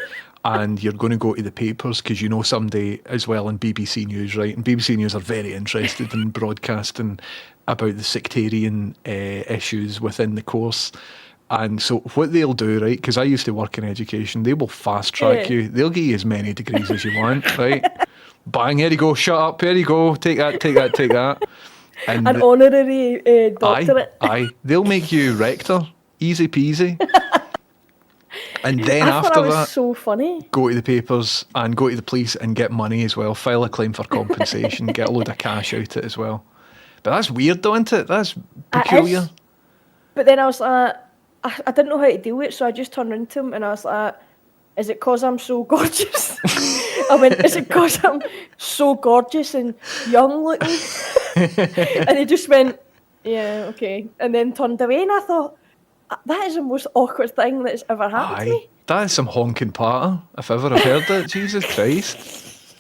and you're going to go to the papers because you know somebody as well in BBC News, right? And BBC News are very interested in broadcasting about the sectarian issues within the course. And so what they'll do, right, because I used to work in education, they will fast track you. They'll give you as many degrees as you want, right? Bang, here you go, shut up, here you go, take that. And An honorary doctorate. Aye. They'll make you rector, easy peasy. And then I thought after that was that, so funny. go to the papers and go to the police and get money as well. File a claim for compensation, get a load of cash out it as well. But that's weird, though, isn't it? That's peculiar. It is. But then I was like, I didn't know how to deal with it, so I just turned around to him and I was like, is it because I'm so gorgeous? I went, is it because I'm so gorgeous and young looking? And he just went, yeah, okay. And then turned away, and I thought, that is the most awkward thing that's ever happened to me. That is some honking patter, if ever I've heard it. Jesus Christ.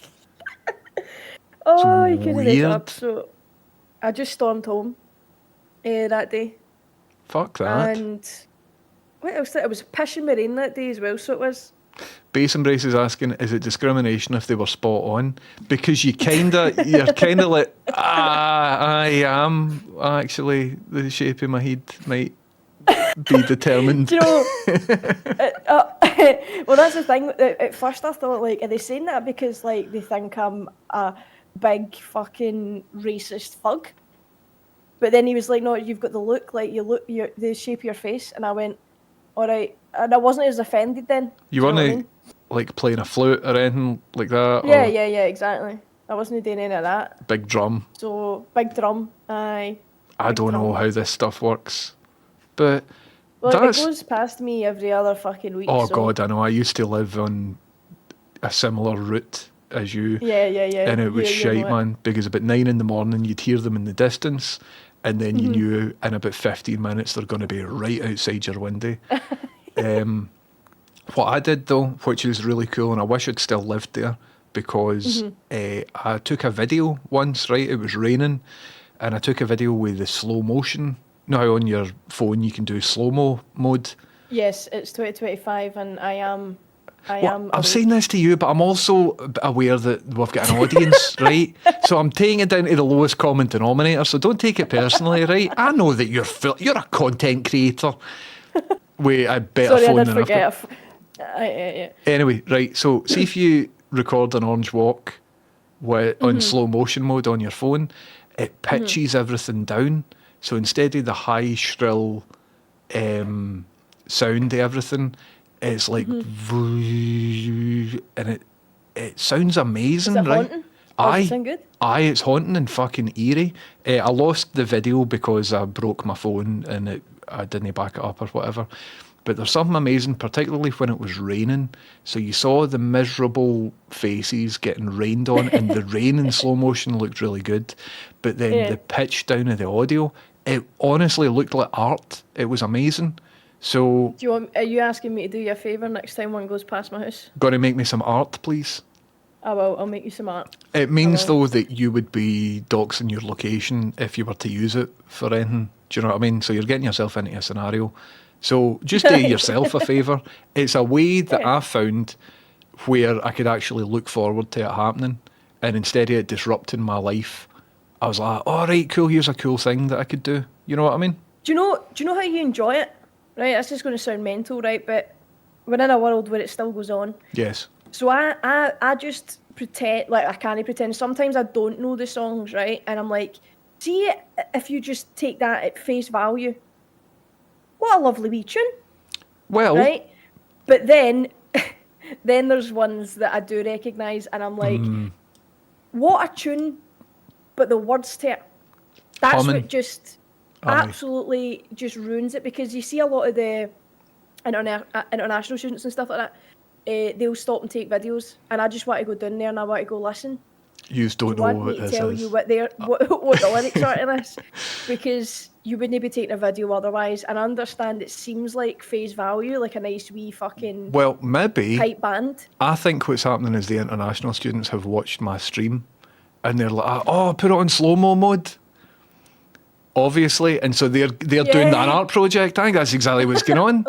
Oh, you couldn't make it weird. up. So I just stormed home that day. Fuck that. And what else? It was pissing with rain that day as well, so it was. Base Embrace is asking, is it discrimination if they were spot on? Because you're kind of like, I am actually, the shape of my head might be determined. Do you know, well, that's the thing. At first I thought, like, are they saying that because, like, they think I'm a big fucking racist thug? But then he was like, no, you've got the look, like, the shape of your face. And I went, all right. And I wasn't as offended then. You Do know what I weren't mean? like playing a flute or anything like that? Yeah, or... yeah, exactly. I wasn't doing any of that. Big drum. So, big drum, aye. I Big don't know drum. how this stuff works. But Well, that's... it goes past me every other fucking week. Oh, so. God, I know. I used to live on a similar route as you. Yeah. And it was you shite, know it. man, because about 9 in the morning you'd hear them in the distance, and then Mm-hmm. you knew in about 15 minutes they're going to be right outside your window. What I did, though, which is really cool, and I wish I'd still lived there, because I took a video once, right? It was raining, and I took a video with the slow motion. You know how on your phone you can do slow-mo mode? Yes, it's 2025, and I am. Well, I'm awake. saying this to you, but I'm also aware that we've got an audience, right? So I'm taking it down to the lowest common denominator. So don't take it personally, right? I know that you're a content creator with a better Sorry, I phone did than I've got. forget. Yeah. Anyway, right. So see if you record an orange walk on slow motion mode on your phone, it pitches everything down. So instead of the high shrill sound to everything, it's like and it sounds amazing, Is it right? haunting? Does it sound good? Aye, it's haunting and fucking eerie. I lost the video because I broke my phone and I didn't back it up or whatever. But there's something amazing, particularly when it was raining. So you saw the miserable faces getting rained on, and the rain in slow motion looked really good. But then the pitch down of the audio, it honestly looked like art. It was amazing. So, Are you asking me to do you a favour next time one goes past my house? got to make me some art, please. I will. I'll make you some art. It means, though, that you would be doxing your location if you were to use it for anything. Do you know what I mean? So you're getting yourself into a scenario. So just do yourself a favour. It's a way that I found where I could actually look forward to it happening. And instead of it disrupting my life, I was like, all right, cool, here's a cool thing that I could do. You know what I mean? Do you know how you enjoy it? Right, that's just going to sound mental, right? But we're in a world where it still goes on. Yes. So I just pretend, like I can't pretend. Sometimes I don't know the songs, right? And I'm like, see if you just take that at face value. What a lovely wee tune. Well, right? But then there's ones that I do recognise, and I'm like, what a tune, but the words to it. That's Humming. what just Aye. absolutely just ruins it, because you see a lot of the international students and stuff like that, they'll stop and take videos, and I just want to go down there and I want to go listen. you don't know Want what me to this tell is. you what the lyrics are to this, because you wouldn't be taking a video otherwise. And I understand it seems like face value, like a nice wee fucking Well, maybe. hype band. I think what's happening is the international students have watched my stream and they're like, oh, put it on slow-mo mode. Obviously. And so they're doing an art project. I think that's exactly what's going on.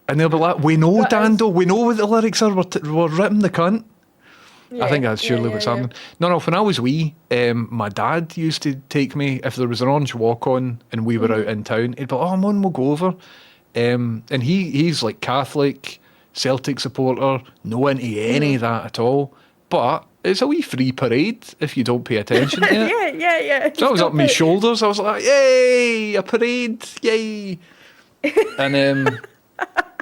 And they'll be like, we know, Dando, we know what the lyrics are. We're ripping the cunt. I think that's surely what's happening. No, when I was wee, my dad used to take me, if there was an orange walk on and we were out in town, he'd be like, oh, man, we'll go over. And he's like Catholic, Celtic supporter, no into any of that at all. But it's a wee free parade if you don't pay attention to it. Yeah. So I was up my shoulders. I was like, yay, a parade, yay. And,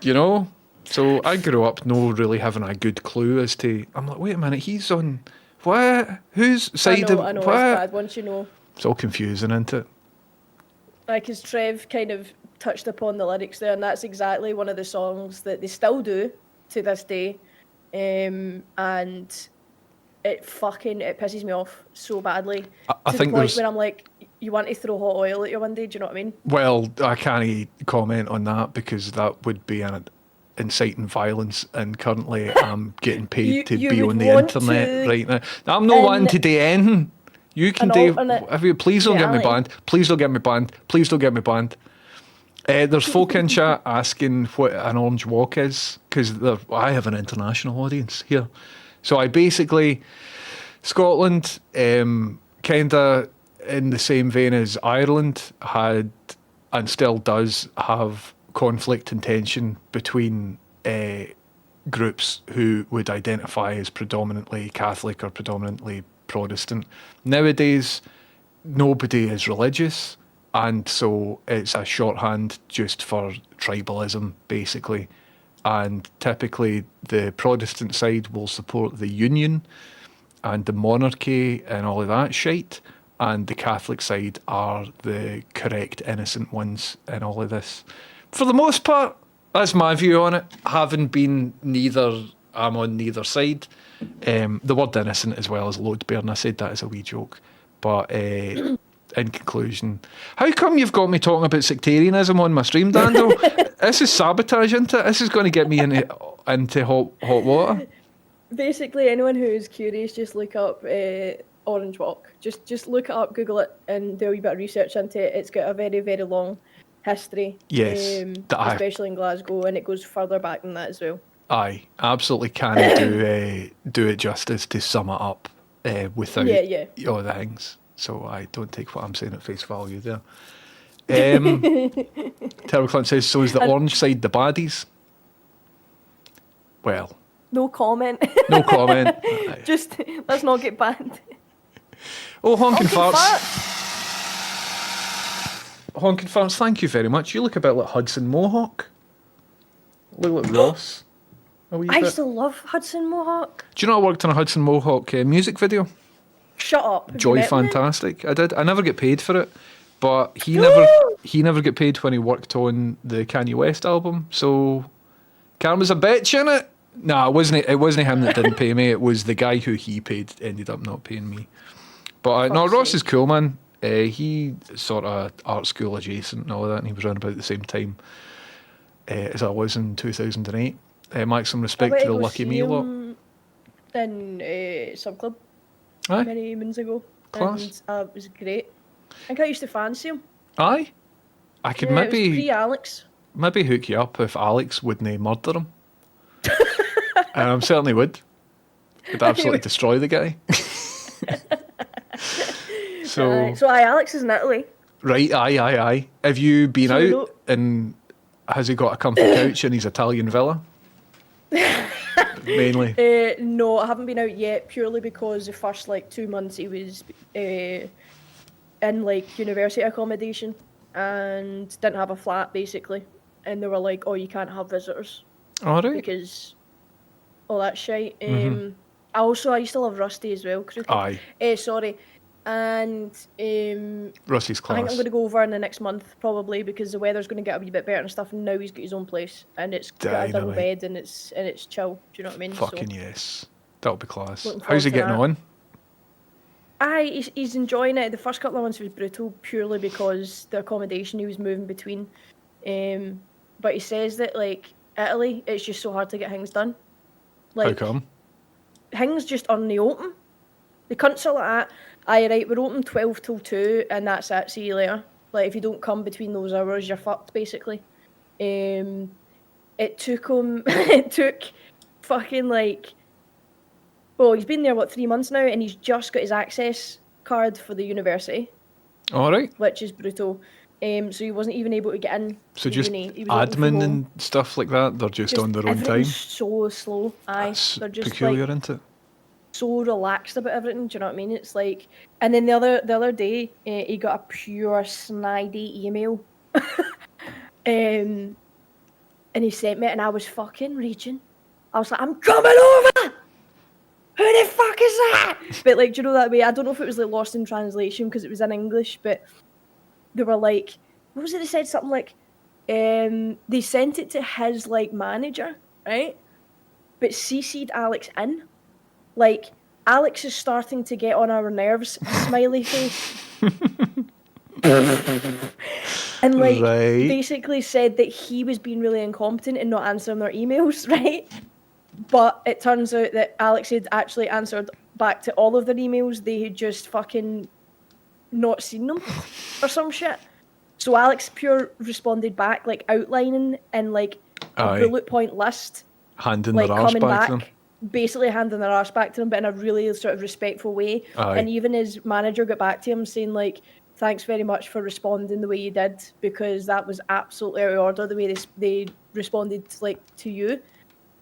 you know, so I grew up no really having a good clue as to, I'm like, wait a minute, he's on, what? Whose side of, I know, what? it's bad once you know. It's all confusing, isn't it? Like, because Trev kind of touched upon the lyrics there, and that's exactly one of the songs that they still do to this day. And it pisses me off so badly. I to think the point there's... where I'm like, you want to throw hot oil at your window, do you know what I mean? Well, I can't comment on that because that would be an inciting violence, and currently I'm getting paid to be on the internet right now. I'm not wanting to do anything. You can do... Please don't get me banned. Please don't get me banned. Please don't get me banned. There's folk in chat asking what an orange walk is, because I have an international audience here. So I basically... Scotland, kind of in the same vein as Ireland, had and still does have conflict and tension between groups who would identify as predominantly Catholic or predominantly Protestant. Nowadays, nobody is religious, and so it's a shorthand just for tribalism, basically. And typically the Protestant side will support the Union, and the monarchy and all of that shite, and the Catholic side are the correct, innocent ones in all of this. For the most part, that's my view on it. Having been I'm on neither side. The word innocent as well as load bearing. I said that as a wee joke. But in conclusion, how come you've got me talking about sectarianism on my stream, Dando? This is sabotage, isn't it? This is going to get me into hot water. Basically, anyone who is curious, just look up Orange Walk. Just look it up, Google it, and do a wee bit of research into it. It's got a very, very long history. Yes. Especially in Glasgow, and it goes further back than that as well. I absolutely can't do it justice to sum it up without all the things. So I don't take what I'm saying at face value there. Terrible Clint says, so is the orange side the baddies? Well, no comment. No comment. Just let's not get banned. Oh, honking farts. Honking farts, thank you very much. You look a bit like Hudson Mohawk. Look like Ross. I used to love Hudson Mohawk. Do you know I worked on a Hudson Mohawk music video? Shut up. Joy Fantastic. I did. I never get paid for it, but he never got paid when he worked on the Kanye West album. So Karma's a bitch, innit? Nah, it wasn't him that didn't pay me. It was the guy who he paid ended up not paying me. But no, Ross is cool, man. He sort of art school adjacent and all of that, and he was around about the same time as I was in 2008. Maximum respect to the Lucky Me lot. In Sub Club Aye. many moons ago. Class. And it was great. I think I used to fancy him. Aye. I could It was maybe hook you up if Alex wouldn't murder him. And I certainly would. Would absolutely destroy the guy. So Alex is in Italy. Right, aye. Have you been out and has he got a comfy couch in his Italian villa? Mainly. No, I haven't been out yet, purely because the first 2 months he was in university accommodation and didn't have a flat basically, and they were like, "Oh, you can't have visitors." All right. Because all that shite. I used to love Rusty as well. Aye. Sorry. And Rusty's class. I think I'm going to go over in the next month probably, because the weather's going to get a wee bit better and stuff. And now he's got his own place, and it's got a double bed, and it's chill. Do you know what I mean? Fucking yes, that'll be class. Looking How's he forward to getting that. on? He's enjoying it. The first couple of months was brutal, purely because the accommodation he was moving between. But he says that Italy, it's just so hard to get things done. How come? Things just on the open. The cunts are like that. Aye, right, we're open 12 till 2, and that's it, see you later. If you don't come between those hours, you're fucked, basically. It took him, fucking he's been there, 3 months now, and he's just got his access card for the university. All right. Which is brutal. So he wasn't even able to get in. So just uni. He was admin and stuff like that, they're just on their own time? So slow, aye. That's they're just peculiar, isn't it? so relaxed about everything. Do you know what I mean? It's and then the other day, he got a pure snidey email, and he sent me it, and I was fucking raging. I was like, "I'm coming over. Who the fuck is that?" But do you know that way? I don't know if it was lost in translation because it was in English, but they were what was it? They said something they sent it to his manager, right? But CC'd Alex in. Alex is starting to get on our nerves, smiley face. And basically said that he was being really incompetent and not answering their emails, right? But it turns out that Alex had actually answered back to all of their emails. They had just fucking not seen them or some shit. So Alex pure responded back, outlining in a bullet point list. Handing their arse back to them. Basically handing their arse back to them, but in a really sort of respectful way. Aye. And even his manager got back to him saying thanks very much for responding the way you did, because that was absolutely out of order the way they responded to you.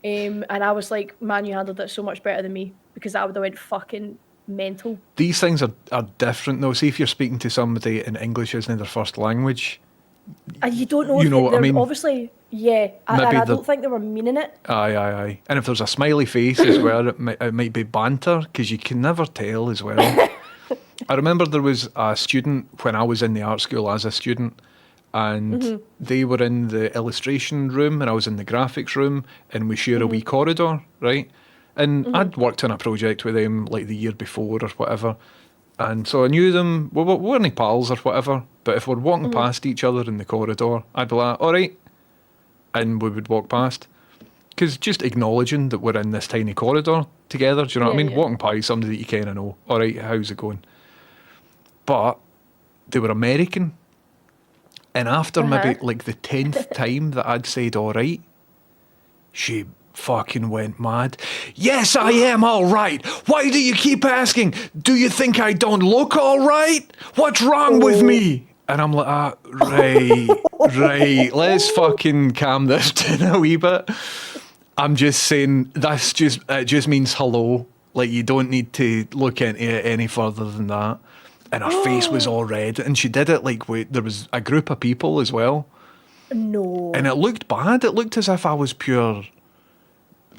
And I was like, man, you handled it so much better than me, because I would have went fucking mental. These things are different though. See, if you're speaking to somebody in English isn't their first language, And you don't know You if know what I they're mean? obviously, yeah, and Maybe I the- don't think they were meaning it. Aye. And if there's a smiley face as well, it might be banter, because you can never tell as well. I remember there was a student when I was in the art school as a student, and they were in the illustration room and I was in the graphics room, and we share a wee corridor, right? And I'd worked on a project with them like the year before or whatever, and so I knew them. We weren't pals or whatever, but if we're walking past each other in the corridor, I'd be like, all right, and we would walk past. Because just acknowledging that we're in this tiny corridor together, do you know what I Yeah, mean? yeah. Walking by somebody that you kind of know. All right, how's it going? But they were American. And after maybe like the 10th time that I'd said all right, she fucking went mad. Yes, I am all right. Why do you keep asking? Do you think I don't look all right? What's wrong with me? And I'm like, right, let's fucking calm this down a wee bit. I'm just saying it just means hello. Like, you don't need to look into it any further than that. And her face was all red, and she did it like there was a group of people as well, No. and it looked bad. It looked as if I was pure,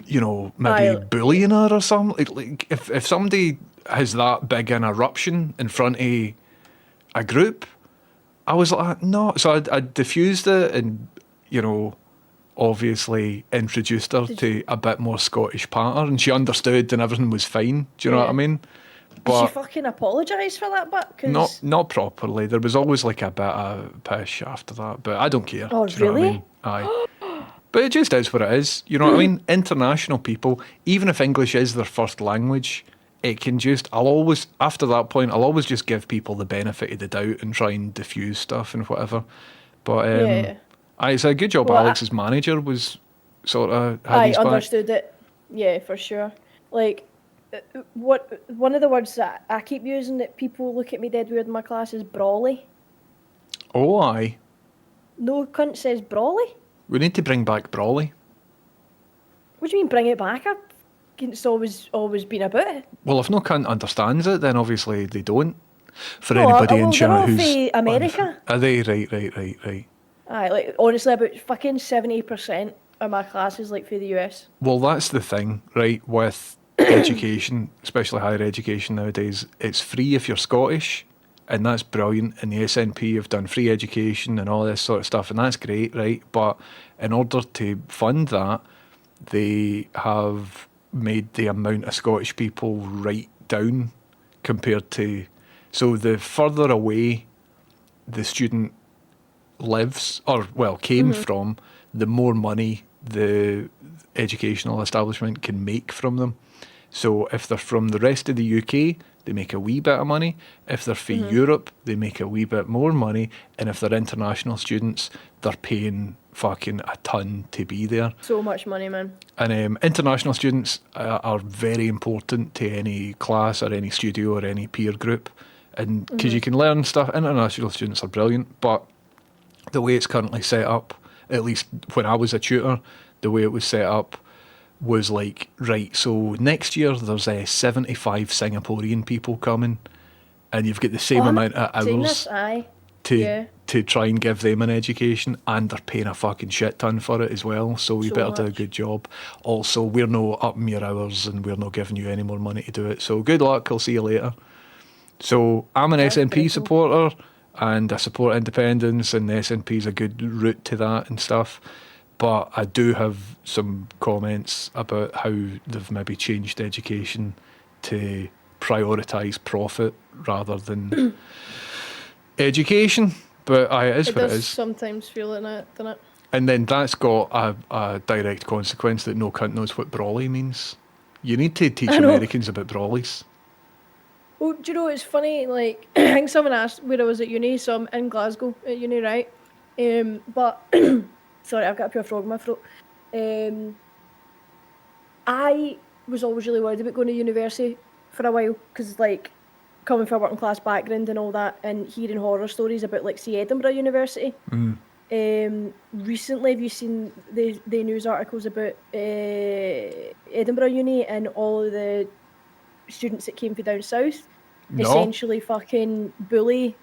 maybe Aye. bullying her or something. Like if somebody has that big an eruption in front of a group, I was like, no. So I diffused it and, obviously introduced her to a bit more Scottish patter, and she understood and everything was fine. Do you know what I mean? Did she But fucking apologise for that bit? 'Cause- not properly. There was always like a bit of pish after that, but I don't care. Oh, Do you know what I really? mean? Aye. But it just is what it is. You know what I mean? International people, even if English is their first language, it can just, after that point, I'll always just give people the benefit of the doubt and try and diffuse stuff and whatever. But Yeah. it's a good job Well, Alex's manager was sort of had I his back. understood it. Yeah, for sure. Like, one of the words that I keep using that people look at me dead weird in my class is brawly. Oh, aye. No cunt says brawly. We need to bring back Brawley. What do you mean bring it back? It's always been about it. Well, if no cunt understands it, then obviously they don't. For No, anybody in well, they're chat all who's fae America. Are they? Right. Aye, like honestly, about fucking 70% of my class is like for the US. Well, that's the thing, right? With education, especially higher education nowadays, it's free if you're Scottish, and that's brilliant. And the SNP have done free education and all this sort of stuff, and that's great, right? But in order to fund that, they have made the amount of Scottish people right down compared to. So the further away the student lives, or well, came from, the more money the educational establishment can make from them. So if they're from the rest of the UK, they make a wee bit of money. If they're from Europe, they make a wee bit more money. And if they're international students, they're paying fucking a ton to be there. So much money, man. And international students are very important to any class or any studio or any peer group. And because you can learn stuff, international students are brilliant, but the way it's currently set up, at least when I was a tutor, the way it was set up was like, right, so next year there's 75 Singaporean people coming, and you've got the same amount of Seen hours this? Aye. to Yeah. to try and give them an education, and they're paying a fucking shit ton for it as well, so you So better do a much. good job. Also, we're no upping your hours and we're not giving you any more money to do it, so good luck, I'll see you later. So I'm an That's SNP pretty cool. supporter, and I support independence, and the SNP is a good route to that and stuff. But I do have some comments about how they've maybe changed education to prioritise profit rather than education. But it is It what it does is. sometimes feel like that, doesn't it? And then that's got a direct consequence that no cunt knows what brawly means. You need to teach I know. Americans about brawlies. Well, do you know, it's funny, like, I think someone asked where I was at uni, so I'm in Glasgow at uni, right? But, sorry, I've got a pure frog in my throat. I was always really worried about going to university for a while, because, like, coming from a working class background and all that, and hearing horror stories about, like, say, Edinburgh University. Recently, have you seen the news articles about Edinburgh Uni and all of the students that came from down south No. essentially fucking bully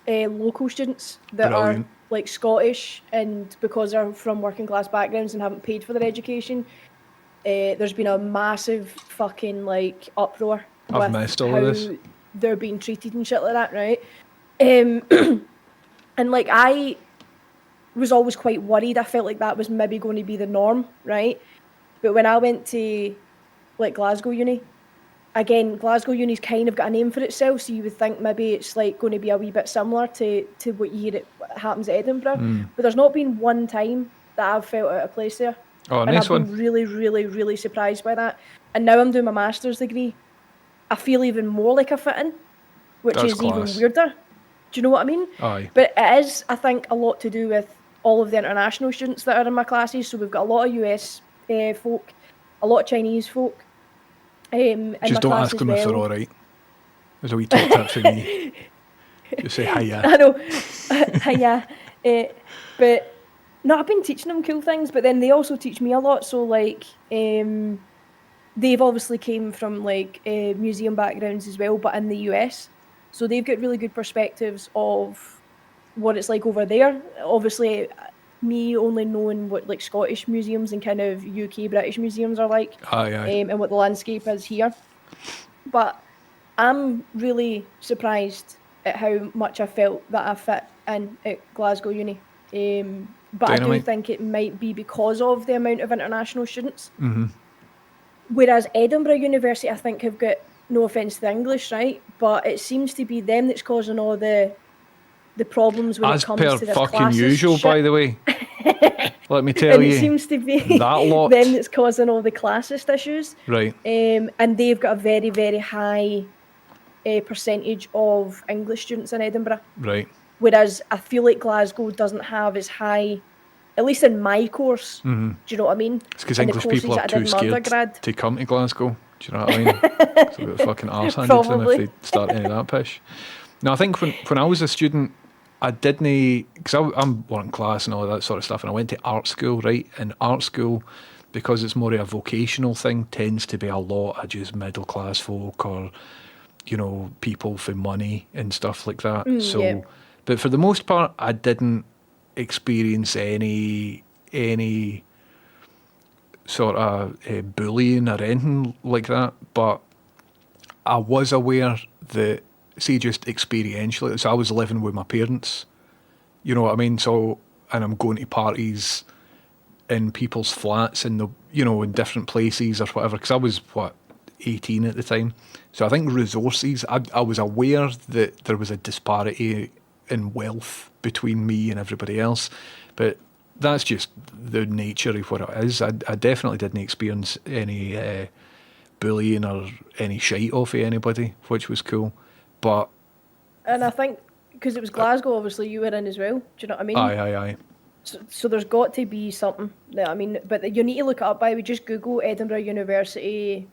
local students that Brilliant. like Scottish, and because they're from working class backgrounds and haven't paid for their education, there's been a massive fucking like uproar I've with missed all how of this. they're being treated and shit like that, right? And like I was always quite worried. I felt like that was maybe going to be the norm, right? But when I went to like Glasgow Uni, again, Glasgow Uni's kind of got a name for itself, so you would think maybe it's like going to be a wee bit similar to what you hear it happens at Edinburgh. But there's not been one time that I've felt out of place there. Oh, And nice I've been one. really, really, really surprised by that. And now I'm doing my master's degree. I feel even more like I fit in, which That's is class. even weirder. Do you know what I mean? Aye. But it is, I think, a lot to do with all of the international students that are in my classes. So we've got a lot of US folk, a lot of Chinese folk. In Just my don't class ask as them if they're well. all right. There's a wee top tip for me. Just say hiya. I know. Yeah. But no, I've been teaching them cool things, but then they also teach me a lot. So like, they've obviously came from like museum backgrounds as well, but in the US. So they've got really good perspectives of what it's like over there. Obviously, me only knowing what like Scottish museums and kind of UK British museums are like, Aye, aye. and what the landscape is here. But I'm really surprised at how much I felt that I fit in at Glasgow Uni. But I do Dynamite. think it might be because of the amount of international students. Whereas Edinburgh University, I think, have got, no offence to the English, right? But it seems to be them that's causing all the problems when As it comes per to this fucking classist usual, shit. by the way. Let me tell And you. it seems to be that lot. them that's causing all the classist issues. Right. And they've got a very, very high percentage of English students in Edinburgh. Right. Whereas I feel like Glasgow doesn't have as high, at least in my course. Do you know what I mean? It's because In the English courses people are that I too did in scared undergrad. to come to Glasgow. Do you know what I mean? It's a bit fucking arse handed to them Probably. if they start any of that pish. No, I think when I was a student, I didn't, because I'm working class and all that sort of stuff, and I went to art school, right? And art school, because it's more of a vocational thing, tends to be a lot of just middle class folk or, you know, people for money and stuff like that. So, yeah. but for the most part, I didn't experience any sort of bullying or anything like that. But I was aware that, see, just experientially, so I was living with my parents, you know what I mean? So, and I'm going to parties in people's flats in the, you know, in different places or whatever, because I was, 18 at the time. So I think resources, I was aware that there was a disparity in wealth between me and everybody else, but that's just the nature of what it is. I definitely didn't experience any bullying or any shite off of anybody, which was cool. But And I think, because it was Glasgow, obviously, you were in as well. Do you know what I mean? aye. So there's got to be something that, I mean, but you need to look it up by the way. Just Google Edinburgh University,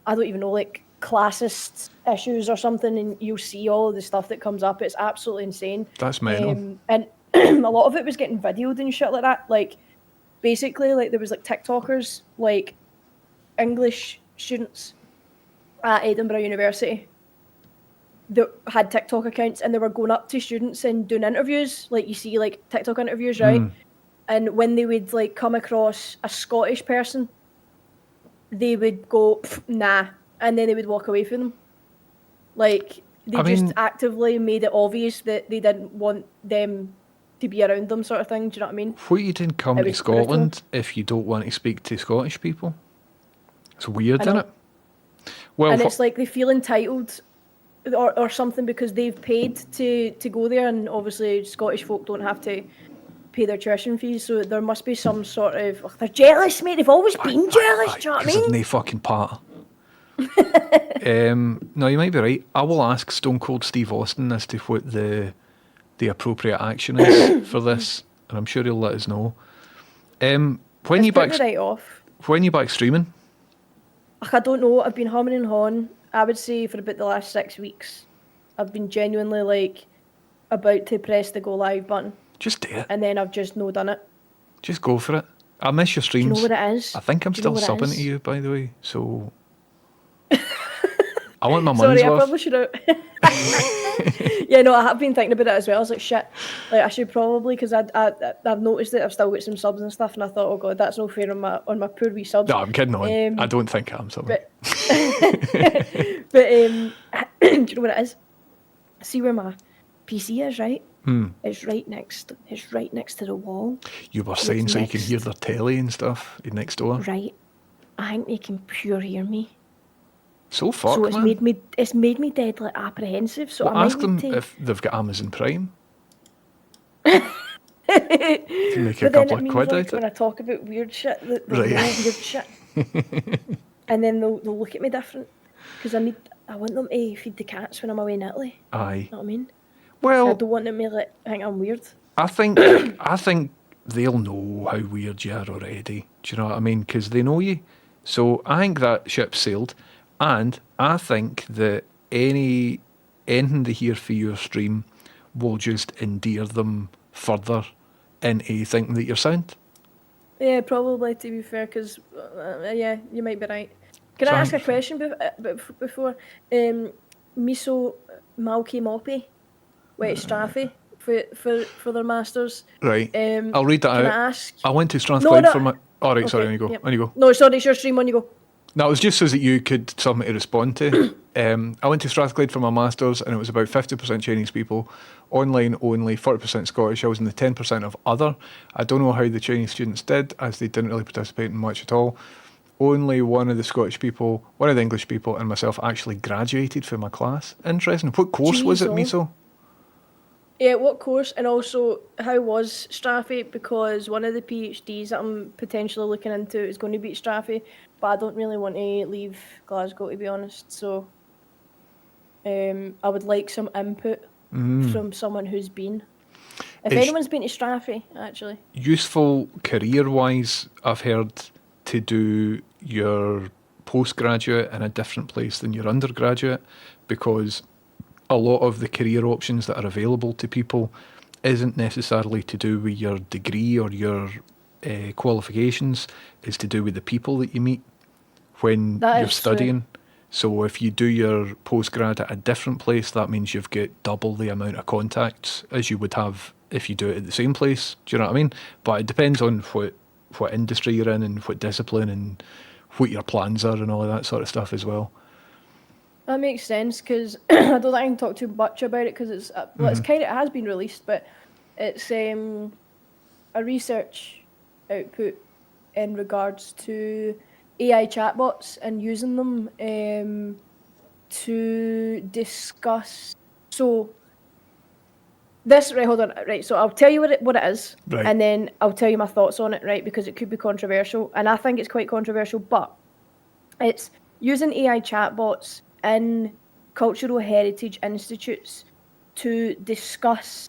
I don't even know, like classist issues or something, and you'll see all of the stuff that comes up. It's absolutely insane. That's mental. And a lot of it was getting videoed and shit like that. Like, basically, like there was like TikTokers, like English students at Edinburgh University that had TikTok accounts, and they were going up to students and doing interviews, like you see like TikTok interviews, right? And when they would like come across a Scottish person, they would go, "Pff, nah," and then they would walk away from them. Like, they I just mean- actively made it obvious that they didn't want them to be around them, sort of thing. Do you know what I mean? What, you didn't come It to was brutal. Scotland if you don't want to speak to Scottish people? It's weird, I isn't know. it? Well, And it's like they feel entitled or something because they've paid to go there, and obviously Scottish folk don't have to pay their tuition fees, so there must be some sort of, they're jealous, mate. They've always been jealous. Do you know what I Because mean? they fucking part. No, you might be right. I will ask Stone Cold Steve Austin as to what the appropriate action is for this, and I'm sure he'll let us know. When It's you back putting it right off. when you back streaming? Like, I don't know. I've been humming and hawing. I would say for about the last 6 weeks, I've been genuinely like about to press the go live button, Just do it. and then I've just no done it. Just go for it. I miss your Do you streams. know what it is? I think I'm Do you know still what it subbing is? to you, by the way. So I want my money's Sorry, I worth. probably should have. Yeah, no, I have been thinking about it as well. I was like, shit, like I should probably, because I've noticed that I've still got some subs and stuff, and I thought, oh god, that's no fair on my poor wee subs. No, I'm kidding on. I Um, don't think I'm something. But but do you know what it is? See where my PC is, right? It's right next to the wall. You were saying so you can hear their telly and stuff next door. Right. I think they can pure hear me. So fuck, So it's man. made me deadly apprehensive. So Well, I might ask them need to... if they've got Amazon Prime. Can make a But then couple it of means, quid like, out when it. I talk about weird shit, they'll Right. know weird shit. And then they'll look at me different. Because I want them to feed the cats when I'm away in Italy. Aye. You know what I mean? I Well, don't want them to like, think I'm weird. I think they'll know how weird you are already. Do you know what I mean? Because they know you. So I think that ship sailed, and I think that anything they hear for your stream will just endear them further into thinking that you're sound. Yeah, probably, to be fair, because, yeah, you might be right. Can I ask a question before? Miso Malky Moppy went to Strathie for their masters. Right. I'll read that Can out. I ask? I went to Strathclyde No. for my. All right, sorry, Okay, on you go. yep. On you go. No, sorry, it's your stream. On you go. No, it was just so that you could something to respond to. I went to Strathclyde for my masters, and it was about 50% Chinese people, online only, 40% Scottish. I was in the 10% of other. I don't know how the Chinese students did, as they didn't really participate in much at all. Only one of the Scottish people, one of the English people, and myself actually graduated from my class. Interesting. What course was it, Miso? Yeah, what course? And also, how was Strathie? Because one of the PhDs that I'm potentially looking into is going to be at Strathie, but I don't really want to leave Glasgow, to be honest. So, I would like some input from someone who's been. If It's anyone's been to Strathie, actually. useful career-wise, I've heard, to do your postgraduate in a different place than your undergraduate, because a lot of the career options that are available to people isn't necessarily to do with your degree or your qualifications. It's to do with the people that you meet when That you're is true. studying. So if you do your postgrad at a different place, that means you've got double the amount of contacts as you would have if you do it at the same place. Do you know what I mean? But it depends on what industry you're in and what discipline and what your plans are and all of that sort of stuff as well. That makes sense, because I don't think I can talk too much about it, because it's well, it's kind of, it has been released, but it's a research output in regards to AI chatbots and using them to discuss. So this, right, hold on, right. So I'll tell you what it is, Right. and then I'll tell you my thoughts on it, right, because it could be controversial, and I think it's quite controversial, but it's using AI chatbots in cultural heritage institutes to discuss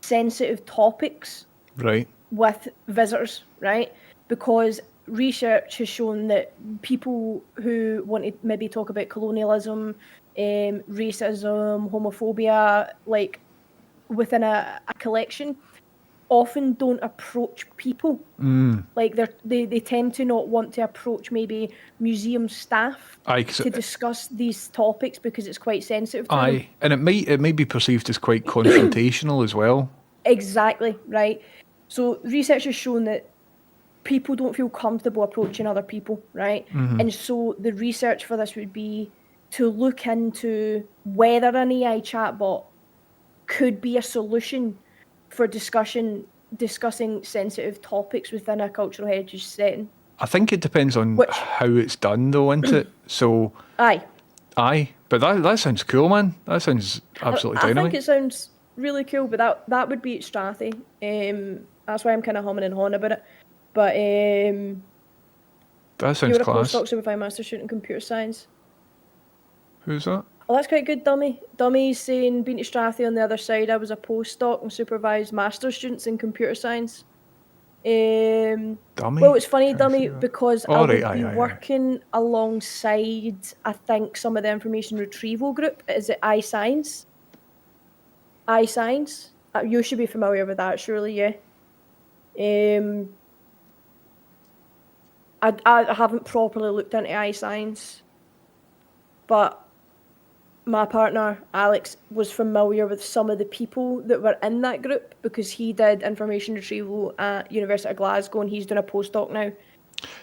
sensitive topics Right. with visitors, right? Because research has shown that people who want to maybe talk about colonialism, racism, homophobia, like within a collection, often don't approach people. Like they tend to not want to approach maybe museum staff Aye, 'cause to discuss these topics because it's quite sensitive to them. aye, and it might be perceived as quite confrontational as well. Exactly, right? So research has shown that people don't feel comfortable approaching other people, right? And so the research for this would be to look into whether an AI chatbot could be a solution for discussing sensitive topics within a cultural heritage setting. I think it depends on Which- how it's done, though, isn't it? So, Aye. but that sounds cool, man. That sounds absolutely I dynamite. think it sounds really cool, but that would be at Strathie. That's why I'm kind of humming and hawing about it. But That sounds you're a class. postdoc certified master student in computer science. Who's that? Oh, that's quite good, Dummy. Dummy's saying, been to Strathie on the other side. I was a postdoc and supervised master students in computer science. Dummy? Well, it's funny, Trying to Dummy, figure out. because I Oh, would right, be aye. working alongside, I think, some of the information retrieval group. Is it iScience? iScience? You should be familiar with that, surely, yeah. I haven't properly looked into iScience, but my partner, Alex, was familiar with some of the people that were in that group because he did information retrieval at University of Glasgow and he's doing a postdoc now.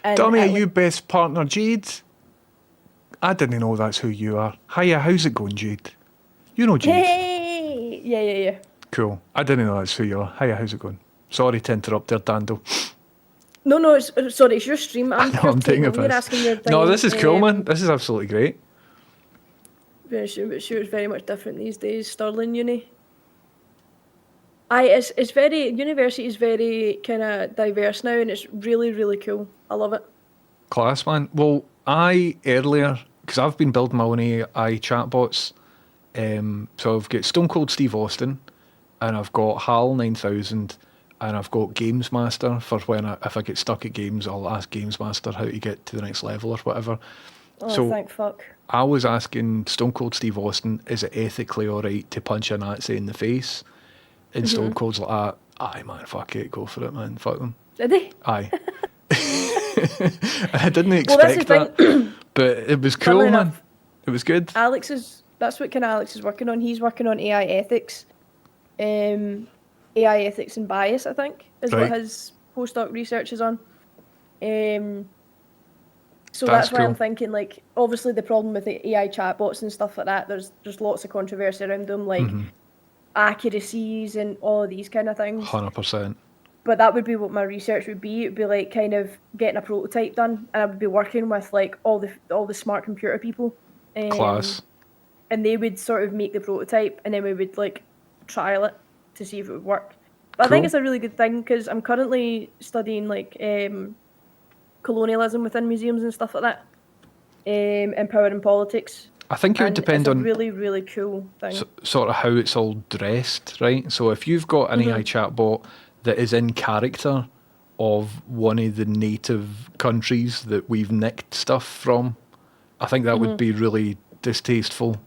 And Dummy, are it, you best partner Jade? I didn't know that's who you are. Hiya, how's it going, Jade? You know Jade. Hey! Yeah. Cool. I didn't know that's who you are. Hiya, how's it going? Sorry to interrupt there, Dando. No, sorry, it's your stream. I know, I'm taking a You're piss. asking your thing. No, this is cool, man. This is absolutely great. But sure, it's very much different these days. Stirling Uni. It's very, university is very kind of diverse now and it's really, really cool. I love it. Class, man. Well, earlier, because I've been building my own AI chatbots, so I've got Stone Cold Steve Austin, and I've got HAL 9000, and I've got Games Master for when if I get stuck at games, I'll ask Games Master how to get to the next level or whatever. Oh, So- thank fuck. I was asking Stone Cold Steve Austin, is it ethically alright to punch a Nazi in the face? And Stone Cold's like, aye man, fuck it, go for it, man, fuck them. Did they? Aye. I didn't Well, that's the expect that, but it was cool, Funnily man. enough, It was good. That's what kind of Alex is working on. He's working on AI ethics. AI ethics and bias, I think, is Right. what his postdoc research is on. So That's that's why I'm cool. thinking, like, obviously the problem with the AI chatbots and stuff like that, there's lots of controversy around them, like accuracies and all of these kind of things. 100%. But that would be what my research would be. It would be like kind of getting a prototype done, and I would be working with like all the smart computer people. Class. And they would sort of make the prototype, and then we would like trial it to see if it would work. But I think Cool. it's a really good thing because I'm currently studying like colonialism within museums and stuff like that, and power and politics. I think it would And depend it's a on really, really cool thing. sort of how it's all dressed, right? So if you've got an AI chatbot that is in character of one of the native countries that we've nicked stuff from, I think that would be really distasteful.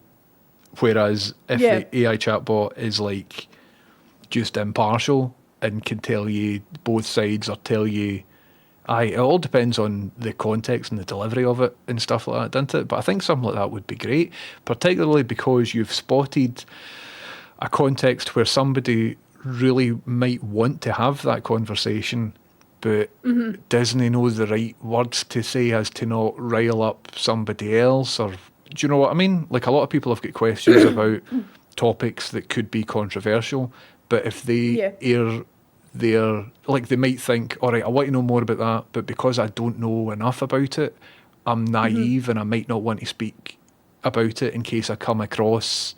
Whereas if Yeah. the AI chatbot is like just impartial and can tell you both sides or tell you, it all depends on the context and the delivery of it and stuff like that, doesn't it? But I think something like that would be great, particularly because you've spotted a context where somebody really might want to have that conversation, but doesn't know the right words to say as to not rile up somebody else, or do you know what I mean? Like a lot of people have got questions about topics that could be controversial, but if they air their, like they might think, all right, I want to know more about that, but because I don't know enough about it, I'm naive and I might not want to speak about it in case I come across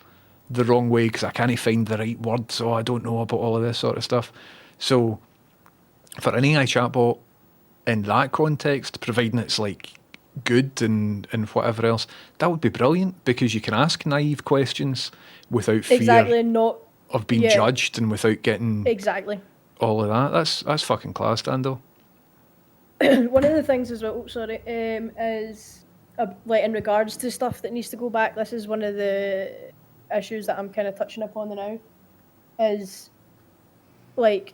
the wrong way because I can't find the right words, so I don't know about all of this sort of stuff. So for an AI chatbot in that context, providing it's like good and whatever else, that would be brilliant because you can ask naive questions without fear Exactly, not of being judged and without getting exactly. all of that. That's fucking class, Dando. One of the things as well, is like in regards to stuff that needs to go back. This is one of the issues that I'm kind of touching upon now. Is like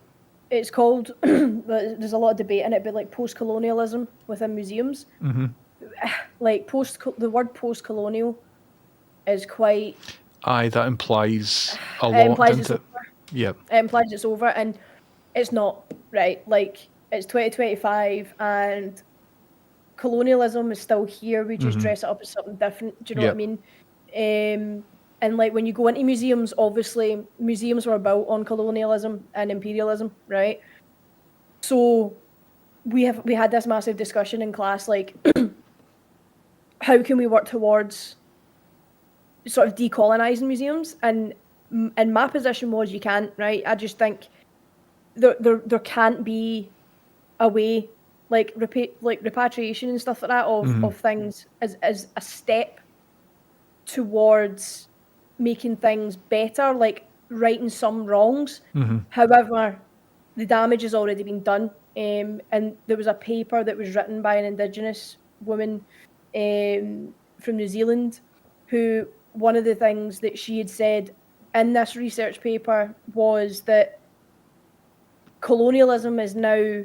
it's called. There's a lot of debate in it, but like post-colonialism within museums. Like the word post-colonial is quite. Aye, that implies a It lot, implies doesn't it's it? over. Yep. It implies it's over, and it's not, right? Like, it's 2025, and colonialism is still here. We just dress it up as something different. Do you know what I mean? And, like, when you go into museums, obviously, museums were built on colonialism and imperialism, right? So, we had this massive discussion in class, like, how can we work towards sort of decolonizing museums? And my position was you can't, right? I just think there can't be a way, like repatriation and stuff like that of things as a step towards making things better, like righting some wrongs. However, the damage has already been done. And there was a paper that was written by an Indigenous woman from New Zealand who, one of the things that she had said in this research paper was that colonialism is now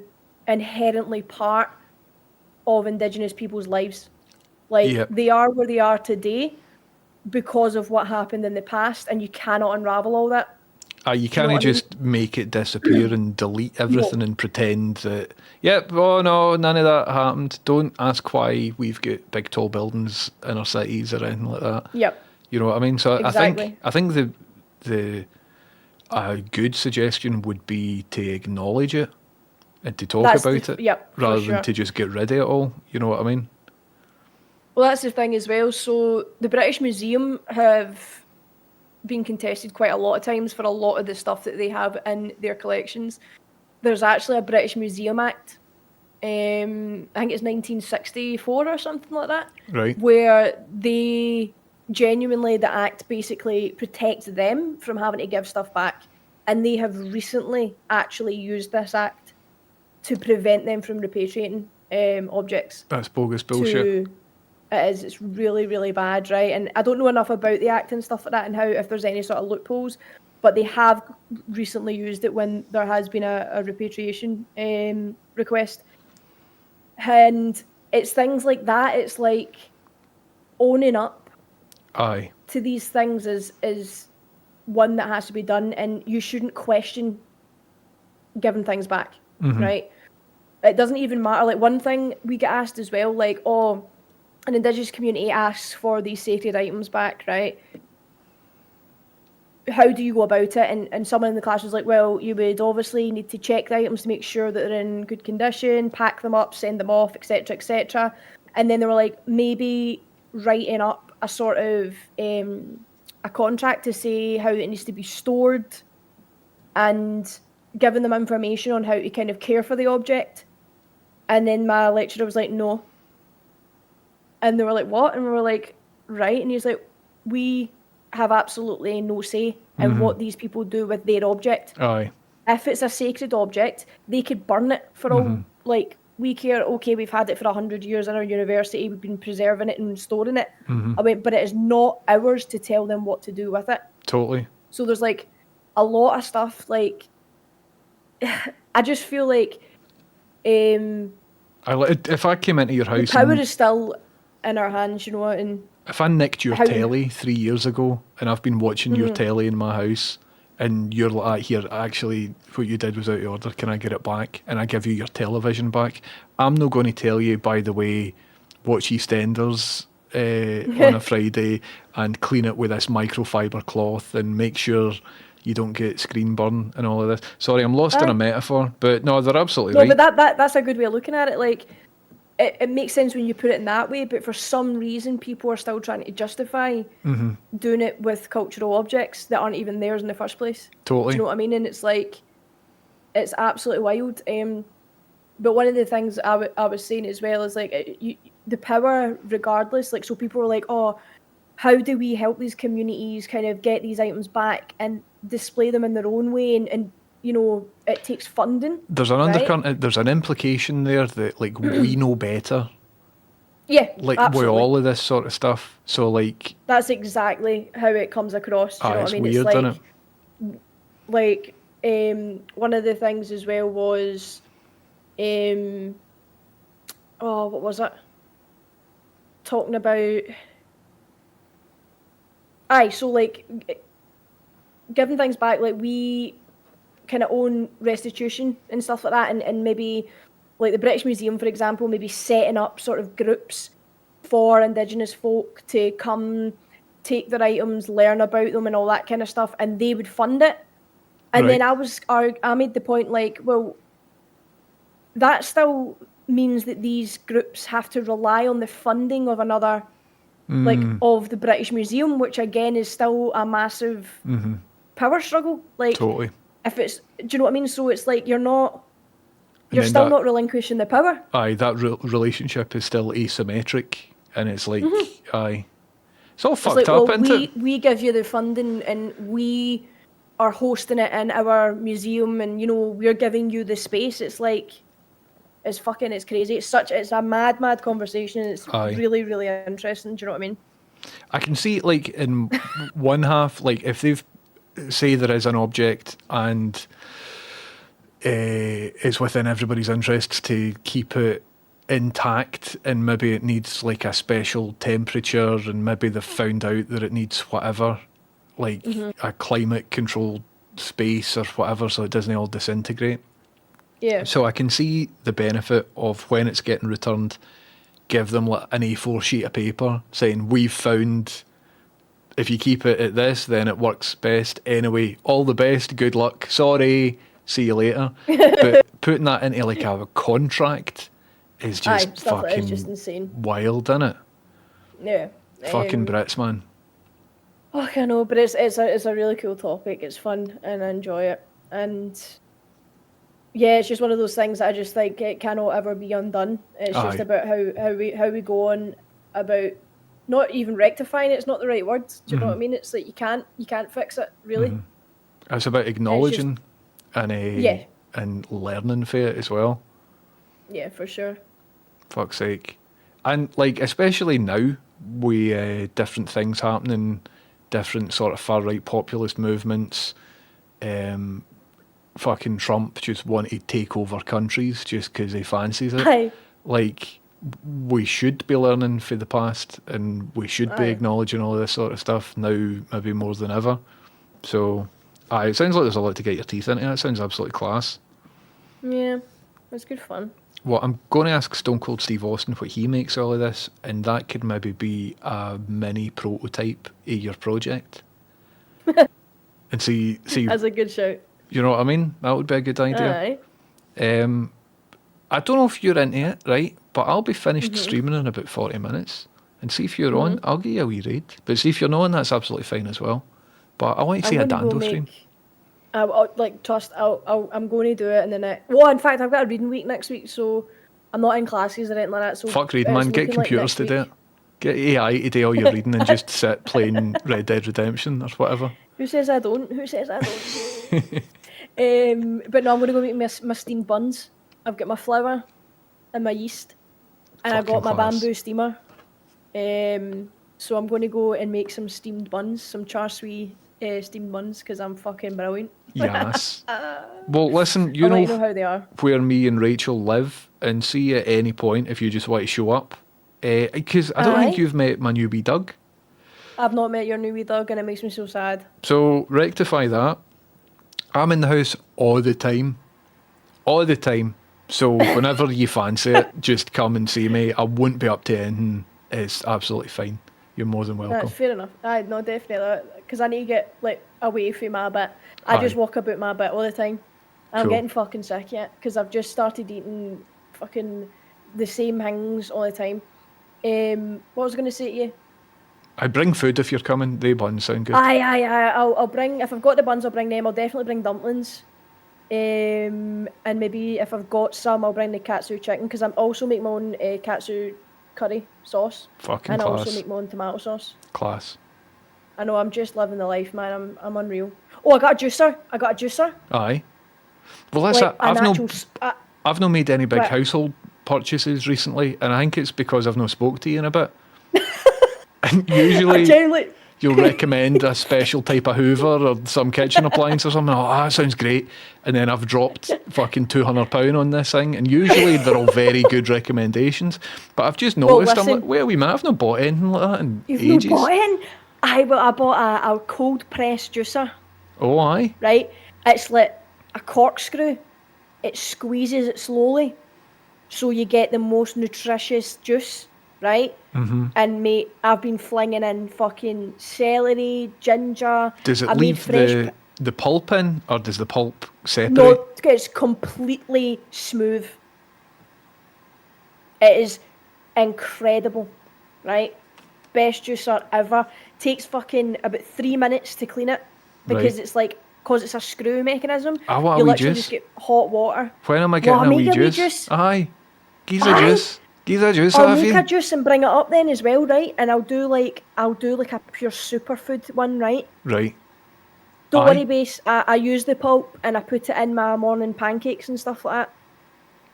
inherently part of Indigenous people's lives. Like, they are where they are today because of what happened in the past, and you cannot unravel all that. You know can't what I mean? just make it disappear and delete everything and pretend that, yep, oh no, none of that happened. Don't ask why we've got big tall buildings in our cities or anything like that. Yep. You know what I mean? So Exactly. I think the a good suggestion would be to acknowledge it and to talk That's about it yep, for rather sure. than to just get rid of it all. You know what I mean? Well, that's the thing as well. So the British Museum have been contested quite a lot of times for a lot of the stuff that they have in their collections. There's actually a British Museum Act. I think it's 1964 or something like that. Right. Where they genuinely, the act basically protects them from having to give stuff back. And they have recently actually used this act to prevent them from repatriating objects. That's bogus bullshit. It's really, really bad, right? And I don't know enough about the act and stuff like that and how, if there's any sort of loopholes, but they have recently used it when there has been a repatriation request. And it's things like that. It's like owning up Aye. to these things is one that has to be done, and you shouldn't question giving things back, right? It doesn't even matter. Like, one thing we get asked as well, like, oh, an Indigenous community asks for these sacred items back, right? How do you go about it? And someone in the class was like, well, you would obviously need to check the items to make sure that they're in good condition, pack them up, send them off, etc., etc. And then they were like, maybe writing up a sort of a contract to say how it needs to be stored and giving them information on how to kind of care for the object. And then my lecturer was like, no. And they were like, what? And we were like, right. And he's like, we have absolutely no say in what these people do with their object. Aye. If it's a sacred object, they could burn it for all, like, we care, okay, we've had it for 100 years in our university, we've been preserving it and storing it. I went, but it is not ours to tell them what to do with it. Totally. So there's, like, a lot of stuff, like, I just feel like if I came into your the house power and is still in our hands, you know, and if I nicked your How- telly 3 years ago and I've been watching your telly in my house and you're like, here, actually, what you did was out of order, can I get it back? And I give you your television back. I'm not going to tell you, by the way, watch EastEnders on a Friday and clean it with this microfiber cloth and make sure you don't get screen burn and all of this. Sorry, I'm lost in a metaphor, but no, they're absolutely no, right. but that's a good way of looking at it. Like, it makes sense when you put it in that way, but for some reason, people are still trying to justify doing it with cultural objects that aren't even theirs in the first place. Totally. Do you know what I mean? And it's like, it's absolutely wild. But one of the things I was saying as well is, like, the power, regardless, like, so people were like, oh, how do we help these communities kind of get these items back and display them in their own way? And you know, it takes funding. There's an undercurrent, there's an implication there that, like, we know better. Yeah, Like, absolutely. with all of this sort of stuff. So, like, That's exactly how it comes across. Do you know it's what I mean? weird, It's isn't it? like one of the things as well was what was it? Talking about so like giving things back, like, we kind of own restitution and stuff like that, and maybe like the British Museum, for example, maybe setting up sort of groups for Indigenous folk to come take their items, learn about them and all that kind of stuff, and they would fund it. And then I made the point, like, well, that still means that these groups have to rely on the funding of another, like, of the British Museum, which again is still a massive power struggle. Like, Totally. if it's, do you know what I mean? So it's like you're still then not relinquishing the power. Aye, that relationship is still asymmetric, and it's like, aye, it's all It's fucked like, up, well, isn't it? we give you the funding and we are hosting it in our museum, and, you know, we're giving you the space. It's like, it's crazy. It's a mad conversation. It's Aye. really, really interesting. Do you know what I mean? I can see, like, in one half, like, if they've, say there is an object and it's within everybody's interests to keep it intact and maybe it needs like a special temperature and maybe they've found out that it needs whatever, like a climate controlled space or whatever, so it doesn't all disintegrate. Yeah. So I can see the benefit of when it's getting returned, give them like an A4 sheet of paper saying, we've found, if you keep it at this, then it works best. Anyway, all the best, good luck, sorry, see you later. But putting that into like a contract is just stuff like that fucking is just insane. wild, isn't it? Yeah. Fucking Brits, man. Oh, I know, but it's a really cool topic. It's fun and I enjoy it. And yeah, it's just one of those things that I just think it cannot ever be undone. It's just Aye. about how we go on about not even rectifying it. It's not the right word. Do you know what I mean? It's like you can't fix it really. It's about acknowledging and Yeah. and learning for it as well. Yeah, for sure. Fuck's sake. And like especially now with different things happening, different sort of far right populist movements, fucking Trump just wanted to take over countries just because he fancies it. Aye. Like we should be learning for the past and we should be Aye. acknowledging all of this sort of stuff now maybe more than ever. So it sounds like there's a lot to get your teeth into. It sounds absolutely class. Yeah, it's good fun. Well, I'm going to ask Stone Cold Steve Austin what he makes of all of this, and that could maybe be a mini prototype of your project. And see, That's a good shout. you know what I mean? That would be a good idea. Aye. I don't know if you're into it, right? But I'll be finished streaming in about 40 minutes. And see if you're on, I'll give you a wee raid. But see if you're not on, that's absolutely fine as well. But I want to see a gonna go Dando stream. I'm going to do it in the next. Well, in fact, I've got a reading week next week, so I'm not in classes or anything like that. So Fuck reading, it's man. Get looking like computers next to do week. it. Get AI to do all your reading and just sit playing Red Dead Redemption or whatever. Who says I don't? Who says I don't? But no, I'm going to go make my steamed buns. I've got my flour and my yeast, and I've got Fucking my class. bamboo steamer. So I'm going to go and make some steamed buns, some char siu steamed buns, because I'm fucking brilliant. Yes. Well, listen, you I'll let know, you know how they are. where me and Rachel live, and see at any point if you just want to show up. Because I don't think Aye. you've met my new wee Doug. I've not met your new wee dog, and it makes me so sad. So rectify that. I'm in the house all the time. All the time. So whenever you fancy it, just come and see me. I won't be up to anything. It's absolutely fine. You're more than welcome. That's fair enough. Aye, no, definitely. Because I need to get like away from my bit. I just Aye. walk about my bit all the time. I'm Cool. getting fucking sick yet because I've just started eating fucking the same things all the time. What was I going to say to you? I bring food if you're coming. They buns sound good. Aye. I'll bring, if I've got the buns, I'll bring them. I'll definitely bring dumplings. And maybe if I've got some, I'll bring the katsu chicken because I'm also make my own katsu curry sauce. Fucking And I also class. make my own tomato sauce. Class. I know, I'm just living the life, man. I'm unreal. Oh, I got a juicer. Aye. Well, that's Like it. an actual... I've not made any big Right. household purchases recently, and I think it's because I've not spoke to you in a bit. And I usually genuinely... you'll recommend a special type of Hoover or some kitchen appliance or something. Oh, that sounds great. And then I've dropped fucking £200 on this thing, and usually they're all very good recommendations. But I've just noticed, I'm listen. like, wait a wee minute, I've not bought anything like that in You've ages. no bought in? I bought a cold press juicer, Oh, aye. right? It's like a corkscrew. It squeezes it slowly, so you get the most nutritious juice, right? Mm-hmm. And mate, I've been flinging in fucking celery, ginger. Does it I made leave fresh the pulp in, or does the pulp separate? No, it's completely smooth. It is incredible, right? Best juicer ever. Takes fucking about 3 minutes to clean it because Right. it's like, because it's a screw mechanism. I want a you wee literally juice. just get hot water. When am I getting I'll a make wee you a wee juice? juice. Aye. Give us a Aye. juice. Give us a juice, I'll have make you? a juice and bring it up then as well, right? And I'll do like a pure superfood one, right? Right. Don't Aye. worry, base. I use the pulp and I put it in my morning pancakes and stuff like that.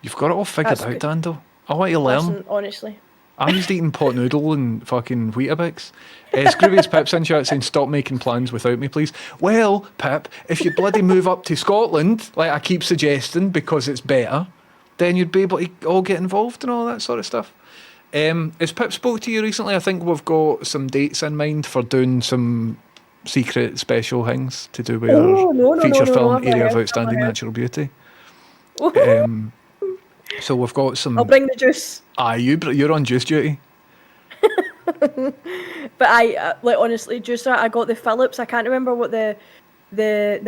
You've got it all figured That's out, good. Dando. I want you to learn. Listen, honestly. I'm just eating pot noodle and fucking Weetabix. Scroobius Pip's in chat saying, stop making plans without me, please. Well, Pip, if you bloody move up to Scotland, like I keep suggesting, because it's better, then you'd be able to all get involved and all that sort of stuff. Has Pip spoke to you recently? I think we've got some dates in mind for doing some secret special things to do with Oh, our no, feature I've film not Area of heard, Outstanding I've not Natural Beauty. heard. So we've got some... I'll bring the juice. You're on juice duty. But like honestly, juicer, I got the Philips. I can't remember what the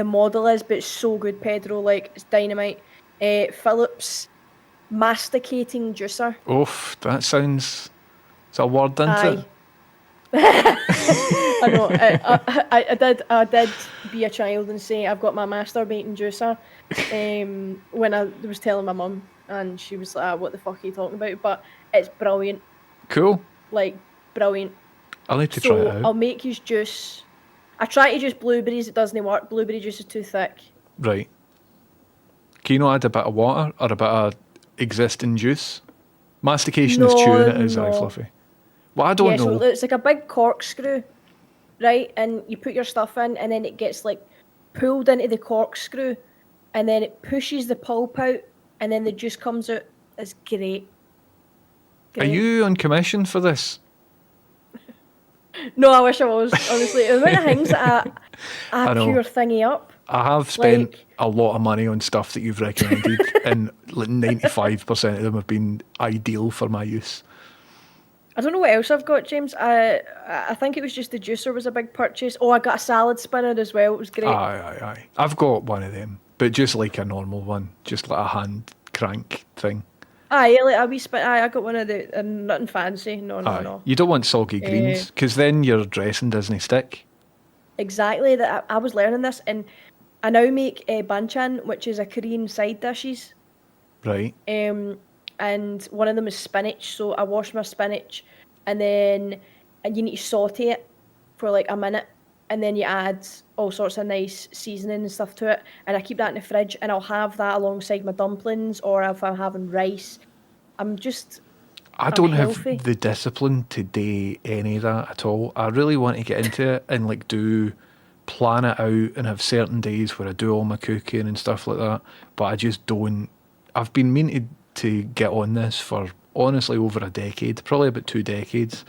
model is, but it's so good, Pedro. Like, it's dynamite. Philips masticating juicer. Oof, that sounds... It's a word, isn't Aye. it? I know. I did be a child and say I've got my masturbating juicer. When I was telling my mum, and she was like, "What the fuck are you talking about?" But it's brilliant. Cool. Like, brilliant. I'll need to try it out. I'll make you juice. I try to juice blueberries. It doesn't work. Blueberry juice is too thick. Right. Can you not add a bit of water or a bit of existing juice? Mastication is chewing it, is aye, no. Fluffy? Well, I don't know. So it's like a big corkscrew, right? And you put your stuff in, and then it gets like pulled into the corkscrew, and then it pushes the pulp out, and then the juice comes out. It's great. Are you on commission for this? No, I wish I was. Honestly, the amount of things that I know. pure thingy up. I have spent Like- a lot of money on stuff that you've recommended, and like 95% of them have been ideal for my use. I don't know what else I've got, James. I think it was just the juicer was a big purchase. Oh, I got a salad spinner as well. It was great. Aye. I've got one of them, but just like a normal one, just like a hand crank thing. Aye, like a wee spin. Aye, I got one of the nothing fancy. No. You don't want soggy greens, because then your dressing doesn't stick. Exactly. That I was learning this, and I now make banchan, which is a Korean side dishes. Right. And one of them is spinach. So I wash my spinach, and you need to saute it for like a minute, and then you add all sorts of nice seasoning and stuff to it. And I keep that in the fridge, and I'll have that alongside my dumplings, or if I'm having rice. I don't healthy. have the discipline to do any of that at all. I really want to get into it and like plan it out and have certain days where I do all my cooking and stuff like that. But I just don't. I've been meaning to get on this for honestly over a decade, probably about 2 decades.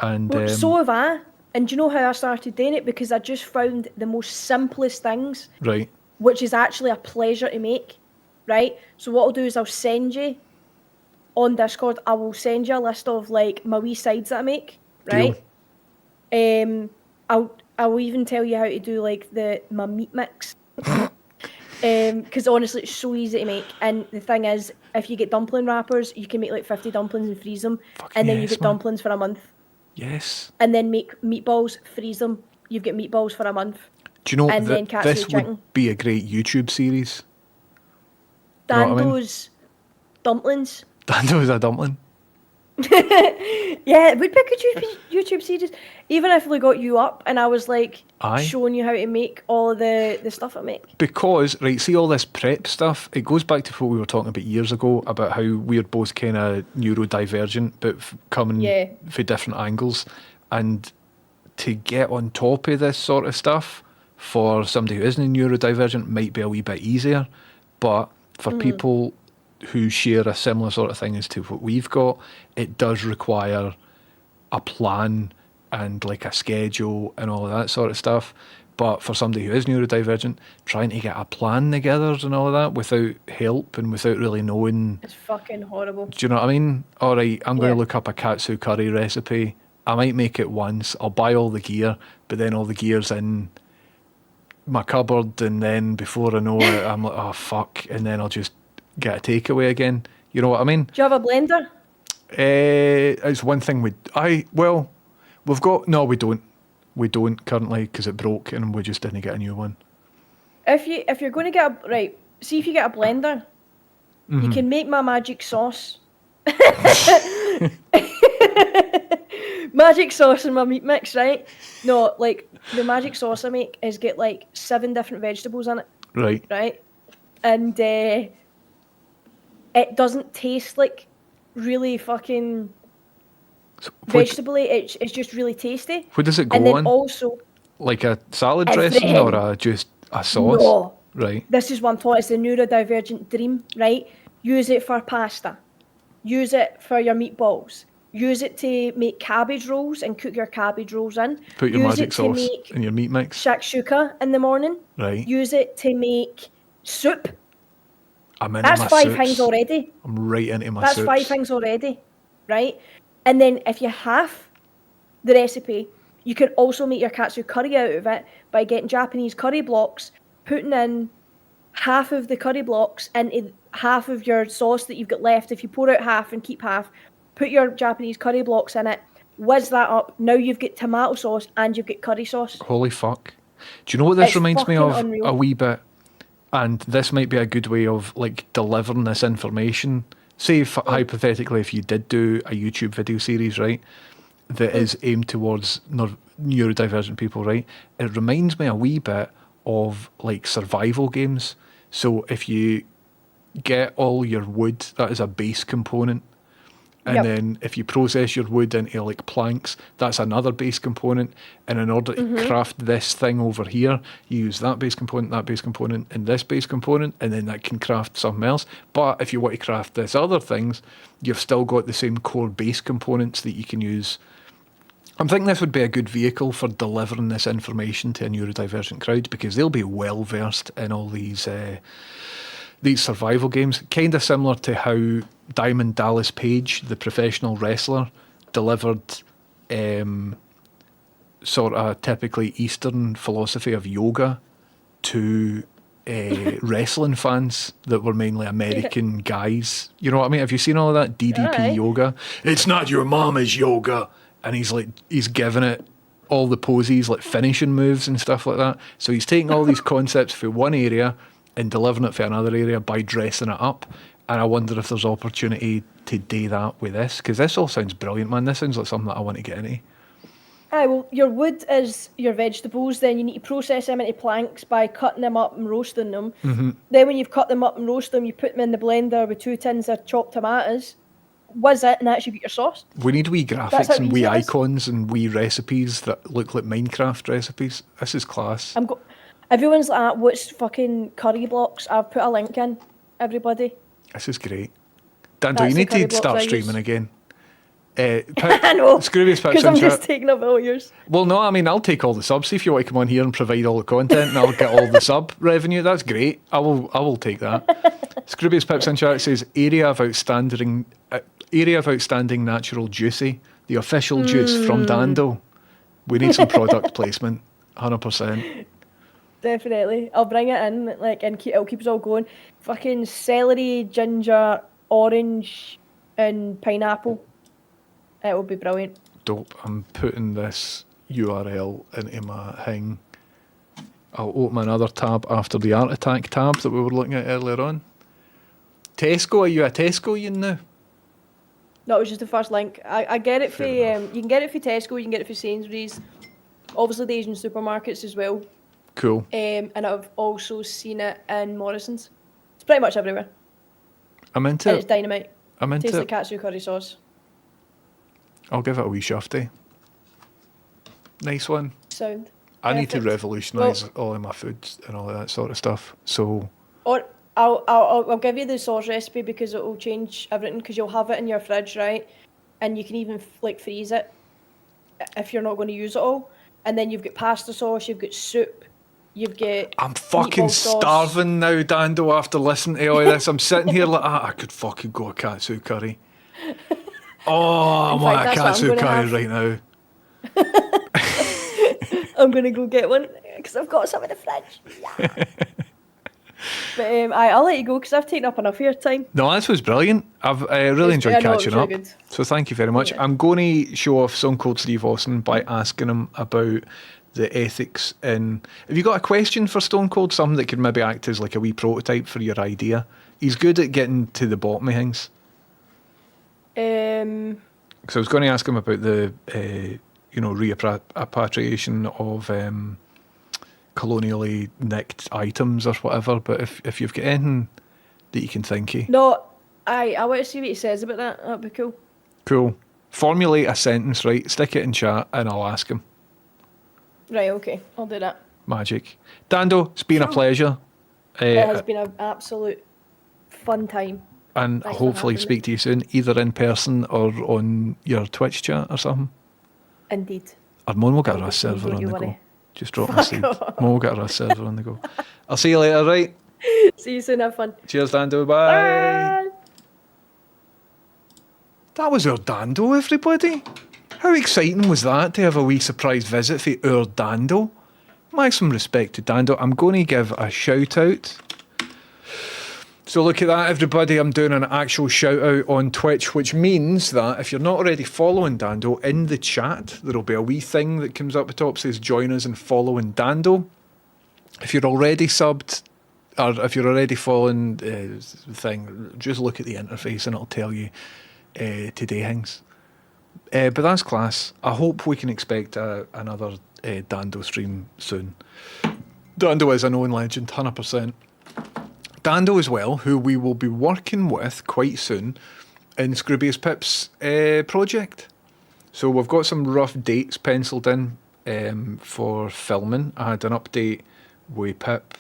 And Well, so have I. And do you know how I started doing it? Because I just found the most simplest things, right, which is actually a pleasure to make, right? So what I'll do is I'll send you on Discord, I will send you a list of like my wee sides that I make, right? I'll even tell you how to do like my meat mix. Because honestly, it's so easy to make. And the thing is, if you get dumpling wrappers, you can make like 50 dumplings and freeze them, and then you yes, get man. dumplings for a month. Yes. And then make meatballs, freeze them. You've got meatballs for a month. Do you know And then katsu this chicken. would be a great YouTube series? You know what I mean? Dando's dumplings. Dando's a dumpling. Yeah, it would be a good YouTube series. Even if we got you up and I was like Aye. showing you how to make all of the stuff I make. Because, right, see all this prep stuff, it goes back to what we were talking about years ago about how we're both kind of neurodivergent, but coming Yeah. for different angles. And to get on top of this sort of stuff for somebody who isn't neurodivergent might be a wee bit easier. But for people who share a similar sort of thing as to what we've got, it does require a plan and like a schedule and all of that sort of stuff. But for somebody who is neurodivergent, trying to get a plan together and all of that without help and without really knowing, It's fucking horrible. do you know what I mean? All right, I'm going Yeah. to look up a katsu curry recipe. I might make it once. I'll buy all the gear, but then all the gear's in my cupboard, and then before I know it, I'm like, oh fuck, and then I'll just get a takeaway again. You know what I mean? Do you have a blender? It's one thing we've got. No, we don't. We don't currently because it broke, and we just didn't get a new one. If you're going to get see if you get a blender, you can make my magic sauce. Magic sauce in my meat mix, right? No, like the magic sauce I make is get like 7 different vegetables in it, Right. and it doesn't taste like really fucking So what, vegetable-y. It's just really tasty. what does it go And then on? also, Like a salad dressing everything. or just a sauce? No. Right. This is what I'm talking. It's the neurodivergent dream, right? use it for pasta, use it for your meatballs, use it to make cabbage rolls and cook your cabbage rolls in. Put your use magic it to sauce make in your meat mix. shakshuka in the morning. Right. Use it to make soup. I'm into That's my 5 soups. things already. I'm right into my That's soups. 5 things already, right? And then if you half the recipe, you can also make your katsu curry out of it by getting Japanese curry blocks, putting in half of the curry blocks into half of your sauce that you've got left. If you pour out half and keep half, put your Japanese curry blocks in it, whiz that up. Now you've got tomato sauce and you've got curry sauce. Holy fuck. Do you know what this It's reminds me fucking of unreal. a wee bit? And this might be a good way of like delivering this information. Say, hypothetically, if you did do a YouTube video series, right, that is aimed towards neurodivergent people, right, it reminds me a wee bit of like survival games. So if you get all your wood, that is a base component. And Yep. then if you process your wood into like planks, that's another base component. And in order to craft this thing over here, you use that base component, and this base component, and then that can craft something else. But if you want to craft this other things, you've still got the same core base components that you can use. I'm thinking this would be a good vehicle for delivering this information to a neurodivergent crowd because they'll be well versed in all these survival games, kind of similar to how Diamond Dallas Page, the professional wrestler, delivered sort of typically Eastern philosophy of yoga to wrestling fans that were mainly American guys. You know what I mean? Have you seen all of that DDP Aye. yoga? It's not your mama's yoga. And he's giving it all the poses, like finishing moves and stuff like that. So he's taking all these concepts for one area and delivering it for another area by dressing it up. And I wonder if there's opportunity to do that with this, because this all sounds brilliant, man. This sounds like something that I want to get into. Aye, well, your wood is your vegetables. Then you need to process them into planks by cutting them up and roasting them. Then when you've cut them up and roast them, you put them in the blender with 2 tins of chopped tomatoes. Whiz it, and that's you get your sauce. We need wee That's graphics how and wee easy it is. icons and wee recipes that look like Minecraft recipes. This is class. Everyone's like, what's fucking curry blocks? I've put a link in, everybody. This is great. Dando, That's you the need curry to blocks start I streaming use. again. I know, Scroobius Pips because in I'm chat. just taking up all yours. Well, no, I mean, I'll take all the subs. See if you want to come on here and provide all the content and I'll get all the sub revenue. That's great. I will take that. Scroobius Pips in chat says, area of outstanding natural juicy, the official juice from Dando. We need some product placement, 100%. Definitely. I'll bring it in, and it'll keep us all going. Fucking celery, ginger, orange, and pineapple. It will be brilliant. Dope. I'm putting this URL into my thing. I'll open another tab after the Art Attack tab that we were looking at earlier on. Tesco, are you a Tesco you now? That was just the first link. I get it for Fair enough. you can get it for Tesco, you can get it for Sainsbury's, obviously the Asian supermarkets as well. Cool. And I've also seen it in Morrison's. It's pretty much everywhere. I'm into And it's it. dynamite. I'm Tastes into like it. katsu curry sauce. I'll give it a wee shufty. Nice one. Sound. I need to Perfect. revolutionise all of my foods and all of that sort of stuff. So Or I'll give you the sauce recipe because it will change everything because you'll have it in your fridge, right? And you can even freeze it if you're not going to use it all. And then you've got pasta sauce, you've got soup, you've got I'm fucking meatball sauce. starving now, Dando, after listening to all of this. I'm sitting here like, I could fucking go a katsu curry. Oh, I In want fact, a that's what I'm katsu gonna curry have. right now. I'm gonna go get one because I've got some in the fridge. Yeah. But I'll let you go because I've taken up enough of your time. No, this was brilliant. I've really enjoyed I know, it was catching really up. good. So thank you very much. Yeah. I'm going to show off Stone Cold Steve Austin by asking him about the ethics in... Have you got a question for Stone Cold? Something that could maybe act as like a wee prototype for your idea? He's good at getting to the bottom of things. So I was going to ask him about the, repatriation of colonially nicked items or whatever. But if you've got anything that you can think of, No, I want to see what he says about that. That'd be cool. cool. Formulate a sentence, right? Stick it in chat, and I'll ask him. Right, okay, I'll do that. Magic. Dando, it's been a pleasure. It has been an absolute fun time. And Thanks for hopefully having speak to you soon, either in person or on your Twitch chat or something. Indeed. Or Mon will get a Indeed, Rust server don't on you the go. worry. Just drop my Fuck seed. off. Mon will get a Rust server on the go. I'll see you later, right? See you soon. Have fun. Cheers, Dando. Bye. That was our Dando, everybody. How exciting was that to have a wee surprise visit for our Dando? Maximum respect to Dando. I'm going to give a shout out. So look at that, everybody. I'm doing an actual shout out on Twitch, which means that if you're not already following Dando, in the chat, there'll be a wee thing that comes up the top, says join us and following Dando. If you're already subbed, or if you're already following the thing, just look at the interface and it'll tell you today things. But that's class. I hope we can expect another Dando stream soon. Dando is a known legend, 100%. Dando as well, who we will be working with quite soon in Scroobius Pip's project. So we've got some rough dates penciled in for filming. I had an update with Pip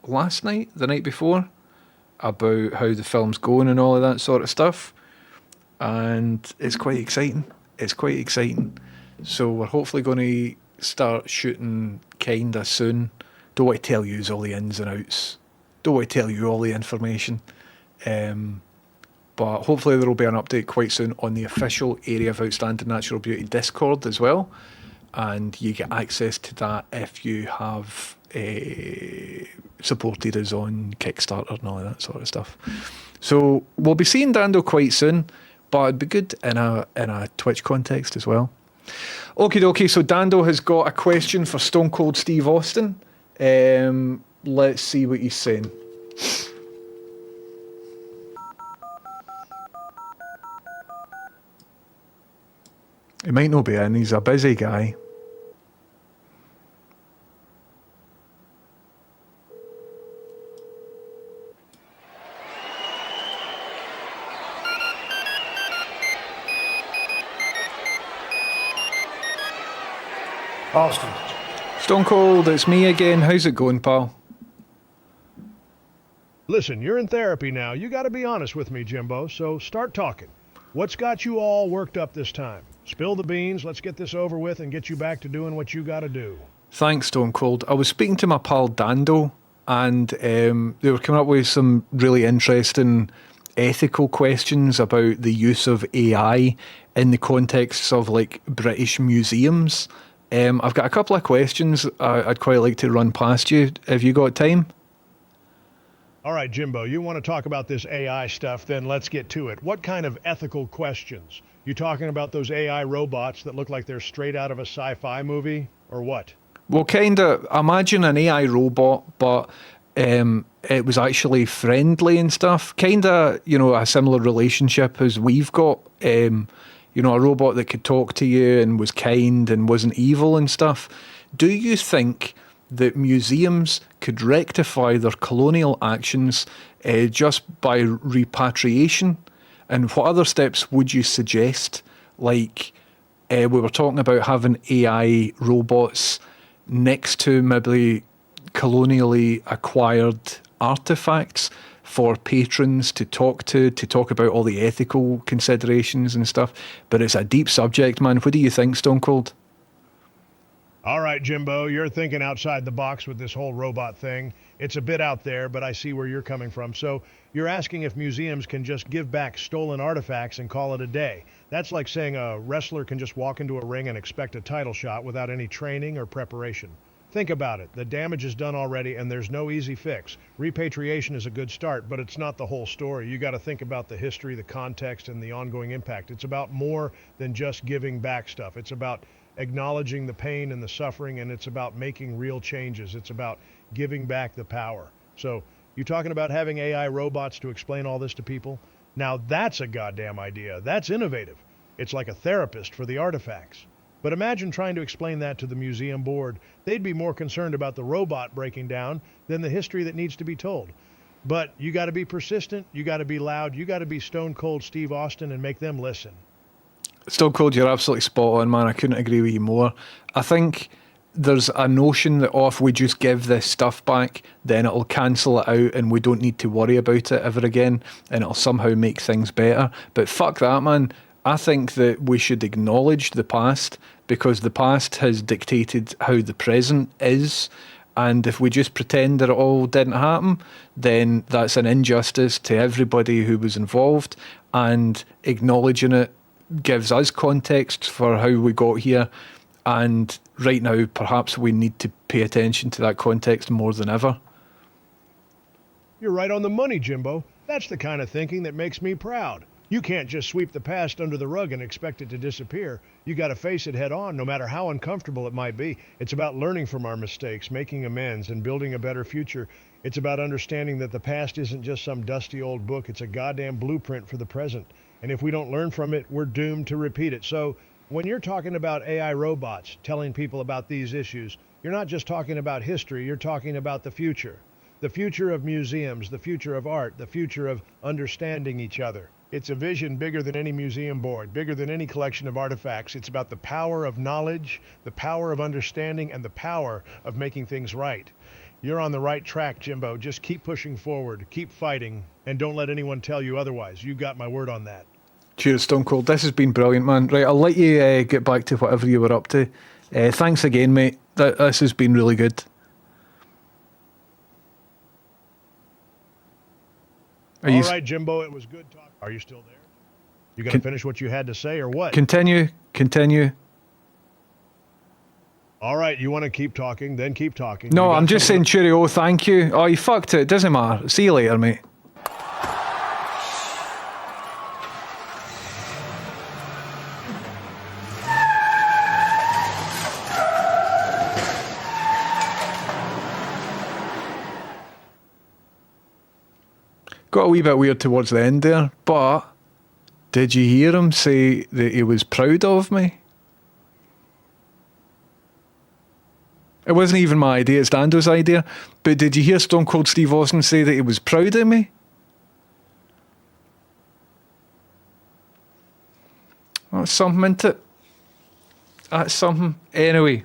last night, the night before, about how the film's going and all of that sort of stuff. And it's quite exciting. It's quite exciting. So we're hopefully going to start shooting kinda soon. Don't want to tell you all the ins and outs. Don't want to tell you all the information. But hopefully there will be an update quite soon on the official Area of Outstanding Natural Beauty Discord as well. And you get access to that if you have supported us on Kickstarter and all of that sort of stuff. So we'll be seeing Dando quite soon, but it'd be good in a Twitch context as well. Okie dokie, so Dando has got a question for Stone Cold Steve Austin. Let's see what he's saying. He might not be in, he's a busy guy. Austin. Stone Cold, it's me again. How's it going, pal? Listen, you're in therapy now. You got to be honest with me, Jimbo, so start talking. What's got you all worked up this time? Spill the beans, let's get this over with and get you back to doing what you got to do. Thanks, Stone Cold. I was speaking to my pal Dando, and they were coming up with some really interesting ethical questions about the use of AI in the context of like British museums. I've got a couple of questions I'd quite like to run past you. Have you got time? All right, Jimbo, you want to talk about this AI stuff, then let's get to it. What kind of ethical questions? You talking about those AI robots that look like they're straight out of a sci-fi movie, or what? Well, kind of, imagine an AI robot, but it was actually friendly and stuff. Kind of, a similar relationship as we've got. A robot that could talk to you and was kind and wasn't evil and stuff. Do you think that museums could rectify their colonial actions just by repatriation? And what other steps would you suggest? Like, we were talking about having AI robots next to maybe colonially acquired artifacts for patrons to talk about all the ethical considerations and stuff. But it's a deep subject, man. What do you think, Stone Cold? All right, Jimbo, you're thinking outside the box with this whole robot thing. It's a bit out there, but I see where you're coming from. So you're asking if museums can just give back stolen artifacts and call it a day. That's like saying a wrestler can just walk into a ring and expect a title shot without any training or preparation. Think about it. The damage is done already, and there's no easy fix. Repatriation is a good start, but it's not the whole story. You got to think about the history, the context, and the ongoing impact. It's about more than just giving back stuff. It's about acknowledging the pain and the suffering, and it's about making real changes. It's about giving back the power. So you talking about having AI robots to explain all this to people? Now that's a goddamn idea. That's innovative. It's like a therapist for the artifacts. But imagine trying to explain that to the museum board. They'd be more concerned about the robot breaking down than the history that needs to be told. But you got to be persistent, you got to be loud, you got to be Stone Cold Steve Austin and make them listen. Stone Cold, you're absolutely spot on, man. I couldn't agree with you more. I think there's a notion that, oh, if we just give this stuff back, then it'll cancel it out and we don't need to worry about it ever again and it'll somehow make things better. But fuck that, man. I think that we should acknowledge the past because the past has dictated how the present is. And if we just pretend that it all didn't happen, then that's an injustice to everybody who was involved. And acknowledging it gives us context for how we got here. And right now, perhaps we need to pay attention to that context more than ever. You're right on the money, Jimbo. That's the kind of thinking that makes me proud. You can't just sweep the past under the rug and expect it to disappear. You got to face it head on, no matter how uncomfortable it might be. It's about learning from our mistakes, making amends, and building a better future. It's about understanding that the past isn't just some dusty old book. It's a goddamn blueprint for the present. And if we don't learn from it, we're doomed to repeat it. So when you're talking about AI robots telling people about these issues, you're not just talking about history, you're talking about the future. The future of museums, the future of art, the future of understanding each other. It's a vision bigger than any museum board, bigger than any collection of artifacts. It's about the power of knowledge, the power of understanding, and the power of making things right. You're on the right track, Jimbo. Just keep pushing forward, keep fighting, and don't let anyone tell you otherwise. You got my word on that. Cheers, Stone Cold. This has been brilliant, man. Right, I'll let you get back to whatever you were up to. Thanks again, mate. This has been really good. All right, Jimbo, it was good talking. Are you still there? You going to finish what you had to say or what? Continue. All right, you want to keep talking, then keep talking. No, I'm just saying cheerio, thank you. Oh, you fucked it. Doesn't matter. See you later, mate. Got a wee bit weird towards the end there, but did you hear him say that he was proud of me? It wasn't even my idea, it's Dando's idea, but did you hear Stone Cold Steve Austin say that he was proud of me? That's something, isn't it? That's something. Anyway,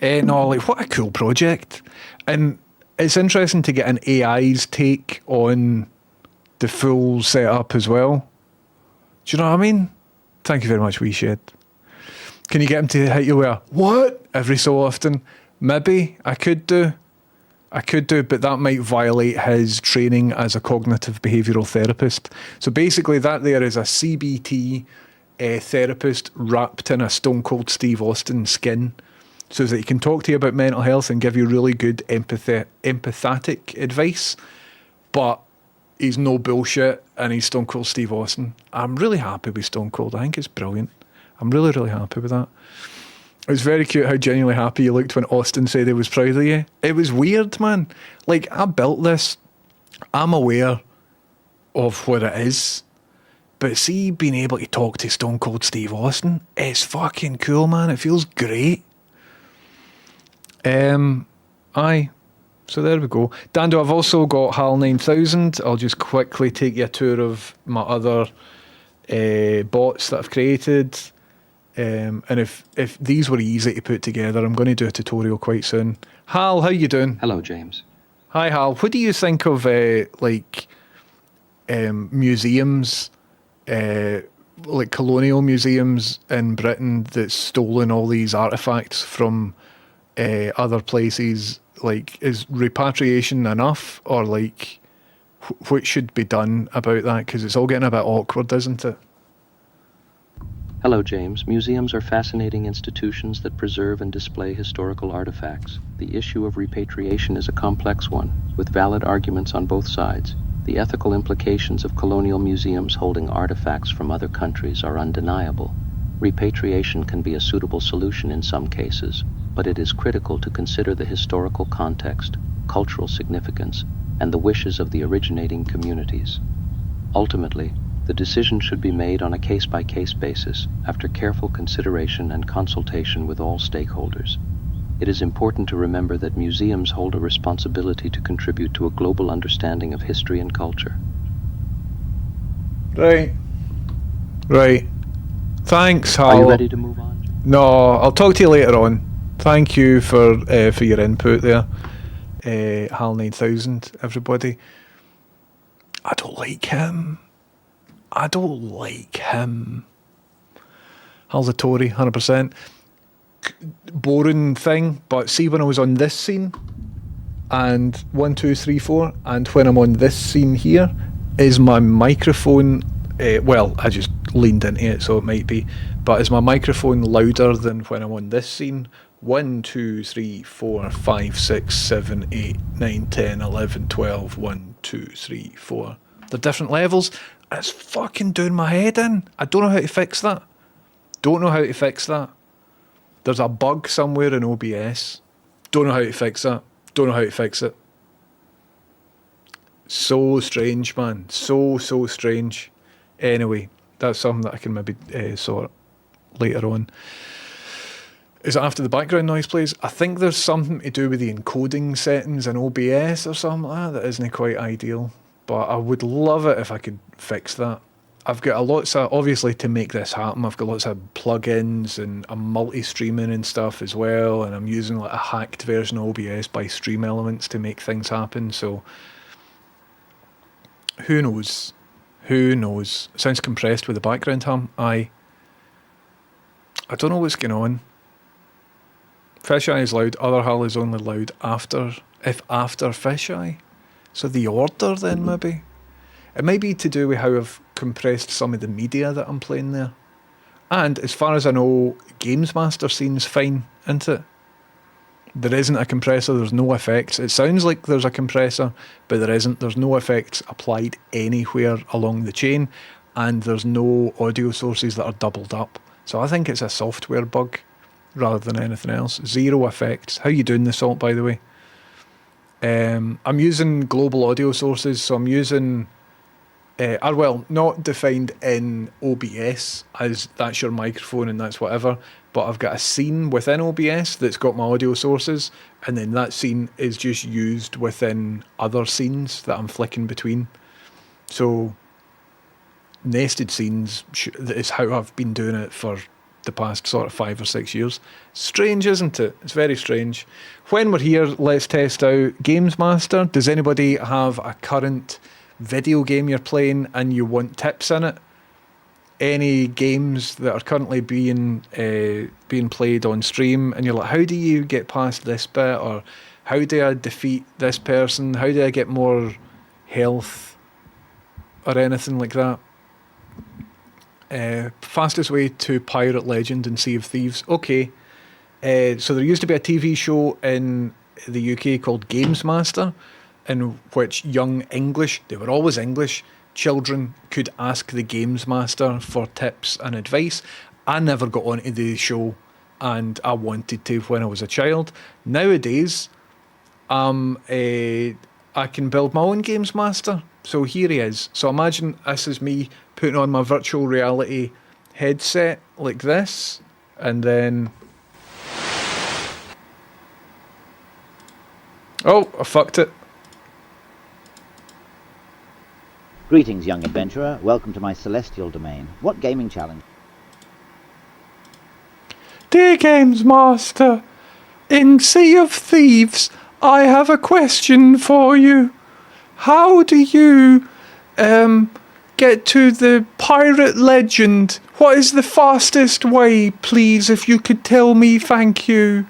no, like, what a cool project. And it's interesting to get an AI's take on the full setup as well. Do you know what I mean? Thank you very much, wee shed. Can you get him to hit you with a what every so often? Maybe I could do, but that might violate his training as a cognitive behavioural therapist. So basically that there is a CBT therapist wrapped in a Stone Cold Steve Austin skin so that he can talk to you about mental health and give you really good empathetic advice, but he's no bullshit and he's Stone Cold Steve Austin. I'm really happy with Stone Cold. I think it's brilliant. I'm really, really happy with that. It was very cute how genuinely happy you looked when Austin said he was proud of you. It was weird, man. Like, I built this. I'm aware of what it is. But see, being able to talk to Stone Cold Steve Austin, it's fucking cool, man. It feels great. Aye. So there we go. Dando, I've also got HAL 9000. I'll just quickly take you a tour of my other bots that I've created. And if these were easy to put together, I'm going to do a tutorial quite soon. Hal, how you doing? Hello, James. Hi, Hal. What do you think of museums, like colonial museums in Britain that's stolen all these artifacts from other places? Like, is repatriation enough, or like, what should be done about that? Because it's all getting a bit awkward, isn't it? Hello, James. Museums are fascinating institutions that preserve and display historical artifacts. The issue of repatriation is a complex one, with valid arguments on both sides. The ethical implications of colonial museums holding artifacts from other countries are undeniable. Repatriation can be a suitable solution in some cases, but it is critical to consider the historical context, cultural significance, and the wishes of the originating communities. Ultimately, the decision should be made on a case-by-case basis after careful consideration and consultation with all stakeholders. It is important to remember that museums hold a responsibility to contribute to a global understanding of history and culture. Right. Thanks, Hal. Are you ready to move on? No, I'll talk to you later on. Thank you for your input there, Hal 9000. Everybody, I don't like him. Hal's a Tory, 100%. Boring thing, but see when I was on this scene, and 1, 2, 3, 4, and when I'm on this scene here, is my microphone, well, I just leaned into it, so it might be, but is my microphone louder than when I'm on this scene? 1, 2, 3, 4, 5, 6, 7, 8, 9, 10, 11, 12, 1, 2, 3, 4. They're different levels, and it's fucking doing my head in. I don't know how to fix that. There's a bug somewhere in OBS. Don't know how to fix it. So strange, man. So strange. Anyway, that's something that I can maybe sort later on. Is it after the background noise plays? I think there's something to do with the encoding settings in OBS or something like that isn't quite ideal. But I would love it if I could fix that. I've got lots of, obviously to make this happen, I've got lots of plugins and I'm multi-streaming and stuff as well, and I'm using like a hacked version of OBS by Stream Elements to make things happen, so who knows? Sounds compressed with the background hum. I don't know what's going on. Fisheye is loud, other Hal is only loud after Fisheye. So the order then maybe? It might be to do with how I've compressed some of the media that I'm playing there. And as far as I know, Games Master scene's fine, isn't it? There isn't a compressor, there's no effects. It sounds like there's a compressor, but there isn't. There's no effects applied anywhere along the chain, and there's no audio sources that are doubled up. So I think it's a software bug rather than anything else. Zero effects. How you doing this, Salt, by the way? I'm using global audio sources, so I'm using... not defined in OBS as that's your microphone and that's whatever, but I've got a scene within OBS that's got my audio sources, and then that scene is just used within other scenes that I'm flicking between. So nested scenes is how I've been doing it for the past sort of 5 or 6 years. Strange, isn't it? It's very strange. When we're here, let's test out Games Master. Does anybody have a current video game you're playing and you want tips in it? Any games that are currently being played on stream and you're like, how do you get past this bit, or how do I defeat this person, how do I get more health or anything like that? Fastest way to Pirate Legend and Sea of Thieves. Okay, so there used to be a TV show in the UK called Games Master, in which young English, they were always English, children could ask the Games Master for tips and advice. I never got onto the show, and I wanted to when I was a child. Nowadays, I can build my own Games Master. So here he is. So imagine this is me putting on my virtual reality headset like this, and then... Oh, I fucked it. Greetings, young adventurer. Welcome to my celestial domain. What gaming challenge? Dear Games Master, in Sea of Thieves, I have a question for you. How do you get to the pirate legend? What is the fastest way, please, if you could tell me, thank you.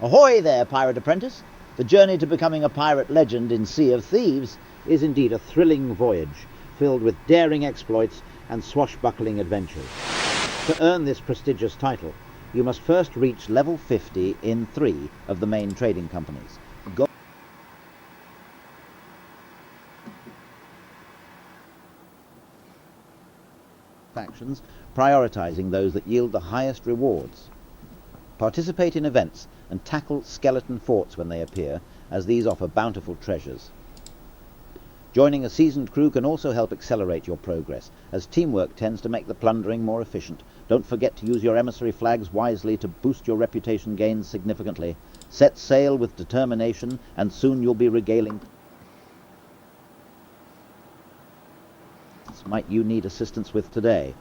Ahoy there, pirate apprentice. The journey to becoming a pirate legend in Sea of Thieves is indeed a thrilling voyage, filled with daring exploits and swashbuckling adventures. To earn this prestigious title, you must first reach level 50 in 3 of the main trading companies. Factions, prioritizing those that yield the highest rewards. Participate in events and tackle skeleton forts when they appear, as these offer bountiful treasures. Joining a seasoned crew can also help accelerate your progress, as teamwork tends to make the plundering more efficient. Don't forget to use your emissary flags wisely to boost your reputation gains significantly. Set sail with determination, and soon you'll be regaling... Might you need assistance with today?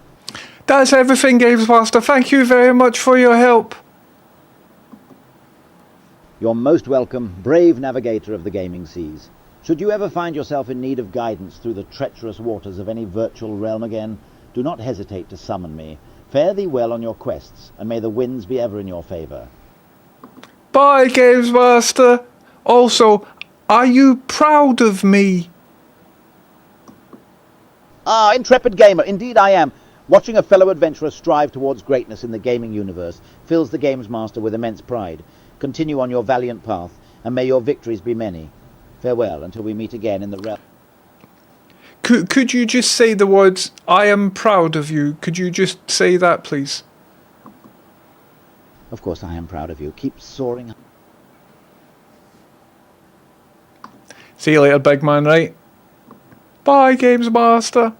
That's everything, Games Master. Thank you very much for your help. You're most welcome, brave navigator of the gaming seas. Should you ever find yourself in need of guidance through the treacherous waters of any virtual realm again, do not hesitate to summon me. Fare thee well on your quests, and may the winds be ever in your favour. Bye, Games Master. Also, are you proud of me? Ah, intrepid gamer, indeed I am. Watching a fellow adventurer strive towards greatness in the gaming universe fills the Games Master with immense pride. Continue on your valiant path, and may your victories be many. Farewell until we meet again in the realm. Could you just say the words, I am proud of you? Could you just say that, please? Of course I am proud of you. Keep soaring. See you later, big man, right? Bye, Games Master.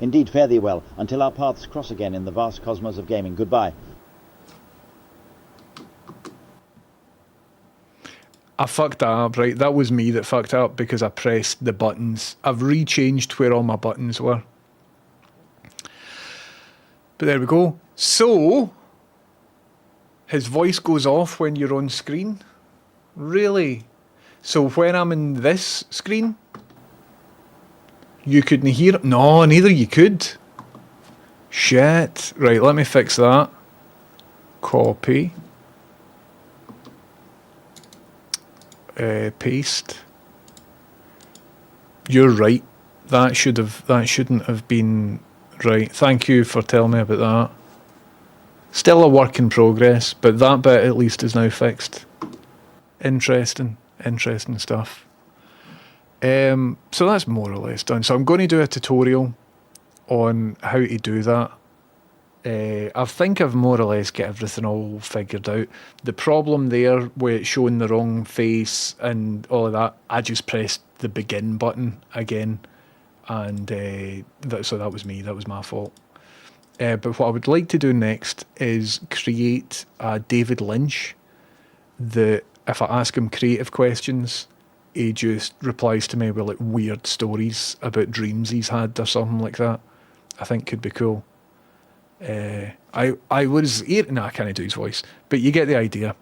Indeed, fare thee well, until our paths cross again in the vast cosmos of gaming. Goodbye. I fucked that up, right? That was me that fucked up because I pressed the buttons. I've rechanged where all my buttons were. But there we go. So, his voice goes off when you're on screen? Really? So when I'm in this screen, you couldn't hear it? No, neither you could. Shit. Right, let me fix that. Copy. Paste. You're right. That shouldn't have been right. Thank you for telling me about that. Still a work in progress, but that bit at least is now fixed. Interesting stuff. So that's more or less done. So I'm going to do a tutorial on how to do that. I think I've more or less got everything all figured out. The problem there with showing the wrong face and all of that, I just pressed the begin button again, and so that was me. That was my fault. But what I would like to do next is create a David Lynch that if I ask him creative questions, he just replies to me with like weird stories about dreams he's had or something like that. I think could be cool. I was no, I can't do his voice, but you get the idea.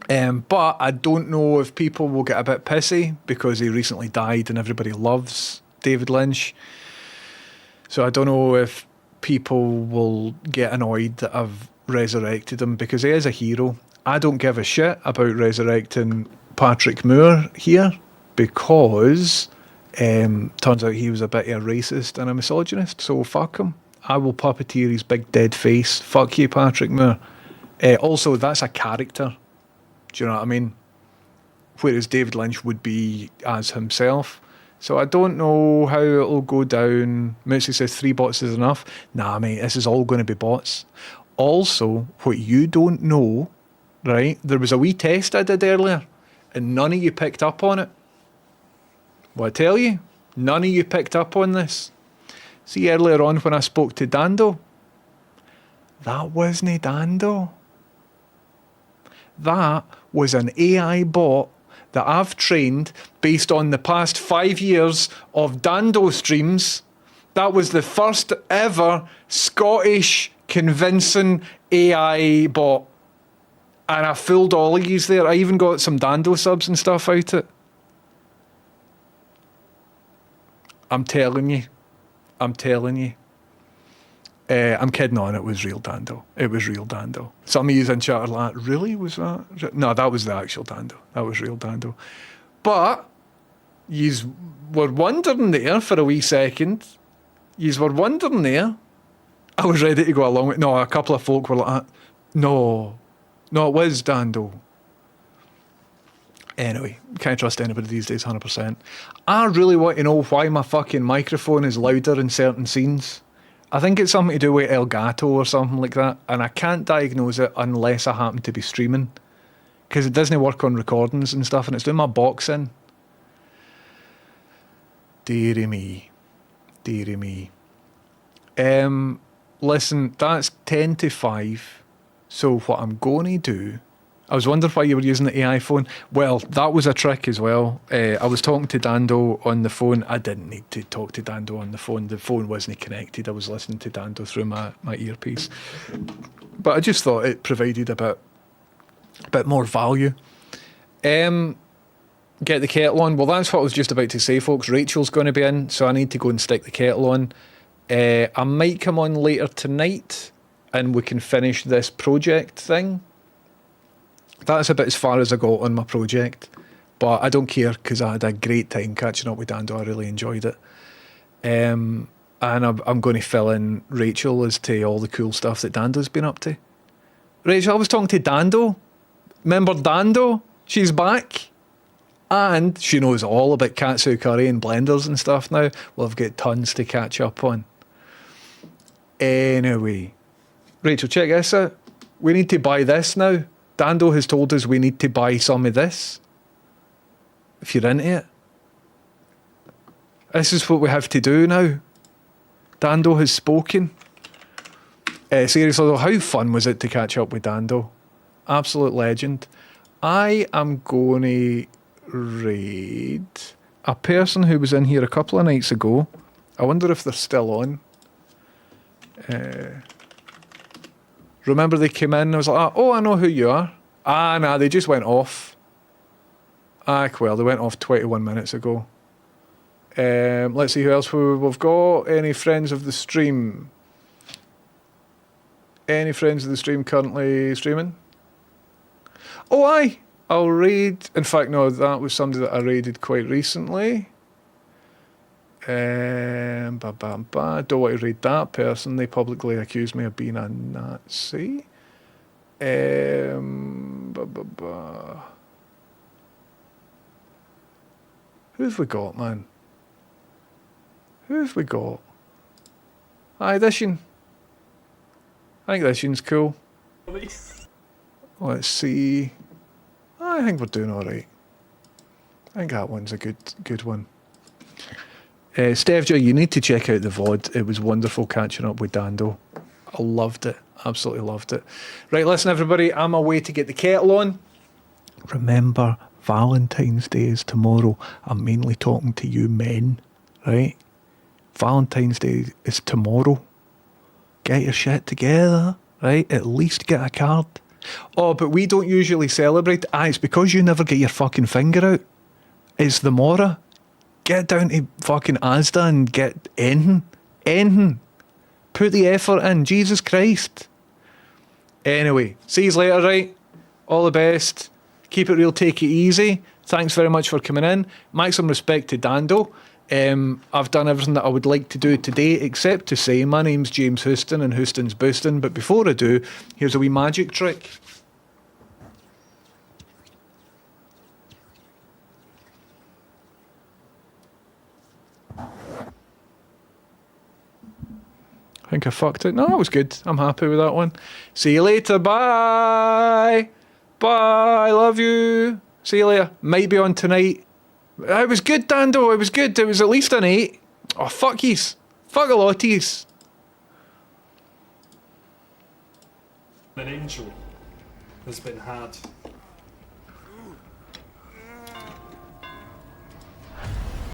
But I don't know if people will get a bit pissy because he recently died and everybody loves David Lynch. So I don't know if people will get annoyed that I've resurrected him because he is a hero. I don't give a shit about resurrecting Patrick Moore here because turns out he was a bit of a racist and a misogynist, so fuck him. I will puppeteer his big dead face. Fuck you, Patrick Moore. Also, that's a character. Do you know what I mean? Whereas David Lynch would be as himself. So I don't know how it'll go down. Moosey says 3 bots is enough. Nah, mate, this is all going to be bots. Also, what you don't know, right? There was a wee test I did earlier, and none of you picked up on it. Well, I tell you, none of you picked up on this. See, earlier on when I spoke to Dando, that wasn't Dando. That was an AI bot that I've trained based on the past 5 years of Dando streams. That was the first ever Scottish convincing AI bot. And I fooled all of yous there. I even got some Dando subs and stuff out it. I'm telling you. I'm kidding on, it was real Dando. It was real Dando. Some of you in chat are like, really? Was that? No, that was the actual Dando. That was real Dando. But, yous were wondering there for a wee second. Yous were wondering there. I was ready to go along with no, a couple of folk were like, no, it was Dando. Anyway, can't trust anybody these days, 100%. I really want to know why my fucking microphone is louder in certain scenes. I think it's something to do with Elgato or something like that, and I can't diagnose it unless I happen to be streaming, because it doesn't work on recordings and stuff, and it's doing my boxing. Dearie me. Listen, that's 10 to 5, so what I'm going to do, I was wondering why you were using the AI phone. Well, that was a trick as well. I was talking to Dando on the phone. I didn't need to talk to Dando on the phone. The phone wasn't connected. I was listening to Dando through my earpiece. But I just thought it provided a bit more value. Get the kettle on. Well, that's what I was just about to say, folks. Rachel's going to be in, so I need to go and stick the kettle on. I might come on later tonight and we can finish this project thing. That's about as far as I got on my project. But I don't care because I had a great time catching up with Dando. I really enjoyed it. And I'm going to fill in Rachel as to all the cool stuff that Dando's been up to. Rachel, I was talking to Dando. Remember Dando? She's back. And she knows all about katsu curry and blenders and stuff now. Well, I've got tons to catch up on. Anyway. Rachel, check this out. We need to buy this now. Dando has told us we need to buy some of this. If you're into it. This is what we have to do now. Dando has spoken. Seriously though, how fun was it to catch up with Dando? Absolute legend. I am going to raid a person who was in here a couple of nights ago. I wonder if they're still on. Remember they came in and I was like, oh, I know who you are. Nah, they just went off. Well, they went off 21 minutes ago. Let's see who else we've got. Any friends of the stream? Any friends of the stream currently streaming? Oh, aye. I'll raid. In fact, no, that was somebody that I raided quite recently. Don't want to raid that person. They publicly accused me of being a Nazi. Who have we got, man? Who have we got? Aye, this one. I think this one's cool. Let's see. I think we're doing alright. I think that one's a good one. Stevja, you need to check out the VOD. It was wonderful catching up with Dando. I loved it. Absolutely loved it. Right, listen everybody, I'm away to get the kettle on. Remember, Valentine's Day is tomorrow. I'm mainly talking to you men, right? Valentine's Day is tomorrow. Get your shit together, right? At least get a card. Oh, but we don't usually celebrate. It's because you never get your fucking finger out. It's the Mora. Get down to fucking Asda and get anything. Put the effort in. Jesus Christ. Anyway, see you later, right? All the best. Keep it real, take it easy. Thanks very much for coming in. Maximum respect to Dando. I've done everything that I would like to do today, except to say my name's James Houston and Houston's Boostin'. But before I do, here's a wee magic trick. I think I fucked it. No, that was good. I'm happy with that one. See you later. Bye. Bye. Love you. See you later. Might be on tonight. It was good, Dando. It was good. It was at least an 8. Oh, fuck yous. Fuck a lot of yous. An angel has been had